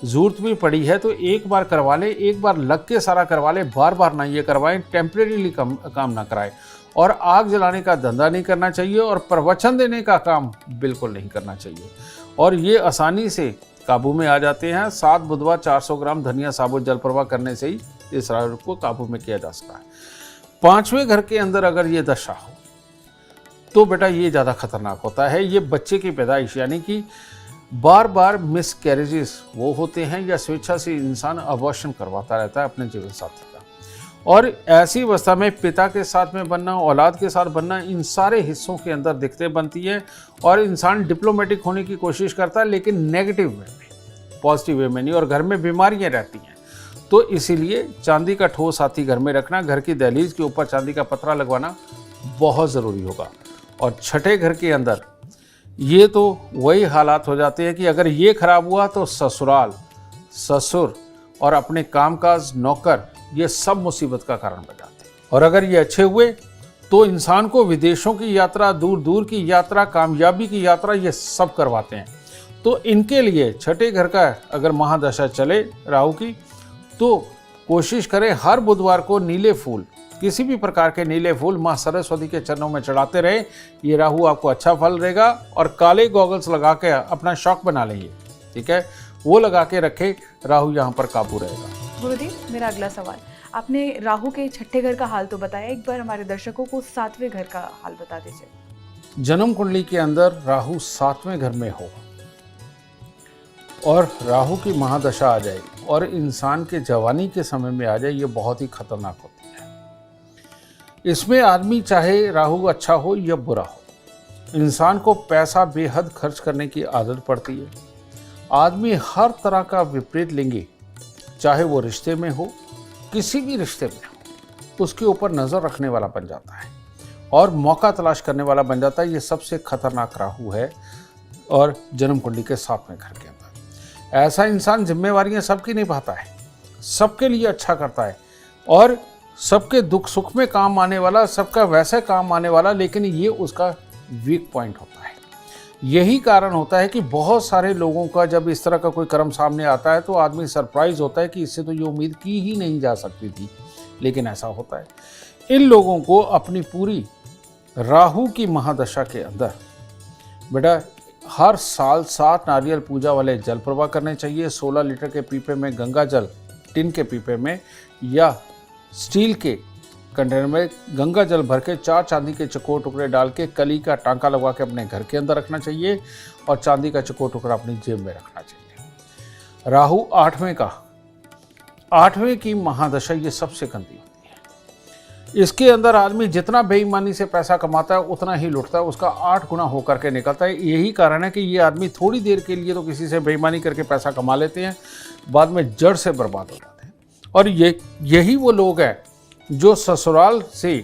ज़रूरत भी पड़ी है तो एक बार करवा ले, एक बार लग के सारा करवा ले, बार बार ना ये करवाएं, टेम्परेरीली काम ना कराएं। और आग जलाने का धंधा नहीं करना चाहिए और प्रवचन देने का काम बिल्कुल नहीं करना चाहिए, और ये आसानी से काबू में आ जाते हैं। 7 बुधवार 400 ग्राम धनिया साबुत जल प्रवाह करने से ही इस रोग को काबू में किया जा सकता है। 5वें घर के अंदर अगर ये दशा हो तो बेटा ये ज़्यादा खतरनाक होता है। ये बच्चे की पैदाइश यानी कि बार बार मिस कैरेजेस वो होते हैं या स्वेच्छा से इंसान अबॉर्शन करवाता रहता है अपने जीवन साथी का, और ऐसी अवस्था में पिता के साथ में बनना, औलाद के साथ बनना, इन सारे हिस्सों के अंदर दिक्कतें बनती हैं और इंसान डिप्लोमेटिक होने की कोशिश करता है लेकिन नेगेटिव वे में, पॉजिटिव वे में नहीं, और घर में बीमारियां रहती हैं। तो इसीलिए चांदी का ठोस हाथी घर में रखना, घर की दहलीज के ऊपर चांदी का पतरा लगवाना बहुत ज़रूरी होगा। और छठे घर के अंदर ये तो वही हालात हो जाते हैं कि अगर ये खराब हुआ तो ससुराल, ससुर और अपने कामकाज, नौकर, ये सब मुसीबत का कारण बन जाते हैं। और अगर ये अच्छे हुए तो इंसान को विदेशों की यात्रा, दूर दूर की यात्रा, कामयाबी की यात्रा, ये सब करवाते हैं। तो इनके लिए छठे घर का अगर महादशा चले राहु की तो कोशिश करें हर बुधवार को नीले फूल, किसी भी प्रकार के नीले फूल माँ सरस्वती के चरणों में चढ़ाते रहें। ये राहु आपको अच्छा फल देगा। और काले गॉगल्स लगा के अपना शौक बना लेंगे, ठीक है, वो लगा के रखें, राहु यहाँ पर काबू रहेगा। गुरुदेव, मेरा अगला सवाल, आपने राहु के छठे घर का हाल तो बताया, एक बार हमारे दर्शकों को 7वें घर का हाल बता दीजिए। जन्म कुंडली के अंदर राहु 7वें घर में हो और राहु की महादशा आ जाए और इंसान के जवानी के समय में आ जाए, ये बहुत ही खतरनाक होती है। इसमें आदमी चाहे राहु अच्छा हो या बुरा हो, इंसान को पैसा बेहद खर्च करने की आदत पड़ती है। आदमी हर तरह का विपरीत लिंगी, चाहे वो रिश्ते में हो, किसी भी रिश्ते में हो, उसके ऊपर नज़र रखने वाला बन जाता है और मौका तलाश करने वाला बन जाता है। ये सबसे खतरनाक राहु है और जन्म कुंडली के 7वें घर के अंदर ऐसा इंसान जिम्मेवारियां सबकी निभाता है, सबके लिए अच्छा करता है और सबके दुख सुख में काम आने वाला, सबका वैसे काम आने वाला, लेकिन ये उसका वीक पॉइंट होता है। यही कारण होता है कि बहुत सारे लोगों का जब इस तरह का कोई कर्म सामने आता है तो आदमी सरप्राइज होता है कि इससे तो ये उम्मीद की ही नहीं जा सकती थी, लेकिन ऐसा होता है। इन लोगों को अपनी पूरी राहु की महादशा के अंदर बेटा हर साल 7 नारियल पूजा वाले जल प्रवाह करने चाहिए। 16 लीटर के पीपे में गंगा जल, टिन के पीपे में या स्टील के कंटेनर में गंगा जल भर के 4 चांदी के चकोर टुकड़े डाल के कली का टांका लगा के अपने घर के अंदर रखना चाहिए और चांदी का चकोर टुकड़ा अपनी जेब में रखना चाहिए। राहु 8वें की महादशा ये सबसे गंदी होती है। इसके अंदर आदमी जितना बेईमानी से पैसा कमाता है उतना ही लुटता है, उसका 8 गुना होकर के निकलता है। यही कारण है कि ये आदमी थोड़ी देर के लिए तो किसी से बेईमानी करके पैसा कमा लेते हैं, बाद में जड़ से बर्बाद हो जाते हैं। और यही वो लोग हैं जो ससुराल से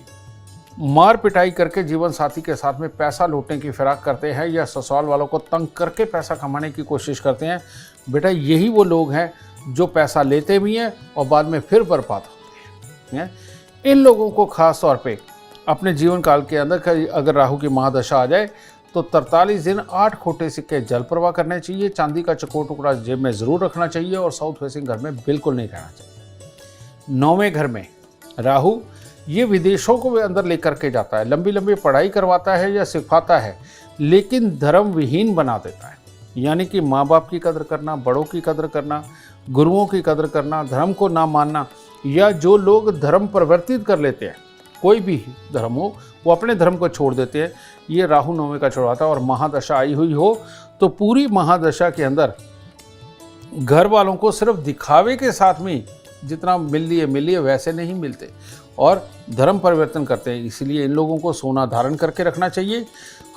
मार पिटाई करके जीवन साथी के साथ में पैसा लूटने की फिराक करते हैं या ससुराल वालों को तंग करके पैसा कमाने की कोशिश करते हैं। बेटा यही वो लोग हैं जो पैसा लेते भी हैं और बाद में फिर बर्बाद होते हैं। इन लोगों को खास तौर पे अपने जीवन काल के अंदर अगर राहु की महादशा आ जाए तो 43 दिन 8 खोटे सिक्के जल प्रवाह करने चाहिए। चांदी का चकोर टुकड़ा जेब में ज़रूर रखना चाहिए और साउथ फेसिंग घर में बिल्कुल नहीं रहना चाहिए। 9वें घर में राहु ये विदेशों को अंदर लेकर के जाता है, लंबी लंबी पढ़ाई करवाता है या सिखाता है, लेकिन धर्म विहीन बना देता है। यानी कि माँ बाप की कदर करना, बड़ों की कदर करना, गुरुओं की कदर करना, धर्म को ना मानना, या जो लोग धर्म परिवर्तित कर लेते हैं, कोई भी धर्म हो, वो अपने धर्म को छोड़ देते हैं। ये राहु 9वें का छुड़वाता है। और महादशा आई हुई हो तो पूरी महादशा के अंदर घर वालों को सिर्फ दिखावे के साथ में जितना मिल लिए वैसे नहीं मिलते और धर्म परिवर्तन करते हैं। इसलिए इन लोगों को सोना धारण करके रखना चाहिए।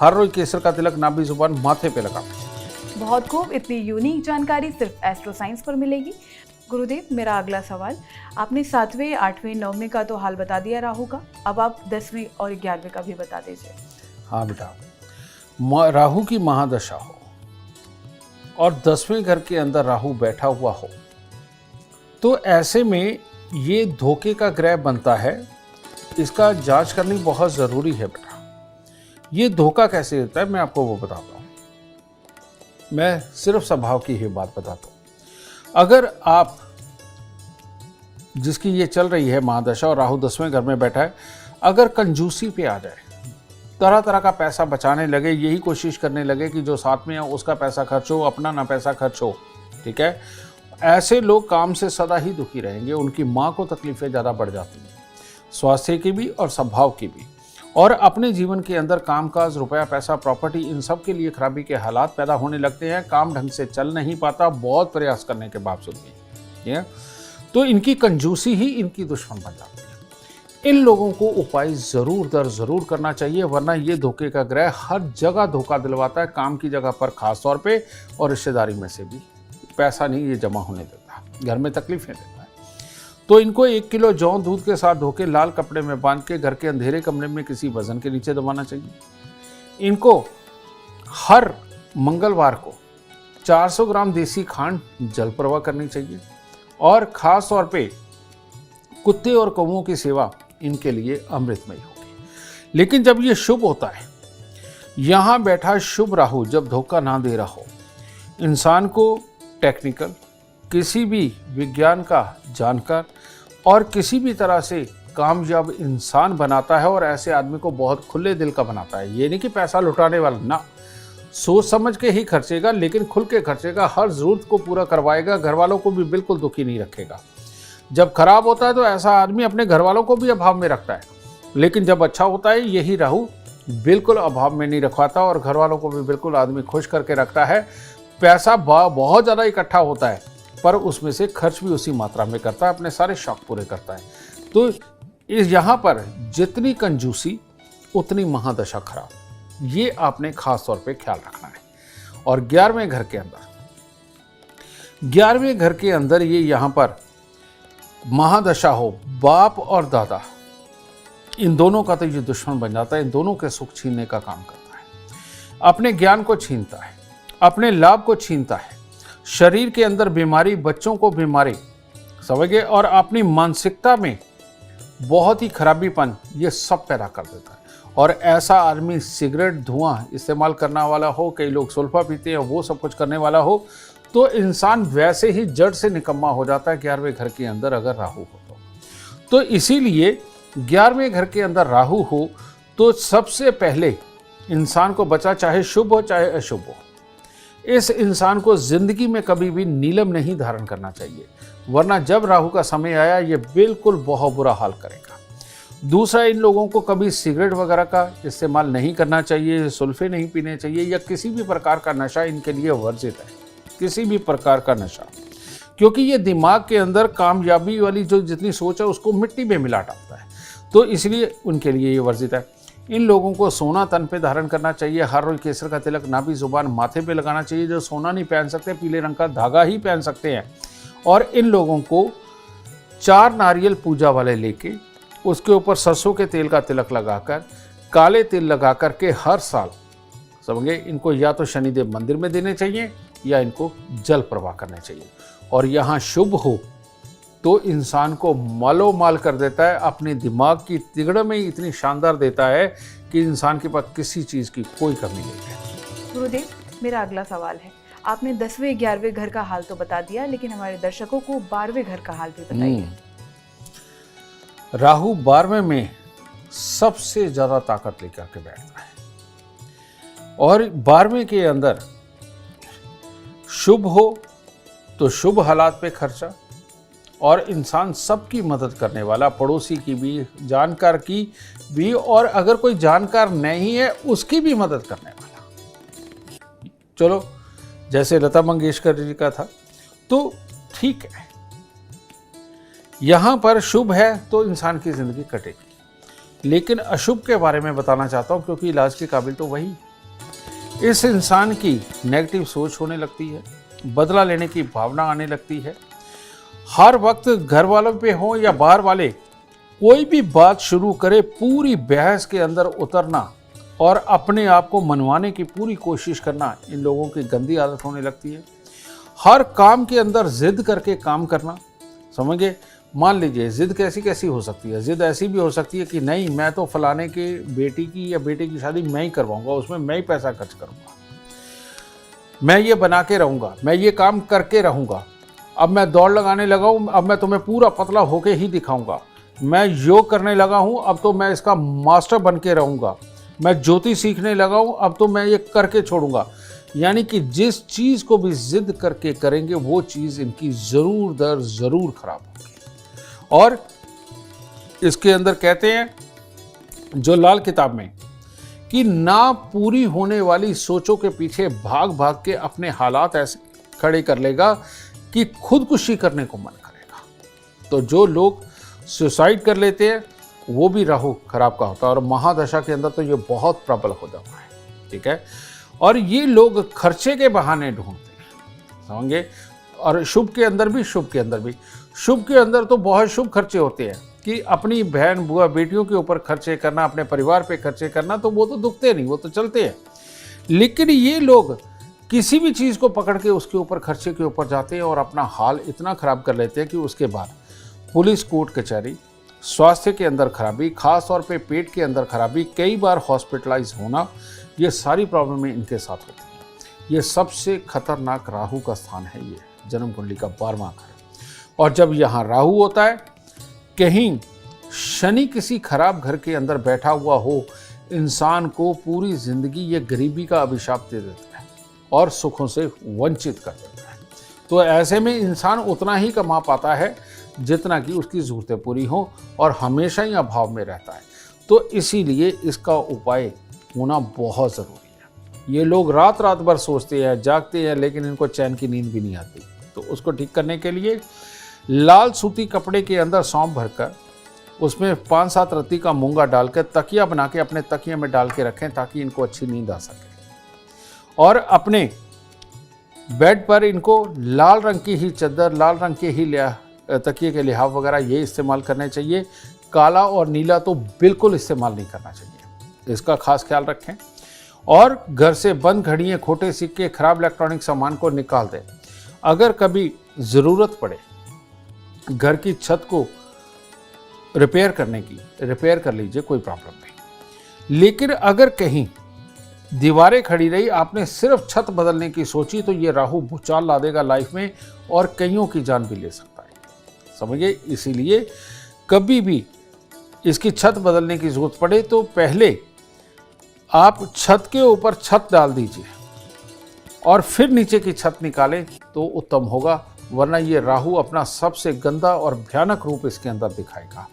हर रोज केसर का तिलक नाभि जुबान माथे पे लगाना चाहिए। बहुत खूब, इतनी यूनिक जानकारी सिर्फ एस्ट्रो साइंस पर मिलेगी। गुरुदेव, मेरा अगला सवाल, आपने 7वें, 8वें, 9वें का तो हाल बता दिया राहु का, अब आप 10वें और 11वें का भी बता दीजिए। हाँ बेटा, राहु की महादशा हो और 10वें घर के अंदर राहु बैठा हुआ हो तो ऐसे में ये धोखे का ग्रह बनता है। इसका जांच करनी बहुत ज़रूरी है बेटा। ये धोखा कैसे होता है मैं आपको वो बताता हूँ। मैं सिर्फ स्वभाव की ही बात बताता हूँ। अगर आप जिसकी ये चल रही है महादशा और राहु 10वें घर में बैठा है, अगर कंजूसी पे आ जाए, तरह तरह का पैसा बचाने लगे, यही कोशिश करने लगे कि जो साथ में है उसका पैसा खर्च हो, अपना ना पैसा खर्च हो, ठीक है, ऐसे लोग काम से सदा ही दुखी रहेंगे। उनकी माँ को तकलीफें ज़्यादा बढ़ जाती हैं, स्वास्थ्य की भी और स्वभाव की भी, और अपने जीवन के अंदर कामकाज, रुपया, पैसा, प्रॉपर्टी, इन सब के लिए खराबी के हालात पैदा होने लगते हैं। काम ढंग से चल नहीं पाता बहुत प्रयास करने के बावजूद भी, ठीक है। तो इनकी कंजूसी ही इनकी दुश्मन बन जाती है। इन लोगों को उपाय ज़रूर करना चाहिए, वरना ये धोखे का ग्रह हर जगह धोखा दिलवाता है, काम की जगह पर खास तौर पे, और रिश्तेदारी में से भी पैसा नहीं ये जमा होने देता, घर में तकलीफें देता है। तो इनको 1 किलो जौ दूध के साथ धो के लाल कपड़े में बांध के घर के अंधेरे कमरे में किसी वजन के नीचे दबाना चाहिए। इनको हर मंगलवार को 400 ग्राम देसी खांड जल प्रवाह करनी चाहिए और ख़ास तौर पे कुत्ते और कौवों की सेवा इनके लिए अमृतमय होगी। लेकिन जब ये शुभ होता है, यहाँ बैठा शुभ राहु जब धोखा ना दे रहा हो, इंसान को टेक्निकल, किसी भी विज्ञान का जानकार और किसी भी तरह से कामयाब इंसान बनाता है और ऐसे आदमी को बहुत खुले दिल का बनाता है। ये नहीं कि पैसा लुटाने वाला, ना, सोच समझ के ही खर्चेगा, लेकिन खुल के खर्चेगा, हर ज़रूरत को पूरा करवाएगा, घर वालों को भी बिल्कुल दुखी नहीं रखेगा। जब खराब होता है तो ऐसा आदमी अपने घर वालों को भी अभाव में रखता है, लेकिन जब अच्छा होता है यही राहु बिल्कुल अभाव में नहीं रखवाता और घर वालों को भी बिल्कुल आदमी खुश करके रखता है। पैसा बहुत ज़्यादा इकट्ठा होता है, पर उसमें से खर्च भी उसी मात्रा में करता है, अपने सारे शौक पूरे करता है। तो इस यहाँ पर जितनी कंजूसी उतनी महादशा खराब, ये आपने खास तौर पे ख्याल रखना है। और 11वें घर के अंदर ये यहाँ पर महादशा हो, बाप और दादा, इन दोनों का तो ये दुश्मन बन जाता है, इन दोनों के सुख छीनने का काम करता है, अपने ज्ञान को छीनता है, अपने लाभ को छीनता है, शरीर के अंदर बीमारी, बच्चों को बीमारी, समझिए, और अपनी मानसिकता में बहुत ही खराबीपन ये सब पैदा कर देता है। और ऐसा आदमी सिगरेट, धुआं इस्तेमाल करने वाला हो, कई लोग सुल्फा पीते हैं, वो सब कुछ करने वाला हो, तो इंसान वैसे ही जड़ से निकम्मा हो जाता है 11वें घर के अंदर अगर राहु हो तो इसीलिए 11वें घर के अंदर राहु हो तो सबसे पहले इंसान को बचा, चाहे शुभ हो चाहे अशुभ हो, इस इंसान को जिंदगी में कभी भी नीलम नहीं धारण करना चाहिए, वरना जब राहु का समय आया ये बिल्कुल बहुत बुरा हाल करेगा। दूसरा, इन लोगों को कभी सिगरेट वगैरह का इस्तेमाल नहीं करना चाहिए, सुल्फे नहीं पीने चाहिए, या किसी भी प्रकार का नशा इनके लिए वर्जित है, किसी भी प्रकार का नशा, क्योंकि ये दिमाग के अंदर कामयाबी वाली जो जितनी सोच है उसको मिट्टी में मिला डालता है, तो इसलिए उनके लिए ये वर्जित है। इन लोगों को सोना तन पे धारण करना चाहिए, हर रोज केसर का तिलक नाभि जुबान माथे पे लगाना चाहिए। जो सोना नहीं पहन सकते पीले रंग का धागा ही पहन सकते हैं। और इन लोगों को 4 नारियल पूजा वाले लेके उसके ऊपर सरसों के तेल का तिलक लगाकर, काले तिल लगा कर के हर साल, समझे, इनको या तो शनिदेव मंदिर में देने चाहिए या इनको जल प्रवाह करने चाहिए। और यहाँ शुभ हो तो इंसान को मालोमाल कर देता है, अपने दिमाग की तिगड़ में इतनी शानदार देता है कि इंसान के पास किसी चीज़ की कोई कमी नहीं रहती। गुरुदेव, मेरा अगला सवाल है, आपने 10वें 11वें घर का हाल तो बता दिया, लेकिन हमारे दर्शकों को 12वें घर का हाल भी बताइए। राहु 12वें में सबसे ज़्यादा ताकत लेकर के बैठता है, और 12वें के अंदर शुभ हो तो शुभ हालात पे खर्चा, और इंसान सबकी मदद करने वाला, पड़ोसी की भी, जानकार की भी, और अगर कोई जानकार नहीं है उसकी भी मदद करने वाला। चलो, जैसे लता मंगेशकर जी का था तो ठीक है, यहाँ पर शुभ है तो इंसान की ज़िंदगी कटेगी, लेकिन अशुभ के बारे में बताना चाहता हूँ, क्योंकि इलाज के काबिल तो वही। इस इंसान की नेगेटिव सोच होने लगती है, बदला लेने की भावना आने लगती है, हर वक्त घर वालों पे हो या बाहर वाले, कोई भी बात शुरू करे पूरी बहस के अंदर उतरना और अपने आप को मनवाने की पूरी कोशिश करना, इन लोगों की गंदी आदत होने लगती है। हर काम के अंदर जिद करके काम करना, समझिए, मान लीजिए जिद कैसी हो सकती है। जिद ऐसी भी हो सकती है कि नहीं, मैं तो फलाने के बेटी की या बेटे की शादी मैं ही करवाऊंगा, उसमें मैं ही पैसा खर्च करूंगा, मैं ये बना के रहूंगा, मैं ये काम करके रहूंगा, अब मैं दौड़ लगाने लगा हूँ, अब मैं तुम्हें पूरा पतला होके ही दिखाऊंगा, मैं योग करने लगा हूँ, अब तो मैं इसका मास्टर बन के रहूंगा, मैं ज्योति सीखने लगा हूँ, अब तो मैं ये करके छोड़ूंगा। यानी कि जिस चीज़ को भी जिद करके करेंगे वो चीज़ इनकी ज़रूर दर ज़रूर खराब होगी। और इसके अंदर कहते हैं जो लाल किताब में कि ना पूरी होने वाली सोचों के पीछे भाग भाग के अपने हालात ऐसे खड़े कर लेगा कि खुदकुशी करने को मन करेगा। तो जो लोग सुसाइड कर लेते हैं वो भी राहु खराब का होता है, और महादशा के अंदर तो ये बहुत प्रबल हो जाता है, ठीक है। और ये लोग खर्चे के बहाने ढूंढते हैं, समझे। और शुभ के अंदर भी, शुभ के अंदर भी, शुभ के अंदर तो बहुत शुभ खर्चे होते हैं कि अपनी बहन बुआ बेटियों के ऊपर खर्चे करना, अपने परिवार पे खर्चे करना, तो वो तो दुखते नहीं, वो तो चलते हैं। लेकिन ये लोग किसी भी चीज़ को पकड़ के उसके ऊपर खर्चे के ऊपर जाते हैं और अपना हाल इतना ख़राब कर लेते हैं कि उसके बाद पुलिस, कोर्ट कचहरी, स्वास्थ्य के अंदर खराबी, खास तौर पे पेट के अंदर खराबी, कई बार हॉस्पिटलाइज होना, ये सारी प्रॉब्लमें इनके साथ होती हैं। ये सबसे खतरनाक राहु का स्थान है, ये जन्म कुंडली का 12वां घर। और जब यहाँ राहु होता है कहीं शनि किसी खराब घर के अंदर बैठा हुआ हो, इंसान को पूरी जिंदगी ये गरीबी का अभिशाप दे देता है और सुखों से वंचित कर देता है। तो ऐसे में इंसान उतना ही कमा पाता है जितना कि उसकी ज़रूरतें पूरी हों और हमेशा ही अभाव में रहता है। तो इसीलिए इसका उपाय होना बहुत ज़रूरी है। ये लोग रात रात भर सोचते हैं, जागते हैं, लेकिन इनको चैन की नींद भी नहीं आती। तो उसको ठीक करने के लिए लाल सूती कपड़े के अंदर सौंफ भरकर उसमें 5-7 रत्ती का मूंगा डालकर तकिया बना के अपने तकिए में डाल के रखें ताकि इनको अच्छी नींद आ सके। और अपने बेड पर इनको लाल रंग की ही चद्दर, लाल रंग के ही तकिए के लिहाफ वगैरह ये इस्तेमाल करने चाहिए। काला और नीला तो बिल्कुल इस्तेमाल नहीं करना चाहिए, इसका खास ख्याल रखें। और घर से बंद घड़ियाँ, खोटे सिक्के, खराब इलेक्ट्रॉनिक सामान को निकाल दें। अगर कभी ज़रूरत पड़े घर की छत को रिपेयर करने की, रिपेयर कर लीजिए, कोई प्रॉब्लम नहीं। लेकिन अगर कहीं दीवारें खड़ी रही, आपने सिर्फ छत बदलने की सोची, तो ये राहु भूचाल ला देगा लाइफ में और कईयों की जान भी ले सकता है, समझिए। इसीलिए कभी भी इसकी छत बदलने की जरूरत पड़े तो पहले आप छत के ऊपर छत डाल दीजिए और फिर नीचे की छत निकालें तो उत्तम होगा, वरना ये राहु अपना सबसे गंदा और भयानक रूप इसके अंदर दिखाएगा।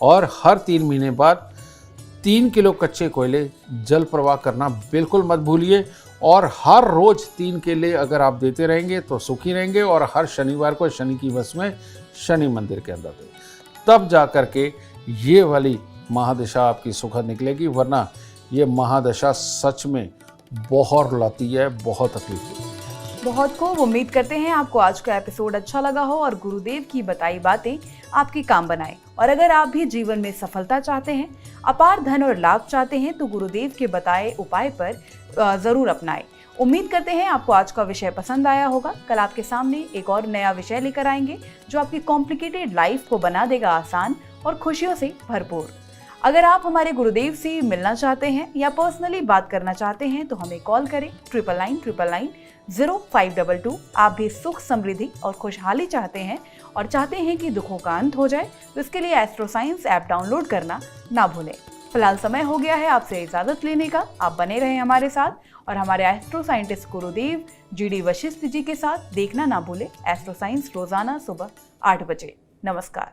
और हर 3 महीने बाद 3 किलो कच्चे कोयले जल प्रवाह करना बिल्कुल मत भूलिए। और हर रोज 3 केले अगर आप देते रहेंगे तो सुखी रहेंगे। और हर शनिवार को शनि की वश में शनि मंदिर के अंदर दें, तब जा कर के ये वाली महादशा आपकी सुखद निकलेगी, वरना ये महादशा सच में बहुत रुलाती है, बहुत तकलीफ देती है। बहुत खूब, उम्मीद करते हैं आपको आज का एपिसोड अच्छा लगा हो और गुरुदेव की बताई बातें आपके काम बनाए। और अगर आप भी जीवन में सफलता चाहते हैं, अपार धन और लाभ चाहते हैं, तो गुरुदेव के बताए उपाय पर जरूर अपनाएं। उम्मीद करते हैं आपको आज का विषय पसंद आया होगा। कल आपके सामने एक और नया विषय लेकर आएंगे जो आपकी कॉम्प्लिकेटेड लाइफ को बना देगा आसान और खुशियों से भरपूर। अगर आप हमारे गुरुदेव से मिलना चाहते हैं या पर्सनली बात करना चाहते हैं तो हमें कॉल करें 9999900522। आप भी सुख, समृद्धि और खुशहाली चाहते हैं और चाहते हैं कि दुखों का अंत हो जाए, तो इसके लिए एस्ट्रो साइंस ऐप डाउनलोड करना ना भूलें। फिलहाल समय हो गया है आपसे इजाजत लेने का। आप बने रहें हमारे साथ और हमारे एस्ट्रो साइंटिस्ट गुरुदेव GD वशिष्ठ जी के साथ देखना ना भूलें एस्ट्रो साइंस रोजाना सुबह 8 बजे। नमस्कार।